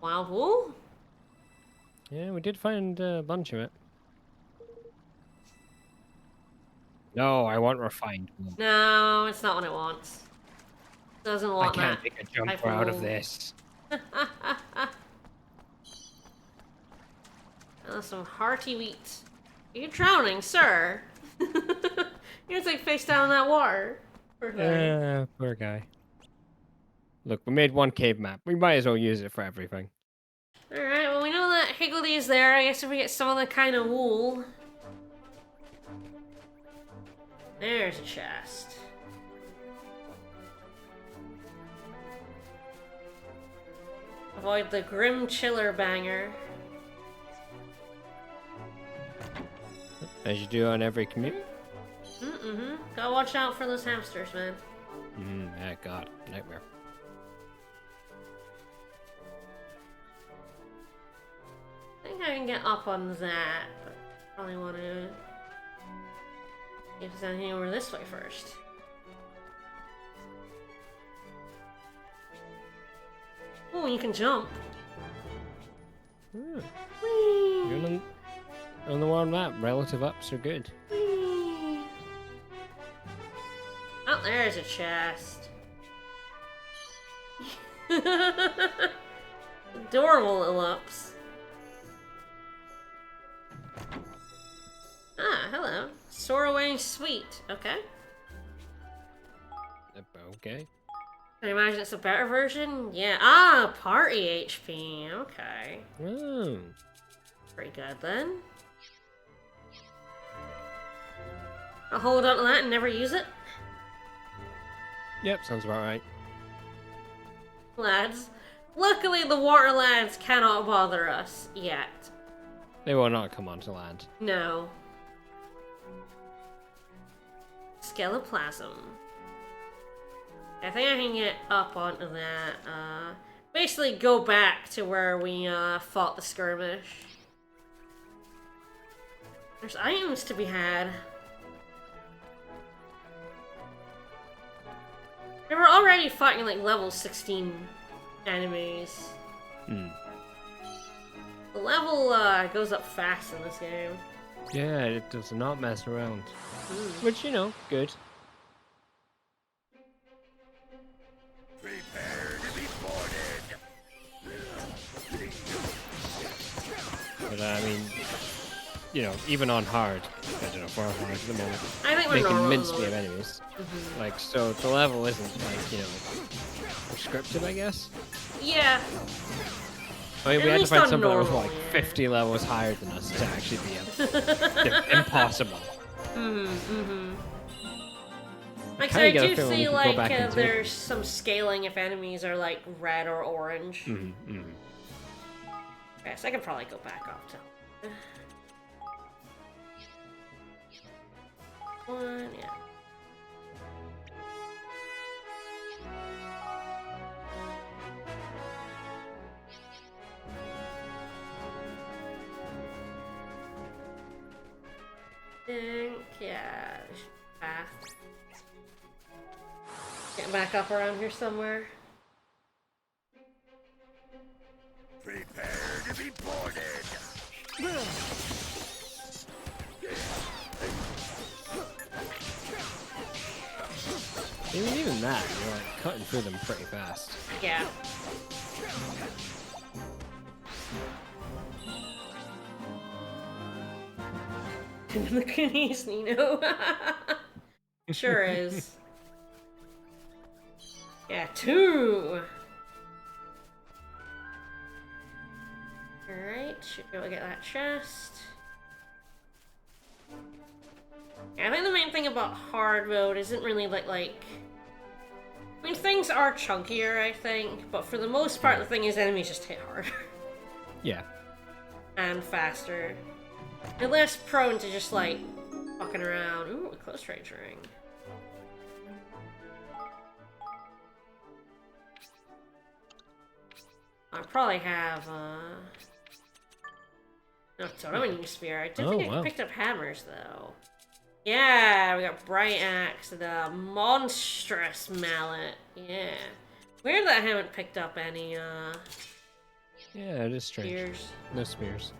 Speaker 1: Wild wool?
Speaker 2: Yeah, we did find a bunch of it. No, I want refined wool.
Speaker 1: No, it's not what it wants. Doesn't
Speaker 2: I
Speaker 1: want
Speaker 2: can't
Speaker 1: that.
Speaker 2: make a jump
Speaker 1: type
Speaker 2: out of
Speaker 1: wool.
Speaker 2: this.
Speaker 1: That's some hearty wheat. You're drowning, sir. You're like face down in that water. Poor thing.
Speaker 2: Poor guy. Look, we made one cave map. We might as well use it for everything.
Speaker 1: Alright, well we know that Higgledy is there. I guess if we get some other kind of wool. There's a chest. Avoid the grim chiller banger.
Speaker 2: As you do on every commute.
Speaker 1: Mm-hmm. Gotta watch out for those hamsters, man.
Speaker 2: Yeah, God, nightmare.
Speaker 1: I think I can get up on that, but probably want to see if there's anything over this way first. Oh, you can jump.
Speaker 2: Hmm.
Speaker 1: Whee!
Speaker 2: You're on the world map, relative ups are good.
Speaker 1: Whee! Oh, there's a chest. Adorable little ups. Ah, hello. Sorrowing Sweet. Okay.
Speaker 2: Okay.
Speaker 1: I imagine it's a better version? Yeah. Ah, party HP. Okay.
Speaker 2: Oh.
Speaker 1: Pretty good then. I'll hold on to that and never use it.
Speaker 2: Yep, sounds about right.
Speaker 1: Lads. Luckily, the water lads cannot bother us yet.
Speaker 2: They will not come onto land.
Speaker 1: No. Skeleplasm. I think I can get up onto that. Basically go back to where we fought the skirmish. There's items to be had. We were already fighting like level 16 enemies.
Speaker 2: Hmm.
Speaker 1: The level goes up fast in this game.
Speaker 2: Yeah, it does not mess around. Which, you know, good.
Speaker 3: Prepare to be boarded.
Speaker 2: But I mean, you know, even on hard, I don't know if we're on hard at the moment,
Speaker 1: I think we're
Speaker 2: they
Speaker 1: normal.
Speaker 2: can mince me of enemies. Like, so the level isn't like, you know, prescriptive, I guess.
Speaker 1: Yeah.
Speaker 2: I mean,
Speaker 1: At
Speaker 2: we had to
Speaker 1: least
Speaker 2: find
Speaker 1: on
Speaker 2: something that was
Speaker 1: normal,
Speaker 2: like
Speaker 1: yeah.
Speaker 2: 50 levels higher than us to actually be impossible.
Speaker 1: Like, so
Speaker 2: kinda
Speaker 1: I
Speaker 2: get a
Speaker 1: do
Speaker 2: feeling we
Speaker 1: see
Speaker 2: could go
Speaker 1: like
Speaker 2: back into it.
Speaker 1: there's some scaling if enemies are like red or orange. Okay, so I can probably go back up to one, yeah. Yeah, path. Get back up around here somewhere.
Speaker 3: Prepare to be boarded.
Speaker 2: I mean, even that, you're like cutting through them pretty fast.
Speaker 1: Yeah. The Kuni's Nino. Sure is. Yeah, 2! Alright, should be able to get that chest. Yeah, I think the main thing about hard mode isn't really like I mean, things are chunkier, I think, but for the most part, the thing is enemies just hit harder.
Speaker 2: Yeah.
Speaker 1: And faster. They're less prone to just, like, fucking around. Ooh, a close range ring. I probably have, no, Totem Spear. I did think I picked up hammers, though. Yeah, we got Bright Axe and a Monstrous Mallet. Yeah. Weird that I haven't picked up any,
Speaker 2: Yeah, it is strange.
Speaker 1: spears.
Speaker 2: No spears.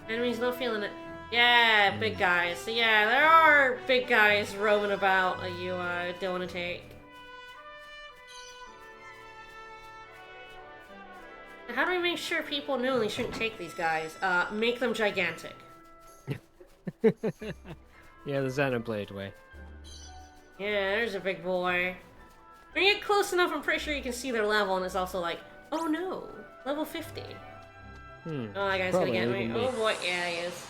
Speaker 1: Enemies not feeling it. Yeah, big guys. So yeah, there are big guys roaming about that you don't want to take. How do we make sure people know they shouldn't take these guys? Make them gigantic.
Speaker 2: Yeah, the Xenoblade way.
Speaker 1: Yeah, there's a big boy. When you get close enough, I'm pretty sure you can see their level, and it's also like, oh no, level 50. Oh, that guy's
Speaker 2: Probably
Speaker 1: gonna get
Speaker 2: even
Speaker 1: me.
Speaker 2: me.
Speaker 1: Oh boy, yeah, he is.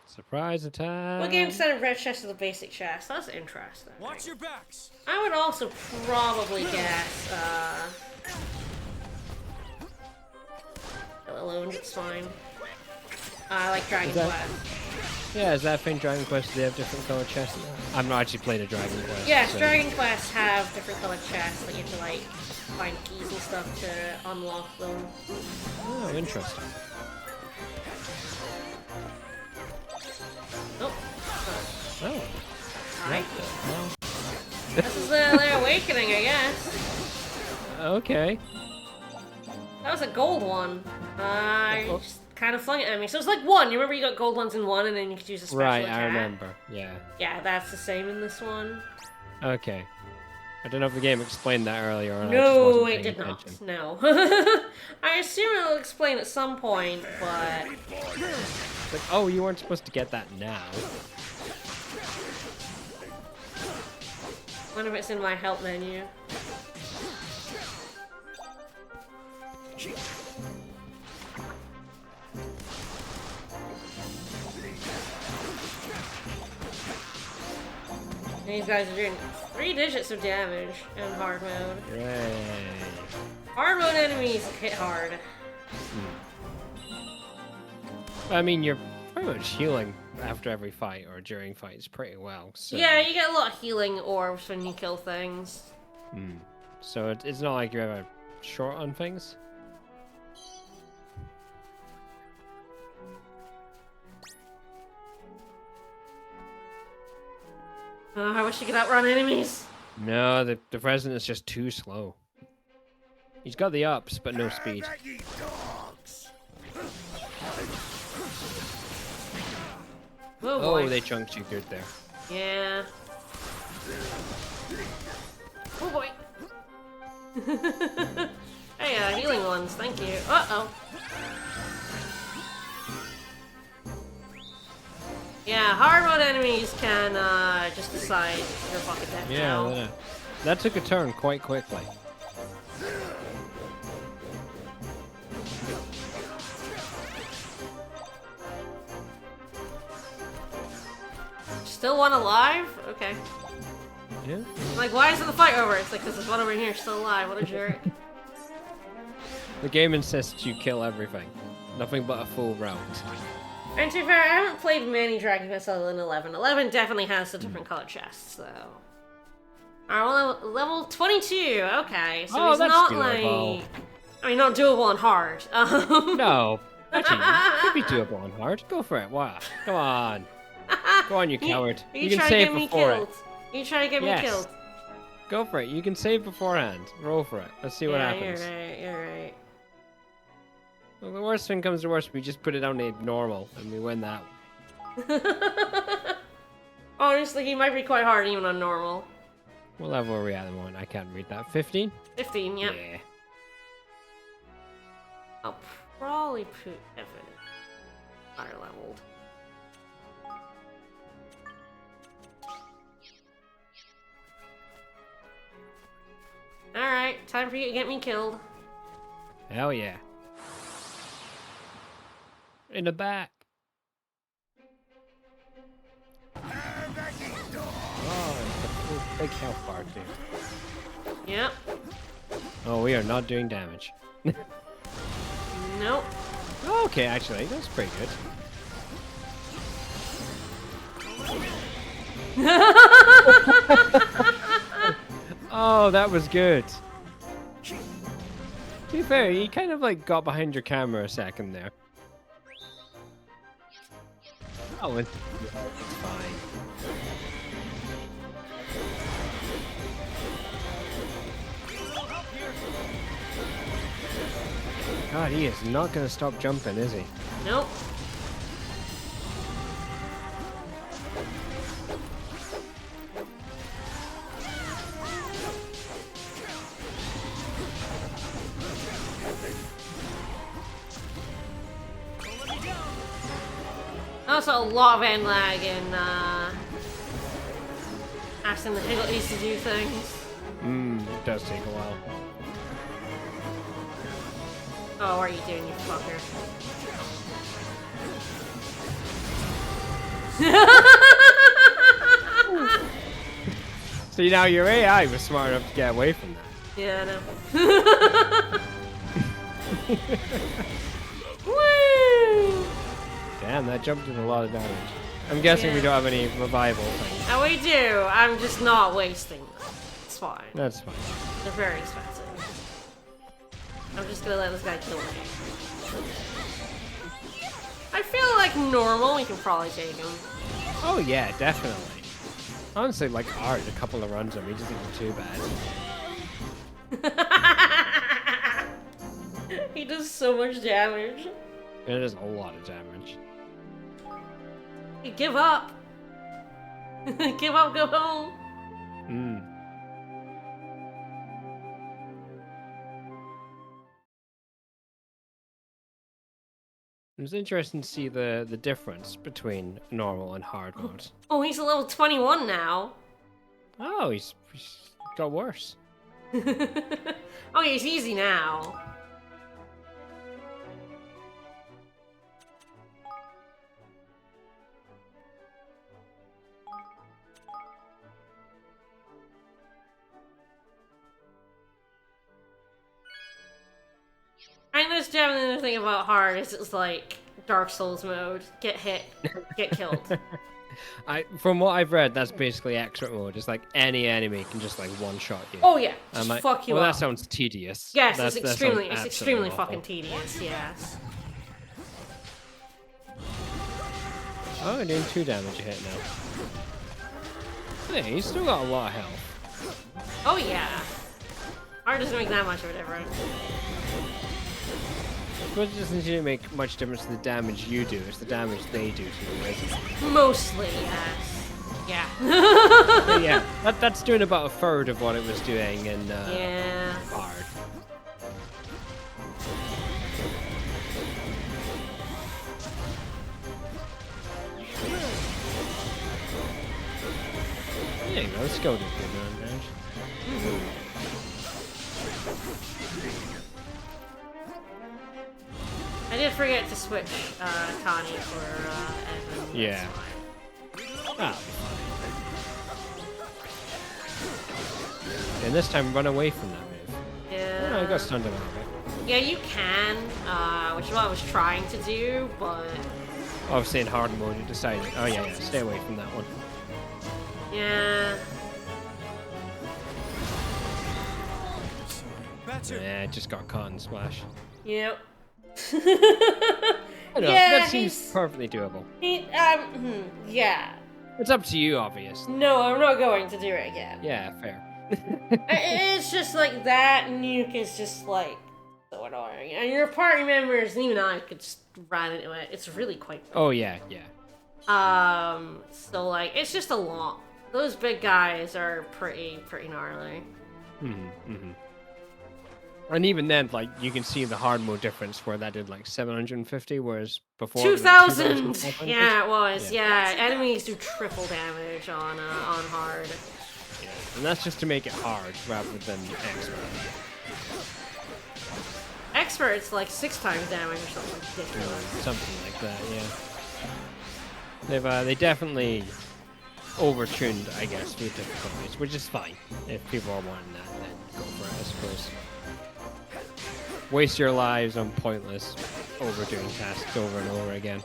Speaker 2: Surprise attack!
Speaker 1: What game set of red chest is the basic chest? That's interesting.
Speaker 5: Watch your backs.
Speaker 1: I would also probably guess, alone, it's fine. I like Dragon
Speaker 2: that-
Speaker 1: Quest.
Speaker 2: Yeah, is that thing Dragon Quest? Do they have different colored chests? I've not actually played a Dragon Quest.
Speaker 1: Yes,
Speaker 2: so-
Speaker 1: Dragon Quest have different colored chests that you have to like find keys and stuff to unlock them.
Speaker 2: Oh, interesting.
Speaker 1: Oh,
Speaker 2: Oh.
Speaker 1: alright.
Speaker 2: Well,
Speaker 1: This is their awakening, I guess.
Speaker 2: okay.
Speaker 1: That was a gold one. I just kind of flung it at me. So it's like one. You remember you got gold ones in one, and then you could use a special
Speaker 2: Right,
Speaker 1: attack?
Speaker 2: I remember. Yeah.
Speaker 1: Yeah, that's the same in this one.
Speaker 2: Okay. I don't know if the game explained that earlier or not.
Speaker 1: No, it did not. No. I assume it'll explain at some point, but...
Speaker 2: It's like, oh, you weren't supposed to get that now.
Speaker 1: Wonder if it's in my help menu. These guys are doing 3 digits of damage in hard mode.
Speaker 2: Yay.
Speaker 1: Hard mode enemies hit hard.
Speaker 2: I mean, you're pretty much healing after every fight or during fights pretty well. So.
Speaker 1: Yeah, you get a lot of healing orbs when you kill things.
Speaker 2: So it's not like you're ever short on things?
Speaker 1: I wish you could outrun enemies.
Speaker 2: No, the president is just too slow. He's got the ups, but no speed.
Speaker 1: Oh, boy.
Speaker 2: Oh, they chunked you good there.
Speaker 1: Yeah. Oh boy. Hey, healing ones, thank you. Uh-oh. Yeah, hard mode enemies can just decide you're fucking dead now.
Speaker 2: Yeah, that took a turn quite quickly.
Speaker 1: Still one alive? Okay.
Speaker 2: Yeah.
Speaker 1: Like, why isn't the fight over? It's like, because there's one over here still alive. What a jerk.
Speaker 2: The game insists you kill everything. Nothing but a full round.
Speaker 1: And to be fair, I haven't played many Dragon Quest other than 11. 11 definitely has a different color chest, so... Alright, well, level 22. Okay, so he's
Speaker 2: that's
Speaker 1: not
Speaker 2: doable.
Speaker 1: like... I mean, not doable on hard.
Speaker 2: No. Actually, it could be doable on hard. Go for it. Wow. Come on. Go on, you coward. You can
Speaker 1: try to
Speaker 2: save
Speaker 1: get me
Speaker 2: before
Speaker 1: killed.
Speaker 2: it.
Speaker 1: You try to get me killed.
Speaker 2: Go for it. You can save beforehand. Roll for it. Let's see what happens.
Speaker 1: You're right.
Speaker 2: Well, the worst thing comes to worst, we just put it on to normal, and we win that one.
Speaker 1: Honestly, he might be quite hard even on normal.
Speaker 2: What level are we at the moment? I can't read that. 15?
Speaker 1: 15, yeah.
Speaker 2: Yeah.
Speaker 1: I'll probably put Evan higher leveled. Alright, time for you to get me killed.
Speaker 2: Hell yeah. In the back. Oh, it's a big health bar too.
Speaker 1: Yep.
Speaker 2: Oh, we are not doing damage.
Speaker 1: Nope.
Speaker 2: Okay, actually, that's pretty good. Oh, that was good. To be fair, you kind of like got behind your camera a second there. Oh, it's fine. God, he is not gonna stop jumping, is he?
Speaker 1: Nope. Also, a lot of end lag in asking the Higgledies to do things.
Speaker 2: It does take a while.
Speaker 1: Oh, what are you doing, you fucker?
Speaker 2: See, now your AI was smart enough to get away from that.
Speaker 1: Yeah, I know. Woo!
Speaker 2: Damn, that jump did a lot of damage. I'm guessing we don't have any revival things.
Speaker 1: Oh, we do. I'm just not wasting them. It's fine.
Speaker 2: That's fine.
Speaker 1: They're very expensive. I'm just gonna let this guy kill me. I feel like normal, we can probably take him.
Speaker 2: Oh yeah, definitely. Honestly, like art, a couple of runs on me doesn't even too bad.
Speaker 1: He does so much damage.
Speaker 2: It is a lot of damage.
Speaker 1: You give up. Give up, go home.
Speaker 2: It was interesting to see the difference between normal and hard mode.
Speaker 1: Oh, he's a level 21 now.
Speaker 2: Oh, he's got worse.
Speaker 1: Oh, he's easy now. I just definitely the thing about hard is it's like Dark Souls mode. Get hit, get killed.
Speaker 2: From what I've read, that's basically expert mode. It's like any enemy can just like one-shot you.
Speaker 1: Oh yeah,
Speaker 2: I'm
Speaker 1: just
Speaker 2: like,
Speaker 1: fuck you
Speaker 2: well,
Speaker 1: up.
Speaker 2: that sounds tedious.
Speaker 1: Yes,
Speaker 2: That
Speaker 1: it's
Speaker 2: sounds
Speaker 1: extremely
Speaker 2: absolutely awful.
Speaker 1: fucking tedious. Yes.
Speaker 2: Oh, you're doing 2 damage a hit now. Hey, he's still got a lot of health.
Speaker 1: Oh yeah. Hard doesn't make that much of a difference.
Speaker 2: But it doesn't really make much difference to the damage you do. It's the damage they do to you, isn't it?
Speaker 1: Mostly, yes. Yeah.
Speaker 2: But yeah, that's doing about a third of what it was doing in
Speaker 1: Yeah.
Speaker 2: hard. There you go, let's go to good damage.
Speaker 1: I did forget to switch Connie for Evan.
Speaker 2: Yeah. Ah. And this time, run away from that move.
Speaker 1: Yeah.
Speaker 2: Oh, no, I got stunned a little bit.
Speaker 1: Yeah, you can, which is what I was trying to do, but
Speaker 2: Obviously, in hard mode, you decided, oh yeah, stay away from that one.
Speaker 1: yeah.
Speaker 5: Better.
Speaker 2: Yeah, it just got caught in splash.
Speaker 1: Yep.
Speaker 2: I don't know,
Speaker 1: Yeah,
Speaker 2: that seems
Speaker 1: he's-
Speaker 2: perfectly doable.
Speaker 1: Yeah.
Speaker 2: It's up to you, obviously.
Speaker 1: No, I'm not going to do it again.
Speaker 2: Yeah, fair.
Speaker 1: It's just like that nuke is just like so annoying, and your party members and even I could just run into it. It's really quite.
Speaker 2: Oh yeah.
Speaker 1: So like it's just a lot. Those big guys are pretty gnarly.
Speaker 2: And even then, like, you can see the hard mode difference where that did like 750, whereas before it was
Speaker 1: 2,000.
Speaker 2: 2,500.
Speaker 1: Yeah, it was. Yeah, enemies do triple damage on hard.
Speaker 2: Yeah. And that's just to make it hard rather than expert.
Speaker 1: Expert's like 6 times damage or something ridiculous.
Speaker 2: Something like that, yeah. They definitely overtuned, I guess, the difficulties, which is fine. If people are wanting that, then go for it, I suppose. Waste your lives on pointless overdoing tasks over and over again.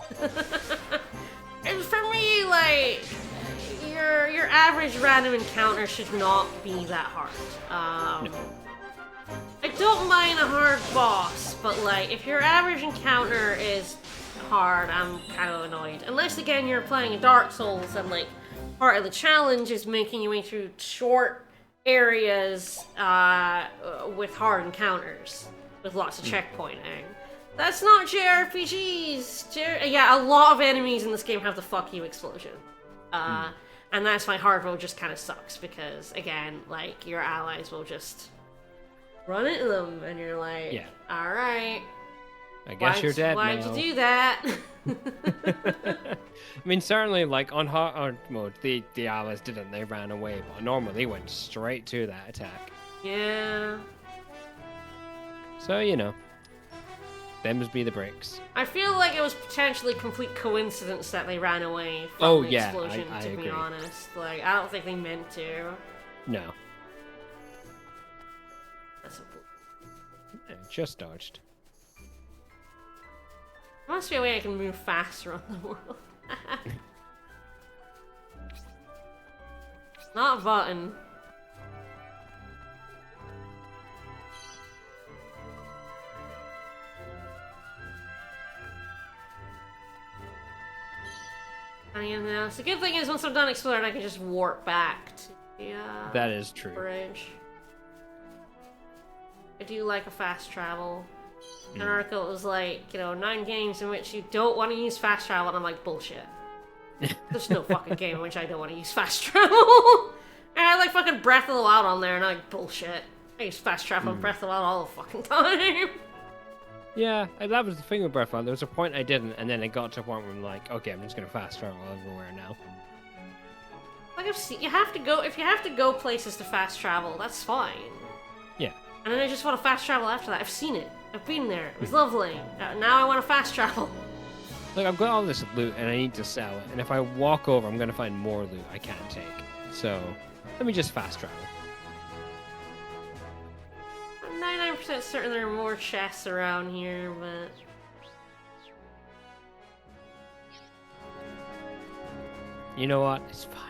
Speaker 1: And for me, like your average random encounter should not be that hard.
Speaker 2: No.
Speaker 1: I don't mind a hard boss, but like if your average encounter is hard, I'm kind of annoyed. Unless again you're playing Dark Souls and like part of the challenge is making your way through short areas with hard encounters with lots of checkpointing. That's not JRPGs. Yeah, a lot of enemies in this game have the fuck you explosion. And that's why hard mode just kind of sucks because, again, like, your allies will just run into them and you're like,
Speaker 2: Yeah.
Speaker 1: alright.
Speaker 2: I guess you're dead
Speaker 1: Why'd
Speaker 2: now.
Speaker 1: you do that?
Speaker 2: I mean, certainly, like, on hard mode, the allies didn't. They ran away, but normally they went straight to that attack.
Speaker 1: Yeah.
Speaker 2: So, you know. Them must be the breaks.
Speaker 1: I feel like it was potentially complete coincidence that they ran away from
Speaker 2: Oh,
Speaker 1: the
Speaker 2: yeah,
Speaker 1: explosion,
Speaker 2: I
Speaker 1: to
Speaker 2: agree.
Speaker 1: be honest. Like, I don't think they meant to.
Speaker 2: No.
Speaker 1: That's a...
Speaker 2: Yeah, just dodged.
Speaker 1: There must be a way I can move faster on the world. Not a button. So the good thing is once I'm done exploring, I can just warp back to the
Speaker 2: That is true.
Speaker 1: bridge. I do like a fast travel. An article was like, 9 games in which you don't want to use fast travel, and I'm like, bullshit. There's no fucking game in which I don't want to use fast travel. And I like fucking Breath of the Wild on there, and I'm like, bullshit. I use fast travel and Breath of the Wild all the fucking time.
Speaker 2: Yeah, that was the thing with Breath of the Wild. There was a point I didn't, and then it got to a point where I'm like, okay, I'm just gonna fast travel everywhere now.
Speaker 1: Like you have to go. If you have to go places to fast travel, that's fine.
Speaker 2: Yeah.
Speaker 1: And then I just want to fast travel after that. I've seen it. I've been there. It was lovely. Now I want to fast travel.
Speaker 2: Look, I've got all this loot, and I need to sell it. And if I walk over, I'm gonna find more loot I can't take. So, let me just fast travel.
Speaker 1: I'm 99% certain there are more chests around here, but...
Speaker 2: You know what? It's fine.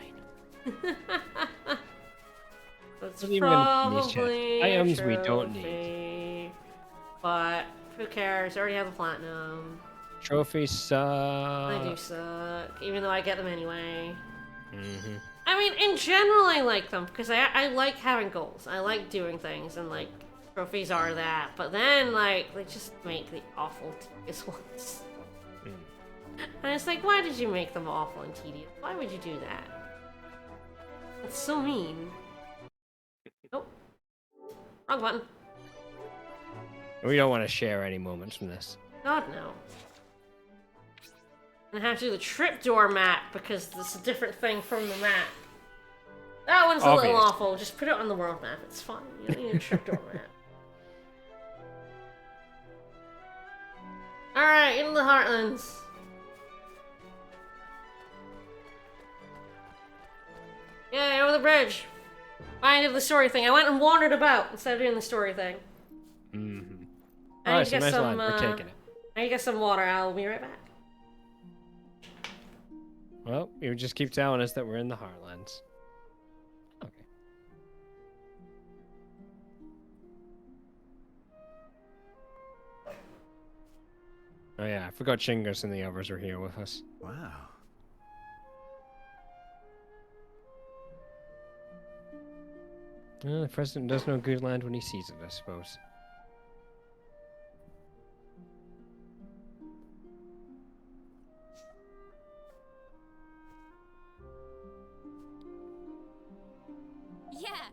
Speaker 1: That's
Speaker 2: Not even gonna need these chests.
Speaker 1: probably
Speaker 2: Items
Speaker 1: a
Speaker 2: we don't
Speaker 1: trophy,
Speaker 2: need.
Speaker 1: But who cares? I already have the platinum.
Speaker 2: Trophies
Speaker 1: I
Speaker 2: suck.
Speaker 1: do suck, even though I get them anyway.
Speaker 2: Mm-hmm.
Speaker 1: I mean, in general, I like them because I like having goals. I like doing things, and like trophies are that. But then, like, they just make the awful, tedious ones. And it's like, why did you make them awful and tedious? Why would you do that? It's so mean. Oh, wrong button.
Speaker 2: We don't want to share any moments from this.
Speaker 1: God no. And I have to do the trapdoor map because it's a different thing from the map. That one's a little awful. Just put it on the world map. It's fine. You don't need a trapdoor map. Alright, into the Heartlands. Yeah, over the bridge. I did the story thing. I went and wandered about instead of doing the story thing.
Speaker 2: Mm-hmm.
Speaker 1: I
Speaker 2: Alright,
Speaker 1: need to
Speaker 2: so
Speaker 1: get
Speaker 2: nice
Speaker 1: some,
Speaker 2: land. We're taking it.
Speaker 1: I need to get some water. I'll be right back.
Speaker 2: Well, you just keep telling us that we're in the Heartlands. Okay. Oh yeah, I forgot Shingus and the others were here with us.
Speaker 6: Wow.
Speaker 2: Well, the president does know good land when he sees it, I suppose.
Speaker 4: Yeah.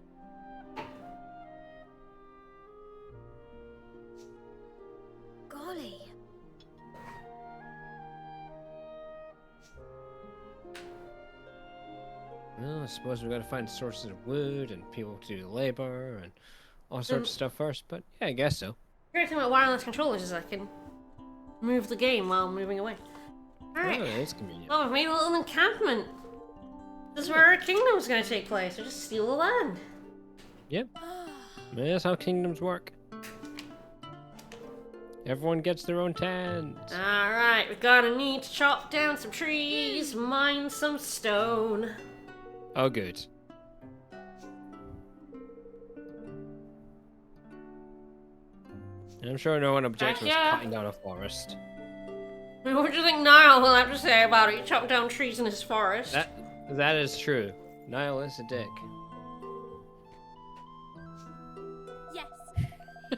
Speaker 7: Golly.
Speaker 2: Well, I suppose we've got to find sources of wood and people to do the labor and all sorts of stuff first, but yeah, I guess so.
Speaker 1: Great thing about wireless controllers is I can move the game while moving away. Alright.
Speaker 2: Oh, that's convenient.
Speaker 1: Well, we've made a little encampment. This is where our kingdom's gonna take place. So just steal the land.
Speaker 2: Yep. That's how kingdoms work. Everyone gets their own tent.
Speaker 1: Alright, we're gonna need to chop down some trees, mine some stone.
Speaker 2: Oh, good. I'm sure no one objects to us
Speaker 1: yeah.
Speaker 2: cutting down a forest.
Speaker 1: What do you think Niall will have to say about it? He chopped down trees in his forest.
Speaker 2: That is true. Niall is a dick.
Speaker 4: Yes.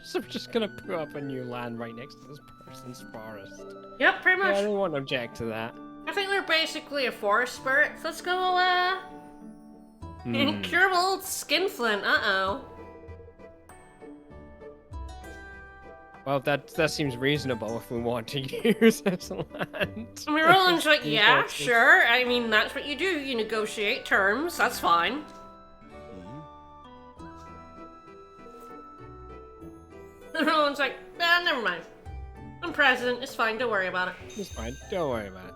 Speaker 2: So we're just gonna put up a new land right next to this person's forest.
Speaker 1: Yep, pretty much.
Speaker 2: Yeah, I don't want to object to that.
Speaker 1: I think they're basically a forest spirit. Let's go, incurable skinflint. Uh-oh.
Speaker 2: Well, that seems reasonable if we want to use this land.
Speaker 1: I mean, Roland's like, yeah, sure. I mean, that's what you do. You negotiate terms. That's fine. And Roland's like, ah, never mind. I'm president. It's fine. Don't worry about it.
Speaker 2: It's fine. Don't worry about it.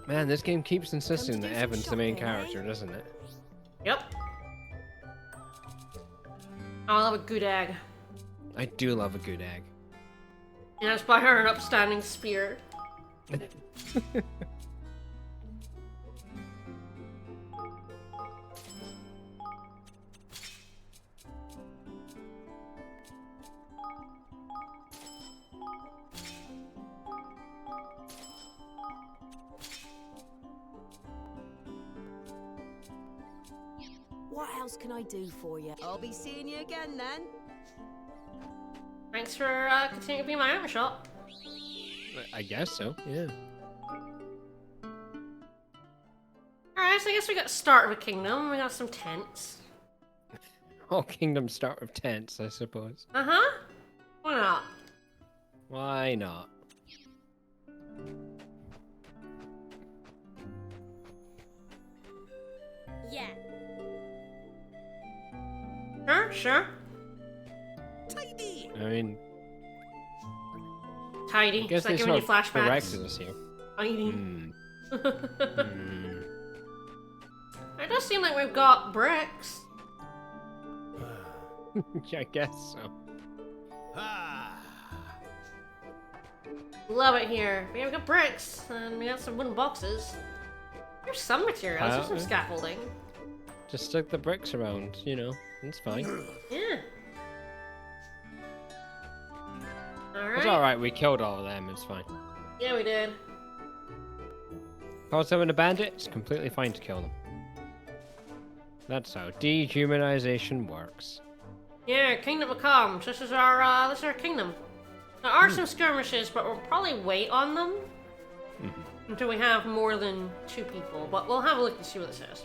Speaker 2: Man, this game keeps insisting that Evan's the main character, doesn't it?
Speaker 1: Yep. I love a good egg.
Speaker 2: I do love a good egg.
Speaker 1: And that's by her an upstanding spear.
Speaker 9: What else can I do for you? I'll be seeing you again then.
Speaker 1: Thanks for continuing to be my item shop.
Speaker 2: I guess so, yeah.
Speaker 1: Alright, so I guess we got the start of a kingdom. We got some tents.
Speaker 2: All kingdoms start with tents, I suppose.
Speaker 1: Uh-huh. Why not?
Speaker 2: Why not?
Speaker 4: Yeah.
Speaker 1: Sure.
Speaker 2: I mean,
Speaker 1: Tidy.
Speaker 2: I guess
Speaker 1: It's like
Speaker 2: they
Speaker 1: giving you
Speaker 2: sort of
Speaker 1: flashbacks.
Speaker 2: corrected us here.
Speaker 1: Tidy.
Speaker 2: Hmm.
Speaker 1: It does seem like we've got bricks.
Speaker 2: Yeah, I guess so.
Speaker 1: Love it here. We have got bricks, and we got some wooden boxes. There's some materials, there's some scaffolding.
Speaker 2: Just stick the bricks around, you know. It's fine.
Speaker 1: Yeah. Alright.
Speaker 2: It's alright, we killed all of them, it's fine.
Speaker 1: Yeah, we did.
Speaker 2: If I was having a bandit, it's completely fine to kill them. That's how dehumanization works.
Speaker 1: Yeah, Kingdom of Comes. This is our kingdom. There are some skirmishes, but we'll probably wait on them until we have more than 2 people. But we'll have a look and see what it says.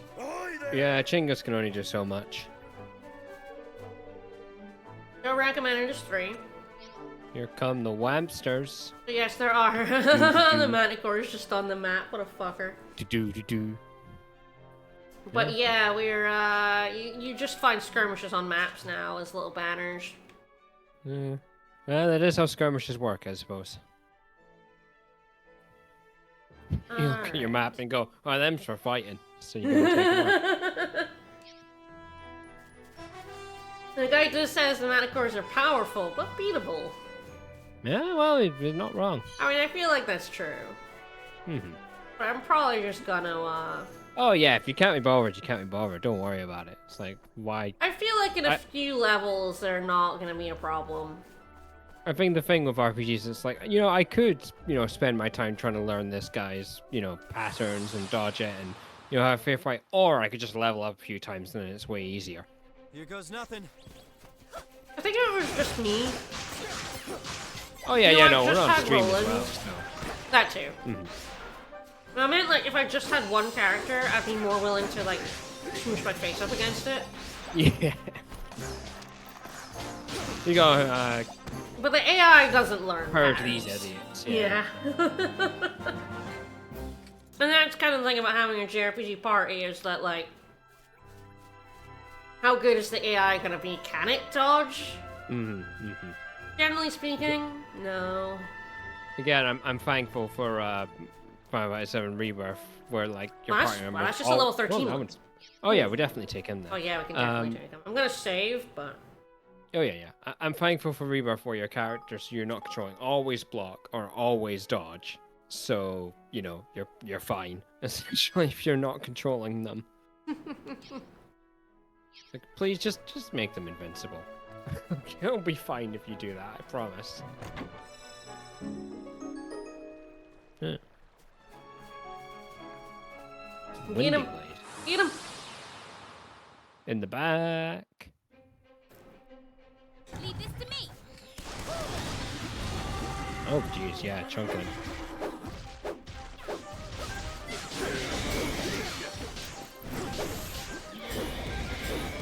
Speaker 2: Yeah, Chingus can only do so much.
Speaker 1: No recommended is 3.
Speaker 2: Here come the Wampsters.
Speaker 1: So yes, there are. The Manticore is just on the map. What a fucker.
Speaker 2: Do-do-do-do.
Speaker 1: But yeah, we're you just find skirmishes on maps now as little banners.
Speaker 2: Yeah. Well, that is how skirmishes work, I suppose. You look at your map and go, oh, them's for fighting. So you gotta take them out.
Speaker 1: The guy just says the Manticores are powerful, but beatable.
Speaker 2: Yeah, well, he's not wrong.
Speaker 1: I mean, I feel like that's true. But I'm probably just gonna,
Speaker 2: Oh, yeah, if you can't be bothered, you can't be bothered. Don't worry about it. It's like, why?
Speaker 1: I feel like in a few levels, they're not gonna be a problem.
Speaker 2: I think the thing with RPGs is like, you know, I could, you know, spend my time trying to learn this guy's, you know, patterns and dodge it and, you know, have a fair fight, or I could just level up a few times and then it's way easier.
Speaker 5: Here goes nothing.
Speaker 1: I think it was just me.
Speaker 2: Oh, yeah,
Speaker 1: You know,
Speaker 2: yeah,
Speaker 1: I
Speaker 2: no, we're
Speaker 1: just
Speaker 2: on
Speaker 1: had
Speaker 2: stream as
Speaker 1: Roland.
Speaker 2: well, so.
Speaker 1: That too. But I meant, like, if I just had one character, I'd be more willing to, like, smoosh my face up against it.
Speaker 2: Yeah. You go,
Speaker 1: But the AI doesn't learn
Speaker 2: purge
Speaker 1: patterns.
Speaker 2: these idiots.
Speaker 1: Yeah. And that's kind of the thing about having a JRPG party is that, like, how good is the AI gonna be? Can it dodge? Generally speaking, no.
Speaker 2: Again, I'm thankful for 5x7 Rebirth, where like your
Speaker 1: Well,
Speaker 2: partner members.
Speaker 1: that's just a level 13 one.
Speaker 2: Oh yeah, we definitely take him then.
Speaker 1: Oh yeah, we can definitely take them. I'm gonna save, but...
Speaker 2: Oh yeah. I'm thankful for Rebirth, where your characters you're not controlling always block or always dodge, so you know you're fine. Essentially, if you're not controlling them. Like, please just make them invincible. It'll be fine if you do that, I promise. Yeah.
Speaker 1: Get him!
Speaker 2: Windy Blade.
Speaker 1: Get him!
Speaker 2: In the back.
Speaker 4: Leave this to me.
Speaker 2: Oh jeez, yeah, chunking him.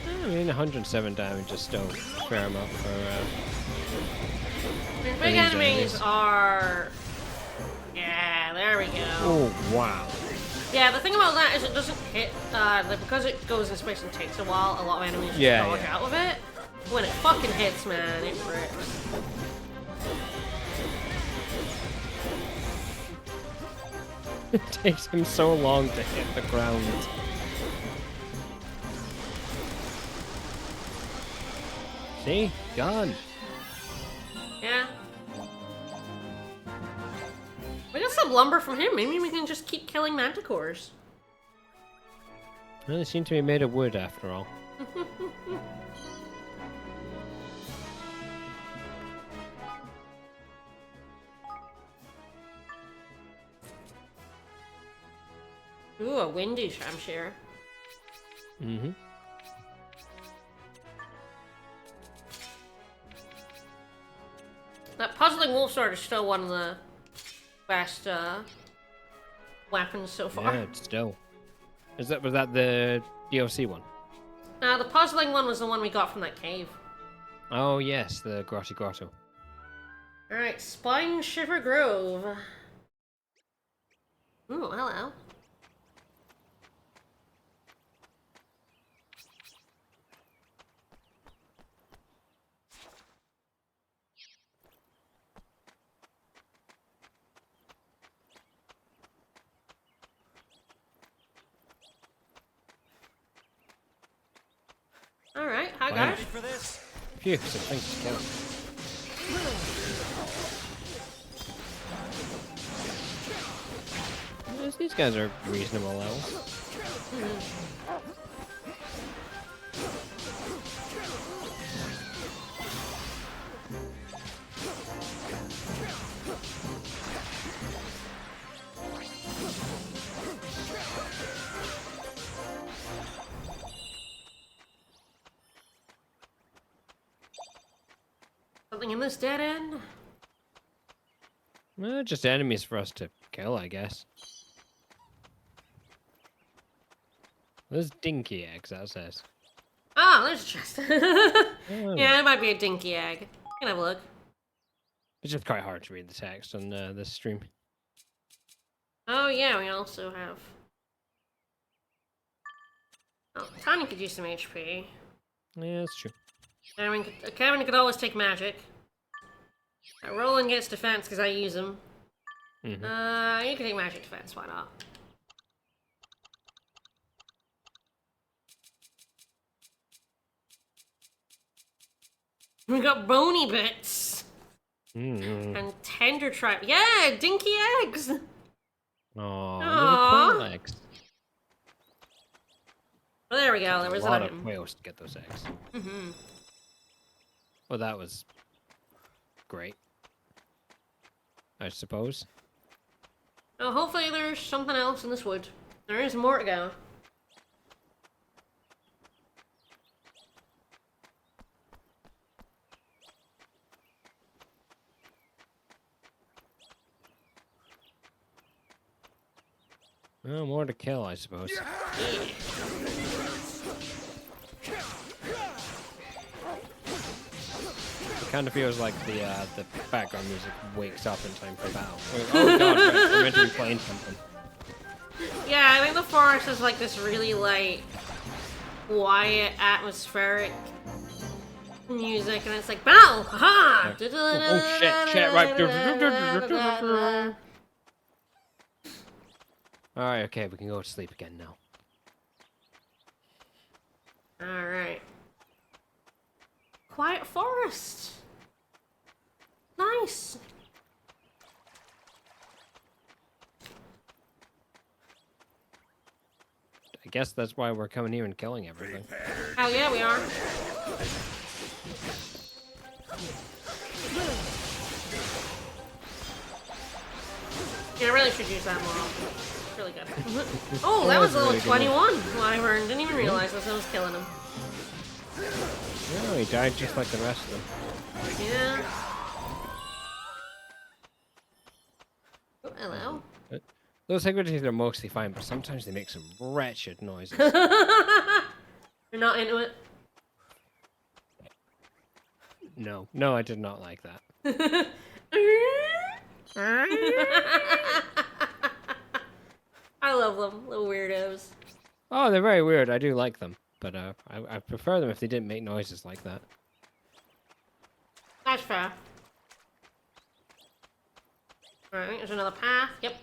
Speaker 2: I mean, 107 damage is still fair enough for.
Speaker 1: Big
Speaker 2: these
Speaker 1: enemies are... Yeah, there we go.
Speaker 2: Oh wow.
Speaker 1: Yeah, the thing about that is it doesn't hit, because it goes in space and takes a while, a lot of enemies just dodge out of it. When it fucking hits, man, it rips.
Speaker 2: It takes him so long to hit the ground. See? Gone.
Speaker 1: Yeah. We got some lumber from him. Maybe we can just keep killing manticores.
Speaker 2: Well, they seem to be made of wood after all.
Speaker 1: Ooh, a windy shamshir.
Speaker 2: Mm-hmm.
Speaker 1: That puzzling wolf sword is still one of the best weapons so far.
Speaker 2: Yeah, it's still. Was that the DLC one?
Speaker 1: The puzzling one was the one we got from that cave.
Speaker 2: Oh yes, the grotty grotto.
Speaker 1: Alright, Spine Shiver Grove. Ooh, hello. Alright, hi
Speaker 2: Wow.
Speaker 1: guys.
Speaker 5: Ready for this?
Speaker 2: Phew, so things to kill. Yes, these guys are reasonable levels.
Speaker 1: Something in this dead end?
Speaker 2: Just enemies for us to kill, I guess. There's dinky eggs, that says.
Speaker 1: Oh, there's a chest.
Speaker 2: Oh.
Speaker 1: Yeah, it might be a dinky egg. Can have a look.
Speaker 2: It's just quite hard to read the text on this stream.
Speaker 1: Oh yeah, we also have... Oh, Tiny could use some HP.
Speaker 2: Yeah, that's true.
Speaker 1: Kevin could always take magic. Roland gets defense because I use him. You can take magic defense, why not? We got bony bits. And tender tripe. Yeah, dinky eggs.
Speaker 2: Oh,
Speaker 1: Aw.
Speaker 2: little quail eggs.
Speaker 1: Well, there we go. There
Speaker 2: A
Speaker 1: was
Speaker 2: lot
Speaker 1: an
Speaker 2: of
Speaker 1: item.
Speaker 2: quails to get those eggs. Well, that was great, I suppose.
Speaker 1: Oh, hopefully there's something else in this wood. There is more to go.
Speaker 2: Well, more to kill, I suppose. It kind of feels like the background music wakes up in time for battle. Oh god, we're meant to be playing something.
Speaker 1: Yeah, I think the forest is like this really like quiet, atmospheric music, and it's like battle, haha!
Speaker 2: Oh shit, right. Alright, okay, we can go to sleep again now.
Speaker 1: Alright. Quiet forest. Nice.
Speaker 2: I guess that's why we're coming here and killing everything.
Speaker 1: Hell yeah, we are. Yeah, I really should use that more often. It's really good. Oh, that was a
Speaker 2: really
Speaker 1: little
Speaker 2: good
Speaker 1: 21 Wyvern. Didn't even realize this. I was killing him.
Speaker 2: Oh, he died just like the rest of them.
Speaker 1: Yeah. Oh, hello.
Speaker 2: Those equities are mostly fine, but sometimes they make some wretched noises.
Speaker 1: You're not into it?
Speaker 2: No, I did not like that.
Speaker 1: I love them, little weirdos.
Speaker 2: Oh, they're very weird. I do like them, but I prefer them if they didn't make noises like that.
Speaker 1: That's fair. Alright, there's another path. Yep.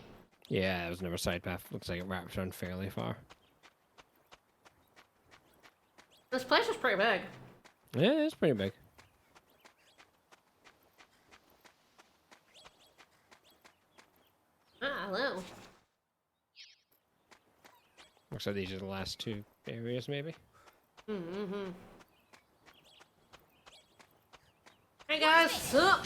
Speaker 2: Yeah, there's another side path. Looks like it wraps around fairly far.
Speaker 1: This place is pretty big.
Speaker 2: Yeah, it's pretty big.
Speaker 1: Ah, hello.
Speaker 2: Looks like these are the last two areas, maybe.
Speaker 1: Hey guys, what's up?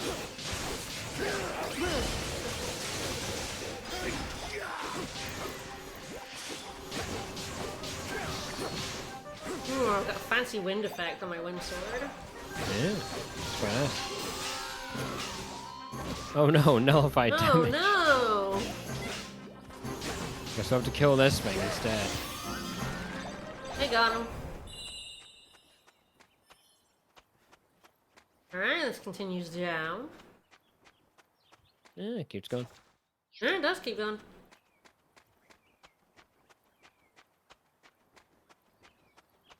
Speaker 1: Ooh, I've got a fancy wind effect on my wind sword.
Speaker 2: Yeah, quite nice. Oh no, nullified
Speaker 1: Oh
Speaker 2: damage.
Speaker 1: no!
Speaker 2: Guess I'll have to kill this thing instead.
Speaker 1: I got him. Alright, this continues down.
Speaker 2: Yeah, it keeps going.
Speaker 1: It does keep going.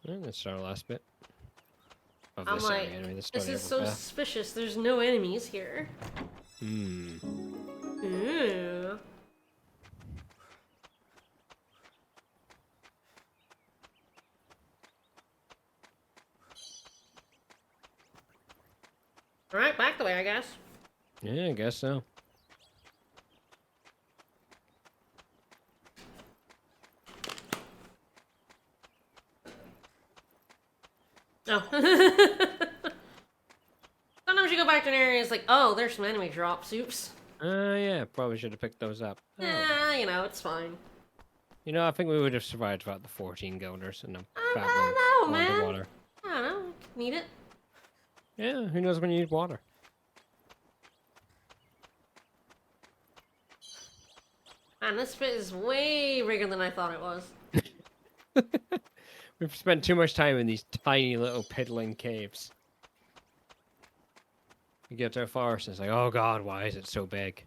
Speaker 2: That's our last bit. Of
Speaker 1: I'm
Speaker 2: this
Speaker 1: like,
Speaker 2: area, anyway.
Speaker 1: this is so suspicious. There's no enemies here.
Speaker 2: Hmm.
Speaker 1: Ooh. Alright, back the way, I guess.
Speaker 2: Yeah, I guess so.
Speaker 1: Oh. Sometimes you go back to an area, it's like, oh, there's some enemy drops. Oops.
Speaker 2: Yeah, probably should have picked those up. Oh.
Speaker 1: Yeah, you know, it's fine.
Speaker 2: You know, I think we would have survived about the 14 guilders and I'm
Speaker 1: I
Speaker 2: battling
Speaker 1: don't know, man.
Speaker 2: underwater.
Speaker 1: I don't know. Need it.
Speaker 2: Yeah, who knows when you need water?
Speaker 1: Man, this bit is way bigger than I thought it was.
Speaker 2: We've spent too much time in these tiny little piddling caves. You get to a forest and it's like, oh god, why is it so big?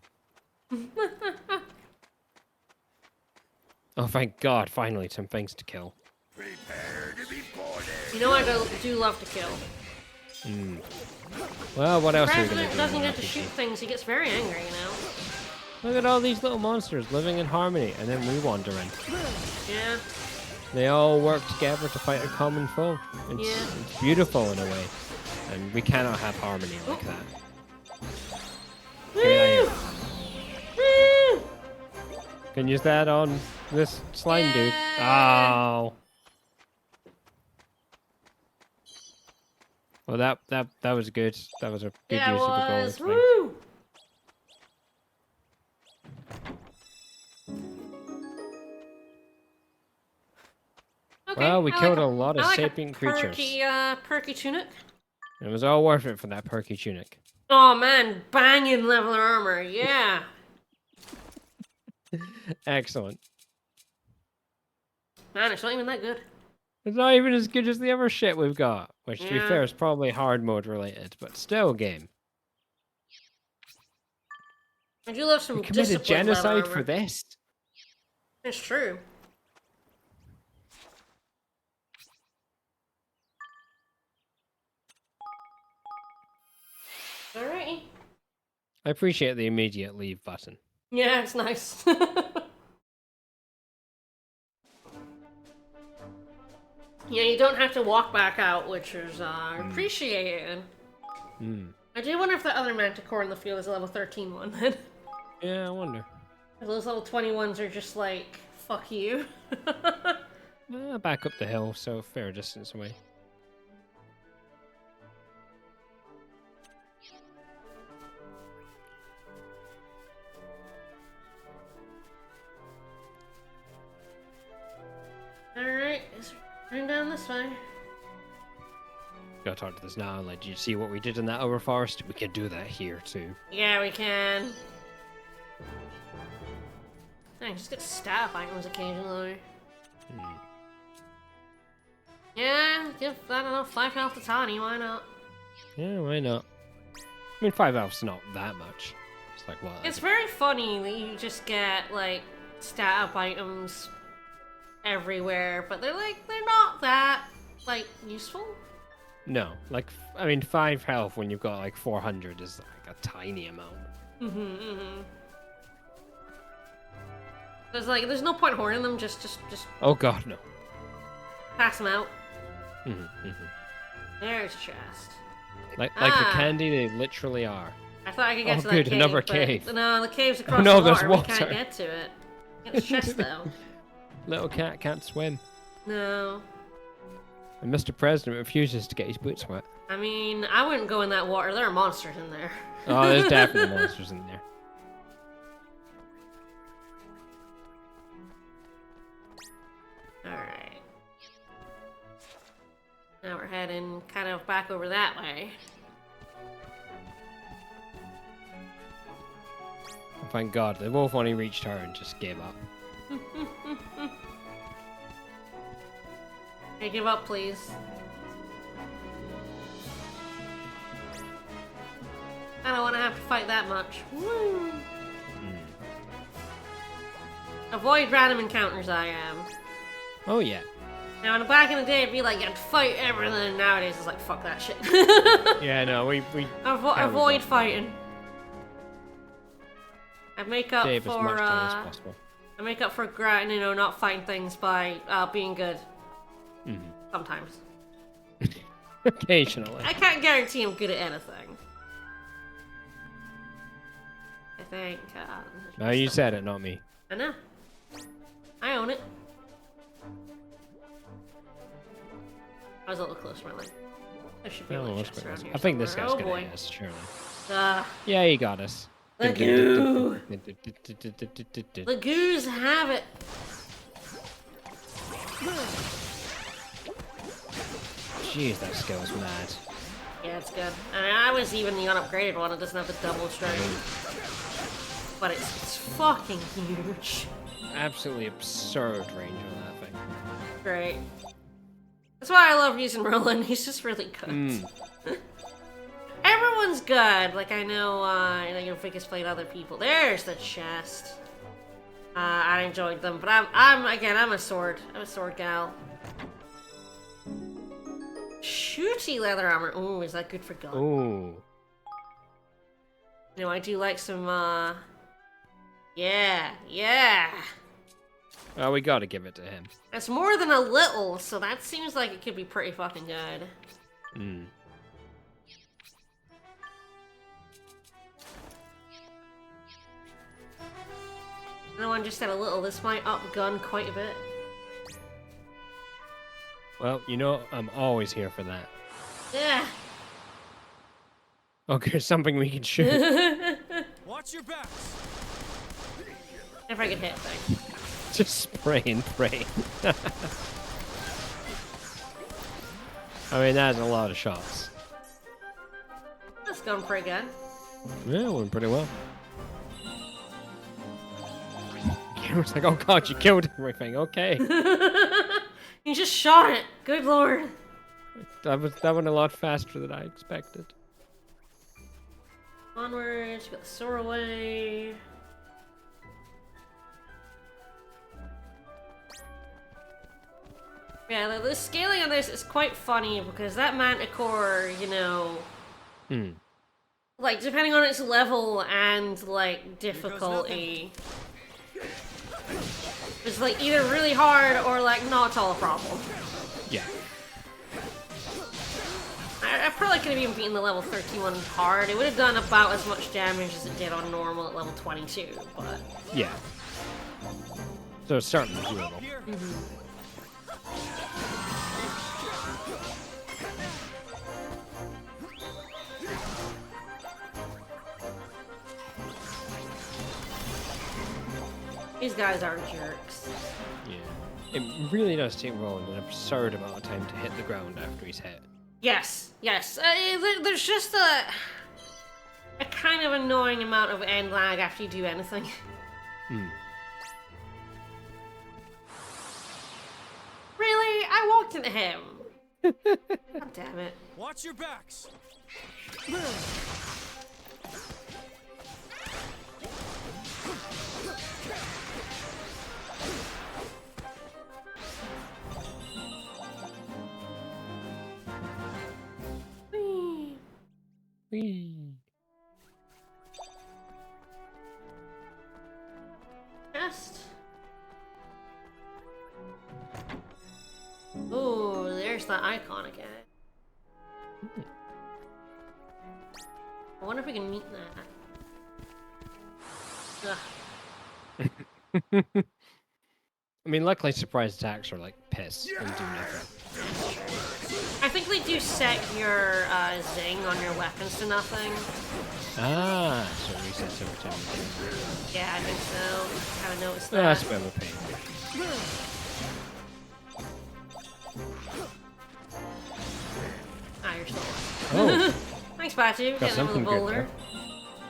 Speaker 2: Oh, thank god, finally some things to kill.
Speaker 3: Prepare to be boarded.
Speaker 1: You know I do love to kill.
Speaker 2: Well, what else are we gonna
Speaker 1: President
Speaker 2: do?
Speaker 1: doesn't
Speaker 2: in
Speaker 1: get to
Speaker 2: RPG?
Speaker 1: shoot things, he gets very angry, you know?
Speaker 2: Look at all these little monsters living in harmony, and then we wander in.
Speaker 1: Yeah.
Speaker 2: They all work together to fight a common foe.
Speaker 1: Yeah.
Speaker 2: It's beautiful in a way, and we cannot have harmony like that.
Speaker 1: Woo! Woo!
Speaker 2: Can use that on this slime dude.
Speaker 1: Yeah.
Speaker 2: Oh. Well, that was good. That was a good
Speaker 1: Yeah, it
Speaker 2: use of the gold
Speaker 1: was.
Speaker 2: thing.
Speaker 1: Woo! Okay,
Speaker 2: Well, we
Speaker 1: I
Speaker 2: killed
Speaker 1: like
Speaker 2: a lot of
Speaker 1: I like
Speaker 2: sapient creatures.
Speaker 1: Perky tunic.
Speaker 2: It was all worth it for that perky tunic.
Speaker 1: Oh man, banging level armor, yeah.
Speaker 2: Excellent.
Speaker 1: Man, it's not even that good.
Speaker 2: It's not even as good as the other shit we've got, which to be
Speaker 1: Yeah.
Speaker 2: fair is probably hard mode related, but still game.
Speaker 1: I do love some
Speaker 2: We committed
Speaker 1: disciplined level
Speaker 2: genocide
Speaker 1: armor.
Speaker 2: for this.
Speaker 1: It's true. Alrighty.
Speaker 2: I appreciate the immediate leave button.
Speaker 1: Yeah, it's nice. Yeah, you don't have to walk back out, which is appreciated. I do wonder if the other manticore in the field is a level 13 one then.
Speaker 2: Yeah, I wonder.
Speaker 1: Those level 21s are just like, fuck you.
Speaker 2: Back up the hill, so a fair distance away.
Speaker 1: Alright, let's run down this way.
Speaker 2: Gotta talk to this now. Like, did you see what we did in that other forest? We can do that here too.
Speaker 1: Yeah, we can. I just get staff items occasionally. Yeah, give, I don't know, 5 health to Tani, why not?
Speaker 2: Yeah, why not? I mean, 5 elf's not that much. It's like, what?
Speaker 1: It's very funny that you just get, like, stat up items everywhere, but they're not that, like, useful.
Speaker 2: No, like, I mean, 5 health when you've got like 400 is like a tiny amount.
Speaker 1: There's no point hoarding them, just
Speaker 2: Oh god, no.
Speaker 1: pass them out. There's a chest.
Speaker 2: Like the candy they literally are.
Speaker 1: I thought I could get
Speaker 2: Oh,
Speaker 1: to that
Speaker 2: good,
Speaker 1: cave,
Speaker 2: another
Speaker 1: but
Speaker 2: cave.
Speaker 1: no, the cave's across
Speaker 2: no,
Speaker 1: the
Speaker 2: there's
Speaker 1: water. We can't
Speaker 2: water.
Speaker 1: get to it. Get the chest though.
Speaker 2: Little cat can't swim.
Speaker 1: No.
Speaker 2: And Mr. President refuses to get his boots wet.
Speaker 1: I mean, I wouldn't go in that water. There are monsters in there.
Speaker 2: Oh, there's definitely monsters in there.
Speaker 1: Alright. Now we're heading kind of back over that way.
Speaker 2: Thank God, the wolf only reached her and just gave up.
Speaker 1: Hey, give up, please. I don't want to have to fight that much. Woo! Avoid random encounters, I am.
Speaker 2: Oh, yeah.
Speaker 1: Now, back in the day, it'd be like, you had to fight everything. Nowadays, it's like, fuck that shit.
Speaker 2: Yeah, no, we
Speaker 1: Avoid fighting. I make up
Speaker 2: save as
Speaker 1: for,
Speaker 2: much time as possible.
Speaker 1: I make up for, not fighting things by, being good. Sometimes.
Speaker 2: Occasionally.
Speaker 1: I can't guarantee I'm good at anything. I think,
Speaker 2: No, you said it, not me.
Speaker 1: I know. I own it. I was a little close, really. There should be a little chest around here
Speaker 2: I think this
Speaker 1: somewhere.
Speaker 2: guy's
Speaker 1: Oh,
Speaker 2: gonna
Speaker 1: boy.
Speaker 2: hit us, surely.
Speaker 1: Uh,
Speaker 2: Yeah, he got us.
Speaker 1: the goo! The goos have it!
Speaker 2: Jeez, that skill's mad.
Speaker 1: Yeah, it's good. I mean, I was even the unupgraded one. It doesn't have the double strength. But it's fucking huge.
Speaker 2: Absolutely absurd range on that thing.
Speaker 1: Great. That's why I love using Roland. He's just really good. Everyone's good. Like, I know, your biggest played other people. There's the chest. I enjoyed them, but I'm a sword gal. Shooty leather armor. Ooh, is that good for gun?
Speaker 2: Ooh.
Speaker 1: You know, I do like some, yeah.
Speaker 2: Oh, we gotta give it to him.
Speaker 1: That's more than a little, so that seems like it could be pretty fucking good. No one just said a little. This might up gun quite a bit.
Speaker 2: Well, you know, I'm always here for that.
Speaker 1: Yeah.
Speaker 2: Okay, something we can shoot.
Speaker 5: Watch your backs.
Speaker 1: If I could hit things.
Speaker 2: Just spray and pray. I mean, that's a lot of shots.
Speaker 1: That's going pretty good.
Speaker 2: Yeah, went pretty well. Cameron's like, oh god, you killed everything. Okay.
Speaker 1: You just shot it. Good lord.
Speaker 2: That went a lot faster than I expected.
Speaker 1: Onwards, got the sword away. Yeah, the scaling on this is quite funny because that manticore, like, depending on its level and, like, difficulty, it's, like, either really hard or, like, not at all a problem.
Speaker 2: Yeah.
Speaker 1: I probably could have even beaten the level 31 hard. It would have done about as much damage as it did on normal at level 22, but...
Speaker 2: Yeah. So it's starting to doable.
Speaker 1: These guys are jerks.
Speaker 2: Yeah. It really does take Roland an absurd amount of time to hit the ground after he's hit.
Speaker 1: Yes. There's just a kind of annoying amount of end lag after you do anything. Really? I walked into him. God damn it.
Speaker 5: Watch your backs.
Speaker 2: Whee.
Speaker 1: Chest. Oh, there's that icon again. I wonder if we can meet that. Ugh.
Speaker 2: I mean, luckily surprise attacks are like piss and do nothing.
Speaker 1: I think they do set your zing on your weapons to nothing.
Speaker 2: Ah, so it resets every time you do it.
Speaker 1: Yeah, I think so. I haven't noticed
Speaker 2: Oh,
Speaker 1: that.
Speaker 2: that's a bit of a pain.
Speaker 1: Ah, you're still alive.
Speaker 2: Oh,
Speaker 1: Thanks, Batu.
Speaker 2: got
Speaker 1: Getting them with
Speaker 2: something
Speaker 1: a
Speaker 2: good
Speaker 1: boulder.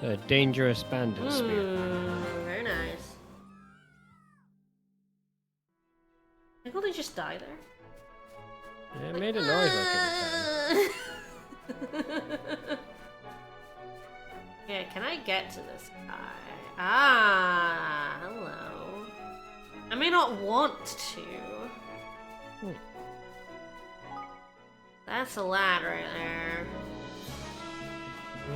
Speaker 2: there. A dangerous bandit spear.
Speaker 1: Very nice. I think they just die there.
Speaker 2: Yeah, it made a noise like it was dying.
Speaker 1: Yeah, can I get to this guy? Ah, hello. I may not want to. That's a lad right there.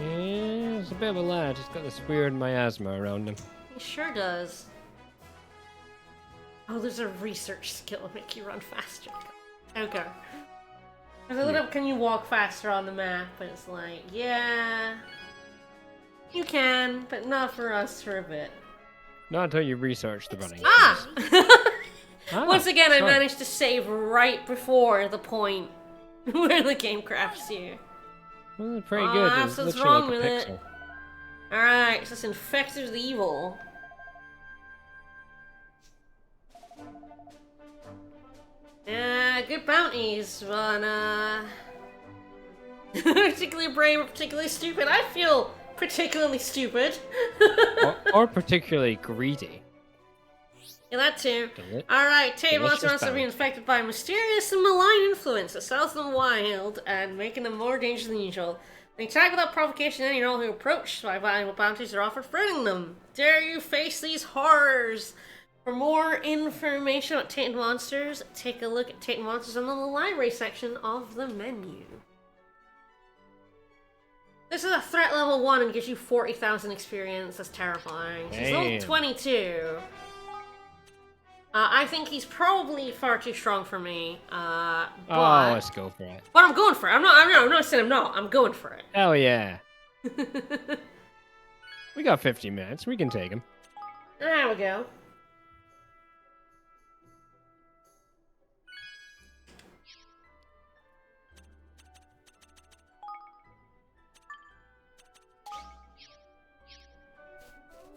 Speaker 2: Yeah, it's a bit of a lad. He's got this weird miasma around him.
Speaker 1: He sure does. Oh, there's a research skill to make you run faster. Okay. There's a little, can you walk faster on the map? And it's like, yeah. You can, but not for us for a bit.
Speaker 2: Not until you research the running.
Speaker 1: Ah! Once again,
Speaker 2: sorry.
Speaker 1: I managed to save right before the point where the game crashes you.
Speaker 2: Well, pretty
Speaker 1: Oh,
Speaker 2: good.
Speaker 1: that's
Speaker 2: It's
Speaker 1: what's
Speaker 2: literally
Speaker 1: wrong
Speaker 2: like a
Speaker 1: with
Speaker 2: pixel.
Speaker 1: it. Alright, so this infected with evil. Good bounties, but particularly brave or particularly stupid. I feel particularly stupid.
Speaker 2: or particularly greedy.
Speaker 1: Yeah, that too.
Speaker 2: Deli-
Speaker 1: Alright, Tate
Speaker 2: delicious
Speaker 1: monsters are being
Speaker 2: bounty.
Speaker 1: infected by a mysterious and malign influence that sells them wild and making them more dangerous than usual. They attack without provocation any and all who approach, so valuable bounties are offered for earning them. Dare you face these horrors? For more information about Tainted Monsters, take a look at Tainted Monsters on the library section of the menu. This is a threat level 1 and gives you 40,000 experience. That's terrifying. She's level
Speaker 2: Damn.
Speaker 1: 22. I think he's probably far too strong for me.
Speaker 2: Oh,
Speaker 1: But
Speaker 2: let's go for it.
Speaker 1: I'm going for it. I'm not saying I'm not. I'm going for it.
Speaker 2: Hell yeah. We got 50 minutes. We can take him.
Speaker 1: There we go.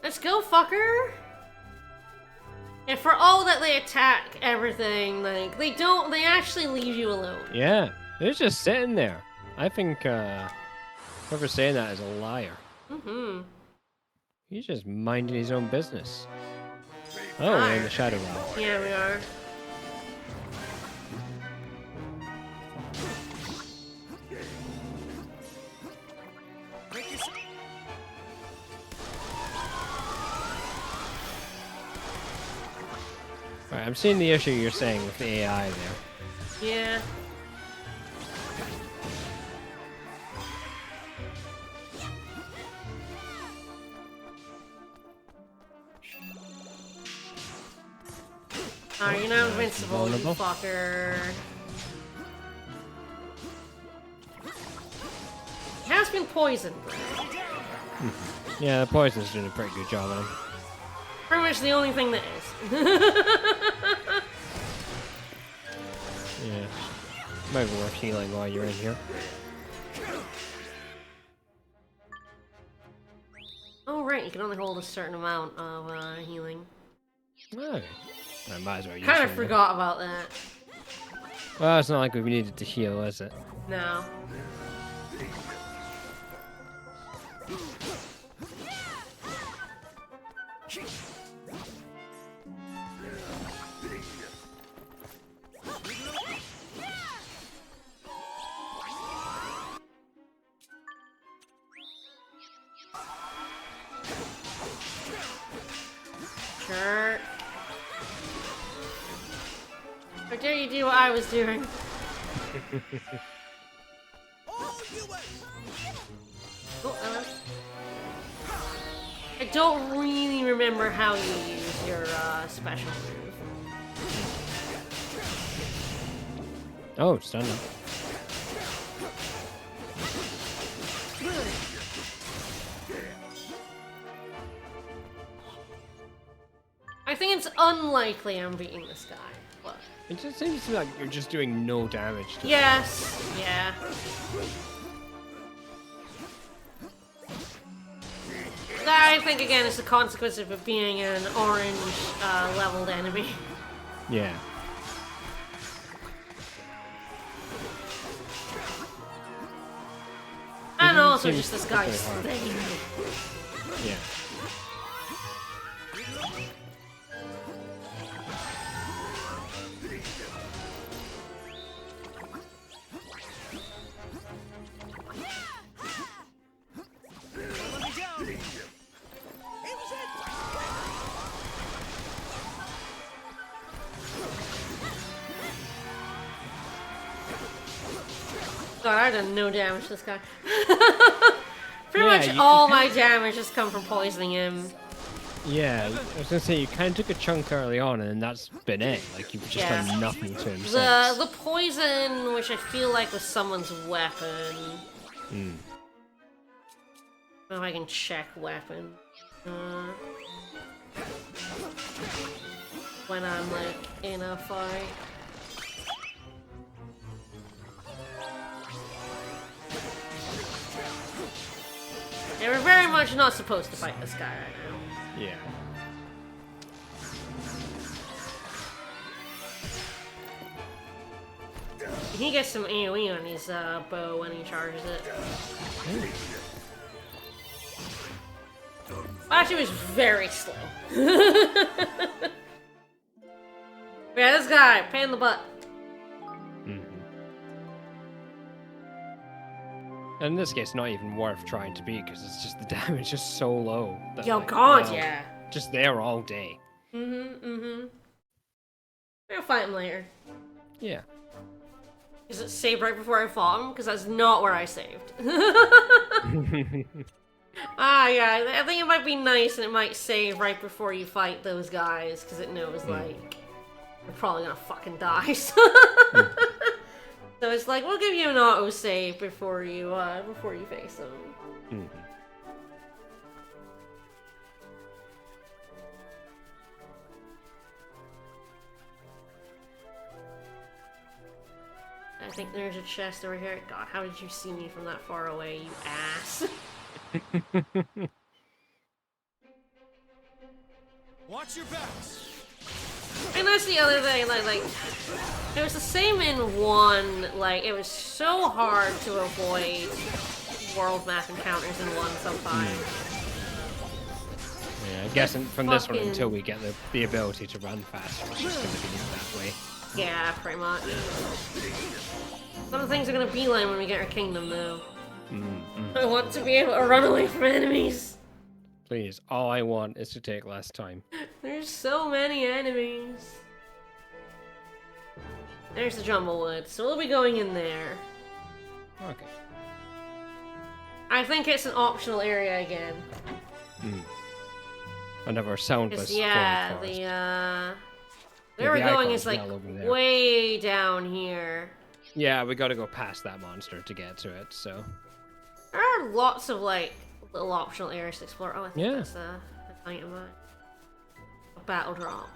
Speaker 1: Let's go, fucker! And for all that they attack everything, like, they actually leave you alone.
Speaker 2: Yeah, they're just sitting there. I think whoever's saying that is a liar.
Speaker 1: Mm-hmm.
Speaker 2: He's just minding his own business. Oh, we're in the Shadow Realm.
Speaker 1: Yeah, we are.
Speaker 2: Alright, I'm seeing the issue you're saying with the AI there.
Speaker 1: Yeah. Alright, you're now invincible, you
Speaker 2: vulnerable.
Speaker 1: fucker. He has been poisoned.
Speaker 2: Yeah, the poison's doing a pretty good job on him.
Speaker 1: Pretty much the only thing that is.
Speaker 2: Yeah. Might be worth healing while you're in here.
Speaker 1: Oh, right, you can only hold a certain amount of healing.
Speaker 2: Okay. I might as well use
Speaker 1: Kind of
Speaker 2: some,
Speaker 1: forgot about that.
Speaker 2: Well, it's not like we needed to heal, is it?
Speaker 1: No. Sure. How dare you do what I was doing?
Speaker 5: All you wait.
Speaker 1: Oh, I don't really remember how you use your special move.
Speaker 2: Oh, stun him.
Speaker 1: I think it's unlikely I'm beating this guy. But
Speaker 2: It just seems like you're just doing no damage to him.
Speaker 1: yes, yeah. That, I think, again, is the consequence of it being an orange leveled enemy.
Speaker 2: Yeah.
Speaker 1: And also
Speaker 2: seems
Speaker 1: just this guy's
Speaker 2: particularly
Speaker 1: thing.
Speaker 2: Yeah.
Speaker 5: Let me down.
Speaker 1: God, I've done no damage to this guy. Pretty
Speaker 2: Yeah,
Speaker 1: much
Speaker 2: you
Speaker 1: all
Speaker 2: can-
Speaker 1: my damage has come from poisoning him.
Speaker 2: Yeah, I was gonna say you kind of took a chunk early on, and then that's been it. Like you've just
Speaker 1: Yeah.
Speaker 2: done nothing to him
Speaker 1: The
Speaker 2: since.
Speaker 1: poison, which I feel like was someone's weapon.
Speaker 2: Hmm.
Speaker 1: I don't know if I can check weapon. When I'm like in a fight. And we're very much not supposed to fight this guy right now.
Speaker 2: Yeah.
Speaker 1: He gets some AoE on his bow when he charges it. Actually, it was very slow. Yeah, this guy, pain in the butt.
Speaker 2: And in this case, not even worth trying to beat because it's just the damage is so low. That,
Speaker 1: Yo,
Speaker 2: like,
Speaker 1: God,
Speaker 2: well,
Speaker 1: yeah.
Speaker 2: Just there all day.
Speaker 1: We'll fight him later.
Speaker 2: Yeah.
Speaker 1: Is it saved right before I fought him? Because that's not where I saved. Yeah, I think it might be nice and it might save right before you fight those guys, because it knows, like, you're probably gonna fucking die, so... So it's like, we'll give you an auto-save before you face them. I think there's a chest over here. God, how did you see me from that far away, you ass?
Speaker 5: Watch your backs.
Speaker 1: And that's the other thing, like, it was the same in 1, like, it was so hard to avoid world map encounters in 1 sometimes.
Speaker 2: Yeah, I guess from this one
Speaker 1: fucking-
Speaker 2: until we get the ability to run faster, it's just gonna be that way.
Speaker 1: Yeah, pretty much. Some of the things are gonna be like when we get our kingdom, though. I want to be able to run away from enemies.
Speaker 2: Please, all I want is to take less time.
Speaker 1: There's so many enemies. There's the Jumblewood, so we'll be going in there.
Speaker 2: Okay.
Speaker 1: I think it's an optional area again.
Speaker 2: Another soundless
Speaker 1: 'Cause, yeah,
Speaker 2: forest.
Speaker 1: where
Speaker 2: Yeah,
Speaker 1: we're
Speaker 2: the
Speaker 1: going
Speaker 2: icon's
Speaker 1: is like
Speaker 2: well over there.
Speaker 1: way down here.
Speaker 2: Yeah, we gotta go past that monster to get to it, so...
Speaker 1: There are lots of like little optional areas to explore. Oh, I think
Speaker 2: Yeah.
Speaker 1: that's a item. A battle drop.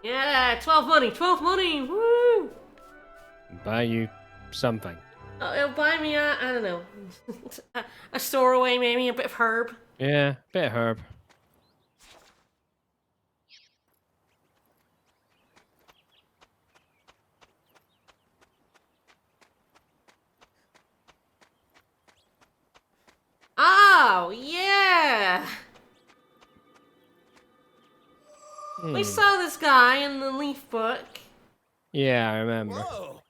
Speaker 1: Yeah, 12 money, 12 money, woo!
Speaker 2: Buy you something.
Speaker 1: Oh, it'll buy me I don't know, a stowaway maybe, a bit of herb.
Speaker 2: Yeah, bit of herb.
Speaker 1: Oh, yeah! We saw this guy in the leaf book.
Speaker 2: Yeah, I remember.
Speaker 5: Whoa.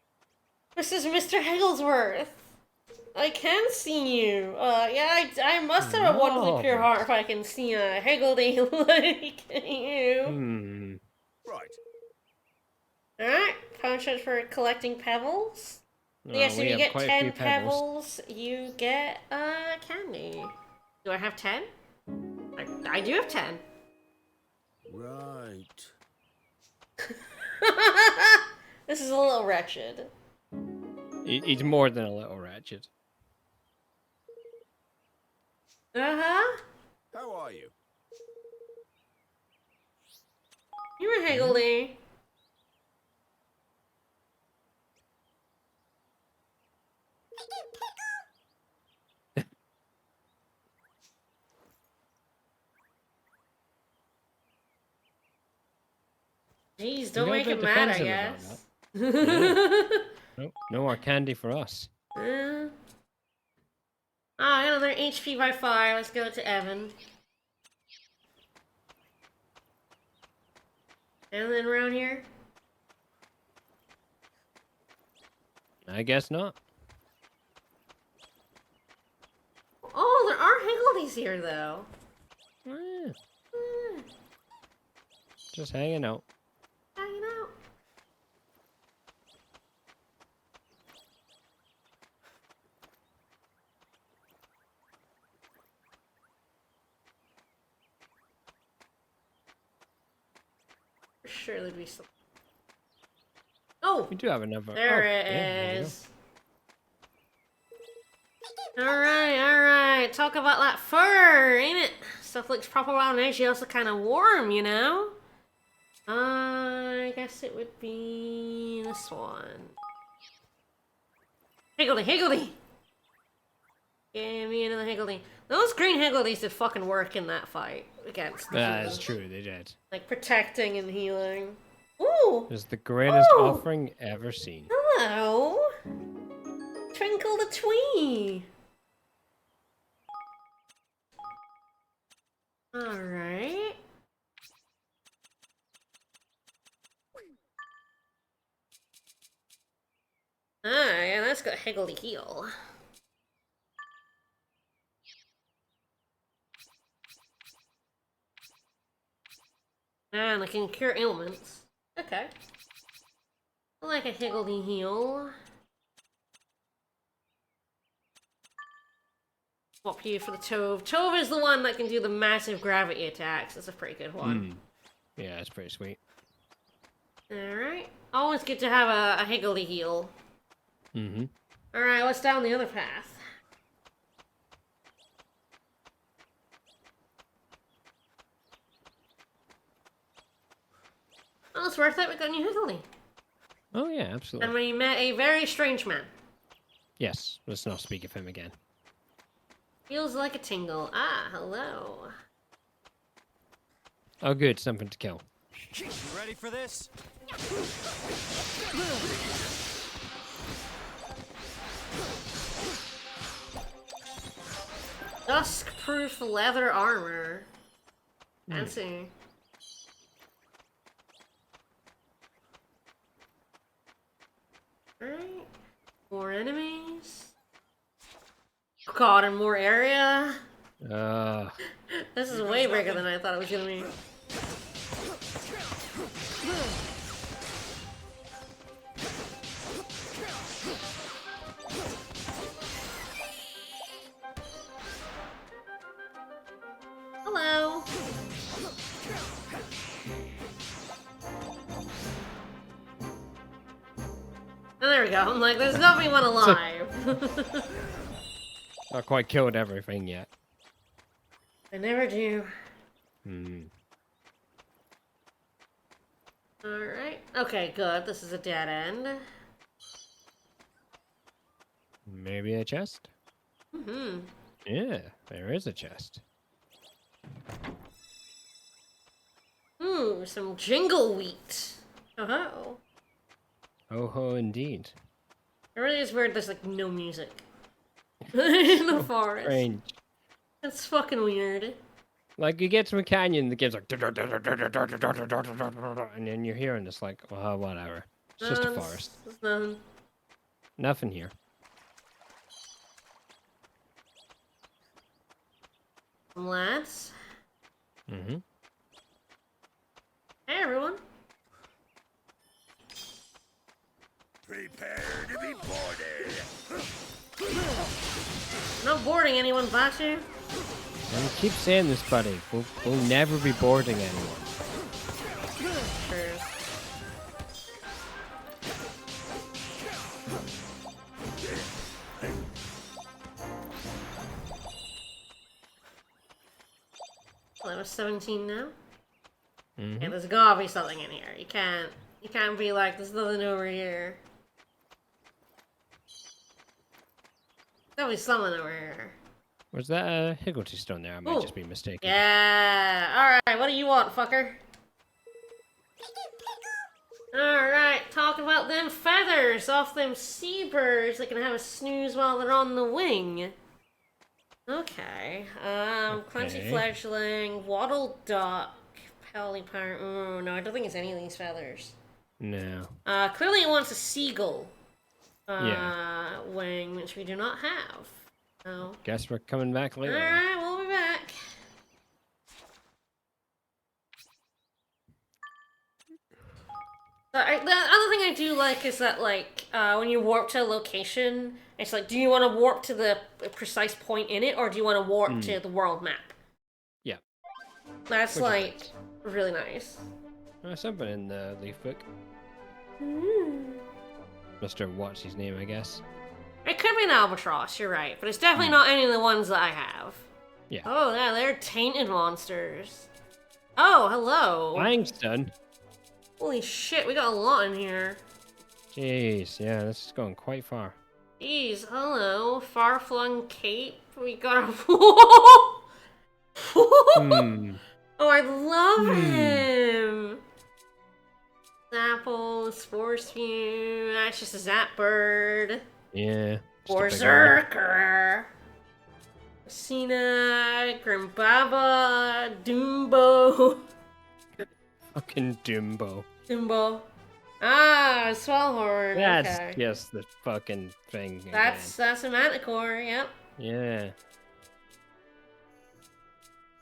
Speaker 1: This is Mr. Higglesworth. I can see you. Yeah, I must have a wonderfully pure heart if I can see a Higgledy like you.
Speaker 5: Right.
Speaker 1: Alright, punches for collecting pebbles.
Speaker 2: Oh,
Speaker 1: Yes,
Speaker 2: we
Speaker 1: if you
Speaker 2: have
Speaker 1: get
Speaker 2: quite a
Speaker 1: 10
Speaker 2: few
Speaker 1: pebbles, you get candy. Do I have 10? I do have 10.
Speaker 3: Right.
Speaker 1: This is a little wretched.
Speaker 2: He's more than a little wretched.
Speaker 1: Uh-huh.
Speaker 5: How are you?
Speaker 1: You were Higgledy. Jeez, don't
Speaker 2: got a
Speaker 1: make
Speaker 2: bit
Speaker 1: him mad, I
Speaker 2: defensive about
Speaker 1: guess.
Speaker 2: Nope, no more candy for us.
Speaker 1: Oh, I got another HP by 5. Let's go to Evan. And then around here?
Speaker 2: I guess not.
Speaker 1: Oh, there are Higgledies here, though.
Speaker 2: Eh, just hanging out.
Speaker 1: Hanging out. surely be some. Oh,
Speaker 2: We do have another.
Speaker 1: there
Speaker 2: oh,
Speaker 1: it
Speaker 2: yeah, there we go.
Speaker 1: is. Alright. Talk about that fur, ain't it? Stuff looks proper wild and actually also kind of warm, you know? I guess it would be this one. Higgledy, Higgledy! Give me another Higgledy. Those green Higgledies did fucking work in that fight against the
Speaker 2: That's
Speaker 1: human.
Speaker 2: true, they did.
Speaker 1: Like protecting and healing. Ooh!
Speaker 2: It was the greatest
Speaker 1: Ooh.
Speaker 2: offering ever seen.
Speaker 1: Hello! Twinkle the Twee! Alright. Ah, yeah, that's got Higgledy Heel. Man, I can cure ailments. Okay. I like a Higgledy Heel. Swap you for the Tove. Tove is the one that can do the massive gravity attacks. That's a pretty good one.
Speaker 2: Yeah, it's pretty sweet.
Speaker 1: Alright. Always good to have a Higgledy Heel.
Speaker 2: Mm-hmm.
Speaker 1: Alright, what's down the other path? Oh, it's worth it. We got a new Higgledy.
Speaker 2: Oh, yeah, absolutely.
Speaker 1: And we met a very strange man.
Speaker 2: Yes, let's not speak of him again.
Speaker 1: Feels like a tingle. Ah, hello.
Speaker 2: Oh, good, something to kill.
Speaker 5: You ready for this?
Speaker 1: Dusk-proof leather armor. Fancy. Alright. More enemies. God, and more area. This is way bigger than I thought it was gonna be. Hello. Oh, there we go. I'm like, there's not anyone alive.
Speaker 2: Not quite killed everything yet.
Speaker 1: I never do. Alright. Okay, good. This is a dead end.
Speaker 2: Maybe a chest?
Speaker 1: Mm-hmm.
Speaker 2: Yeah, there is a chest.
Speaker 1: Ooh, some jingle wheat. Oh-ho.
Speaker 2: Oh ho, indeed.
Speaker 1: It really is weird there's like no music. In the forest.
Speaker 2: Strange.
Speaker 1: That's fucking weird.
Speaker 2: Like, you get to a canyon, the game's like... And then you're hearing this like, well, whatever. It's just a forest.
Speaker 1: It's nothing.
Speaker 2: Nothing here.
Speaker 1: Some lads.
Speaker 2: Mm-hmm.
Speaker 1: Hey, everyone.
Speaker 3: Prepare to be boarded.
Speaker 1: No boarding anyone, Bashu.
Speaker 2: And keep saying this, buddy. We'll never be boarding anyone.
Speaker 1: Sure. Level 17 now.
Speaker 2: Mm-hmm.
Speaker 1: Yeah, there's gotta be something in here. You can't be like, there's nothing over here. There'll be someone over here.
Speaker 2: Was that a Higgledy stone there? I might just be mistaken.
Speaker 1: Yeah. Alright, what do you want, fucker? Alright, talking about them feathers off them seabirds that can have a snooze while they're on the wing. Okay. Crunchy fledgling, wattle duck, pelipar. Oh, no, I don't think it's any of these feathers.
Speaker 2: No.
Speaker 1: Clearly it wants a seagull.
Speaker 2: Yeah.
Speaker 1: Wing, which we do not have. Oh.
Speaker 2: Guess we're coming back later.
Speaker 1: Alright, we'll be back. The other thing I do like is that, like, when you warp to a location, it's like, do you want to warp to the precise point in it, or do you want to warp to the world map?
Speaker 2: Yeah.
Speaker 1: That's,
Speaker 2: Which is
Speaker 1: like,
Speaker 2: nice.
Speaker 1: really nice.
Speaker 2: Something in the leaf book. Mr. What's his name, I guess.
Speaker 1: It could be an albatross, you're right, but it's definitely not any of the ones that I have.
Speaker 2: Yeah.
Speaker 1: Oh, yeah, they're tainted monsters. Oh, hello.
Speaker 2: Langston.
Speaker 1: Holy shit, we got a lot in here.
Speaker 2: Jeez, yeah, this is going quite far.
Speaker 1: Jeez, hello. Far-flung cape. We got a...
Speaker 2: Hmm.
Speaker 1: Oh, I love him. Apple, spore spew. That's just a zap bird.
Speaker 2: Yeah. just a big one.
Speaker 1: Berserker. Cena, Grimbaba, Dumbo.
Speaker 2: Fucking Dumbo.
Speaker 1: Dumbo. Ah, Swellhorn.
Speaker 2: That's
Speaker 1: okay.
Speaker 2: just the fucking thing.
Speaker 1: That's a Manticore, yep.
Speaker 2: Yeah.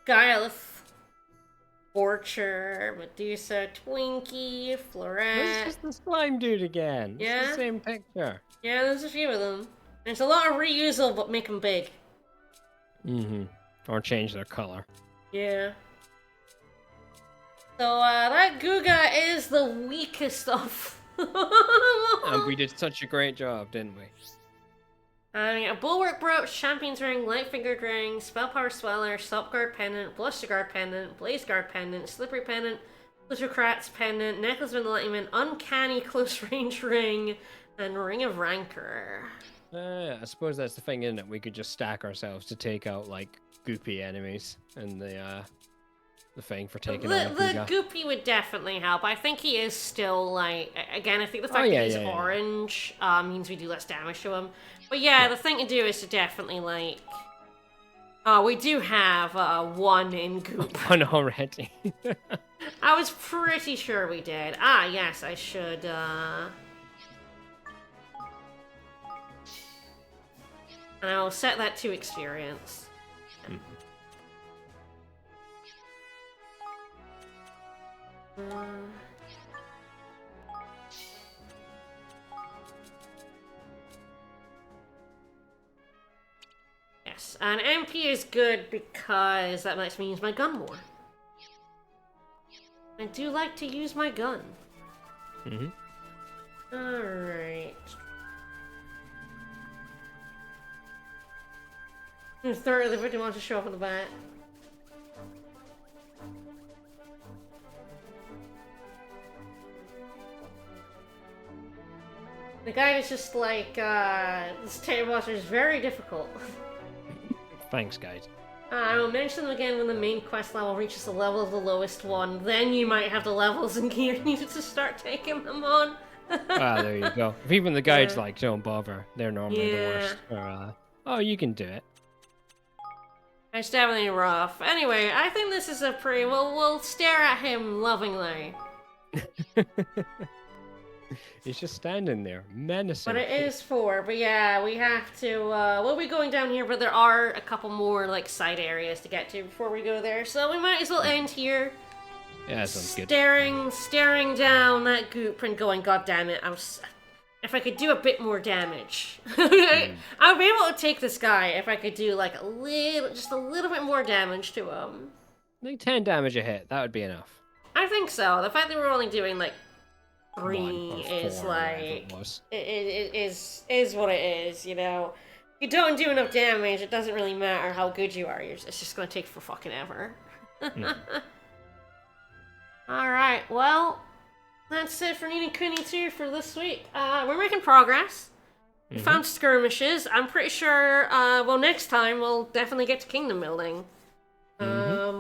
Speaker 1: Gylith. Orcher, Medusa, Twinkie,
Speaker 2: What's
Speaker 1: Floret.
Speaker 2: just the slime dude again? It's
Speaker 1: Yeah.
Speaker 2: the same picture.
Speaker 1: Yeah, there's a few of them. There's a lot of reusable, but make them big.
Speaker 2: Mm-hmm. Or change their color.
Speaker 1: Yeah. So, that Guga is the weakest of...
Speaker 2: And we did such a great job, didn't we?
Speaker 1: A Bulwark Brooch, Champion's Ring, Light-Fingered Ring, Spell Power Sweller, Stop Guard Pendant, Bluster Guard Pendant, Blaze Guard Pendant, Slippery Pendant, Plutocrat's Pendant, Necklace of Enlightenment, Uncanny Close Range Ring, and Ring of Rancor.
Speaker 2: I suppose that's the thing, isn't it? We could just stack ourselves to take out, like, goopy enemies and the thing for taking out
Speaker 1: The
Speaker 2: Guga.
Speaker 1: Goopy would definitely help. I think he is still, like... Again, I think the fact
Speaker 2: yeah,
Speaker 1: that he's
Speaker 2: yeah, yeah.
Speaker 1: orange means we do less damage to him. But yeah, the thing to do is to definitely, like... we do have one in Goop.
Speaker 2: One already.
Speaker 1: I was pretty sure we did. Ah, yes, I should, And I will set that to experience. Yes, and MP is good because that lets me use my gun more. I do like to use my gun.
Speaker 2: Mm-hmm.
Speaker 1: Alright. Thoroughly really want to show up on the bat. The guy is just like, this table monster is very difficult.
Speaker 2: Thanks, guys.
Speaker 1: I will mention them again when the main quest level reaches the level of the lowest one. Then you might have the levels and gear needed to start taking them on.
Speaker 2: Ah, there you go. If even the guides like don't bother, they're normally the
Speaker 1: Yeah.
Speaker 2: worst. Oh, you can do it.
Speaker 1: It's definitely rough. Anyway, I think this is a pretty... We'll stare at him lovingly.
Speaker 2: He's just standing there, menacing.
Speaker 1: But it is 4. But yeah, we have to... we'll be going down here, but there are a couple more, like, side areas to get to before we go there. So we might as well end here.
Speaker 2: Yeah, that sounds good.
Speaker 1: Staring down that goop and going, God damn it, if I could do a bit more damage. I'd be able to take this guy if I could do like just a little bit more damage to him.
Speaker 2: Like 10 damage a hit, that would be enough.
Speaker 1: I think so. The fact that we're only doing like 3
Speaker 2: 1 or 4
Speaker 1: is
Speaker 2: or
Speaker 1: like
Speaker 2: whatever it was.
Speaker 1: it is what it is, you know. If you don't do enough damage, it doesn't really matter how good you are. It's just gonna take for fucking ever. Alright, well, that's it for Nini Kuni 2 for this week. We're making progress. We found skirmishes. I'm pretty sure, well, next time we'll definitely get to kingdom building.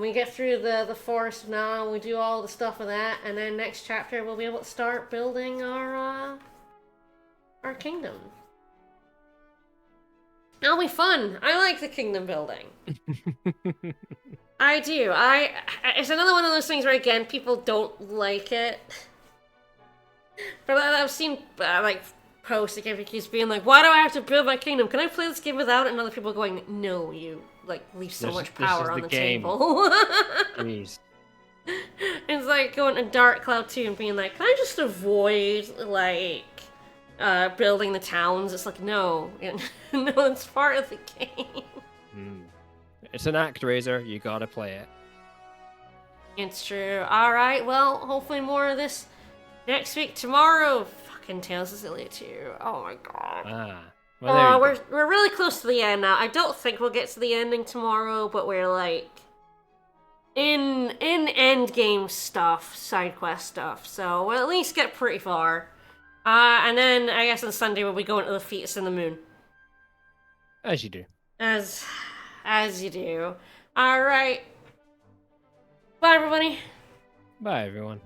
Speaker 1: We get through the forest now, we do all the stuff with that, and then next chapter we'll be able to start building our kingdom. It'll be fun. I like the kingdom building. I do. It's another one of those things where, again, people don't like it. But I've seen, like, posts again, because being like, why do I have to build my kingdom? Can I play this game without it? And other people going, no, you, like, leave so much power on the table.
Speaker 2: Please.
Speaker 1: It's like going to Dark Cloud 2 and being like, can I just avoid, like, building the towns? It's like, no. No, it's part of the game.
Speaker 2: It's an ActRaiser, you gotta play it.
Speaker 1: It's true. Alright, well, hopefully more of this next week. Tomorrow, fucking Tales of Xillia 2. Oh my god.
Speaker 2: Ah. Well, there you go.
Speaker 1: We're really close to the end now. I don't think we'll get to the ending tomorrow, but we're like in end game stuff, side quest stuff. So we'll at least get pretty far. And then I guess on Sunday we'll be going to the Fetus in the Moon.
Speaker 2: As you do.
Speaker 1: As you do. Alright. Bye everybody.
Speaker 2: Bye, everyone.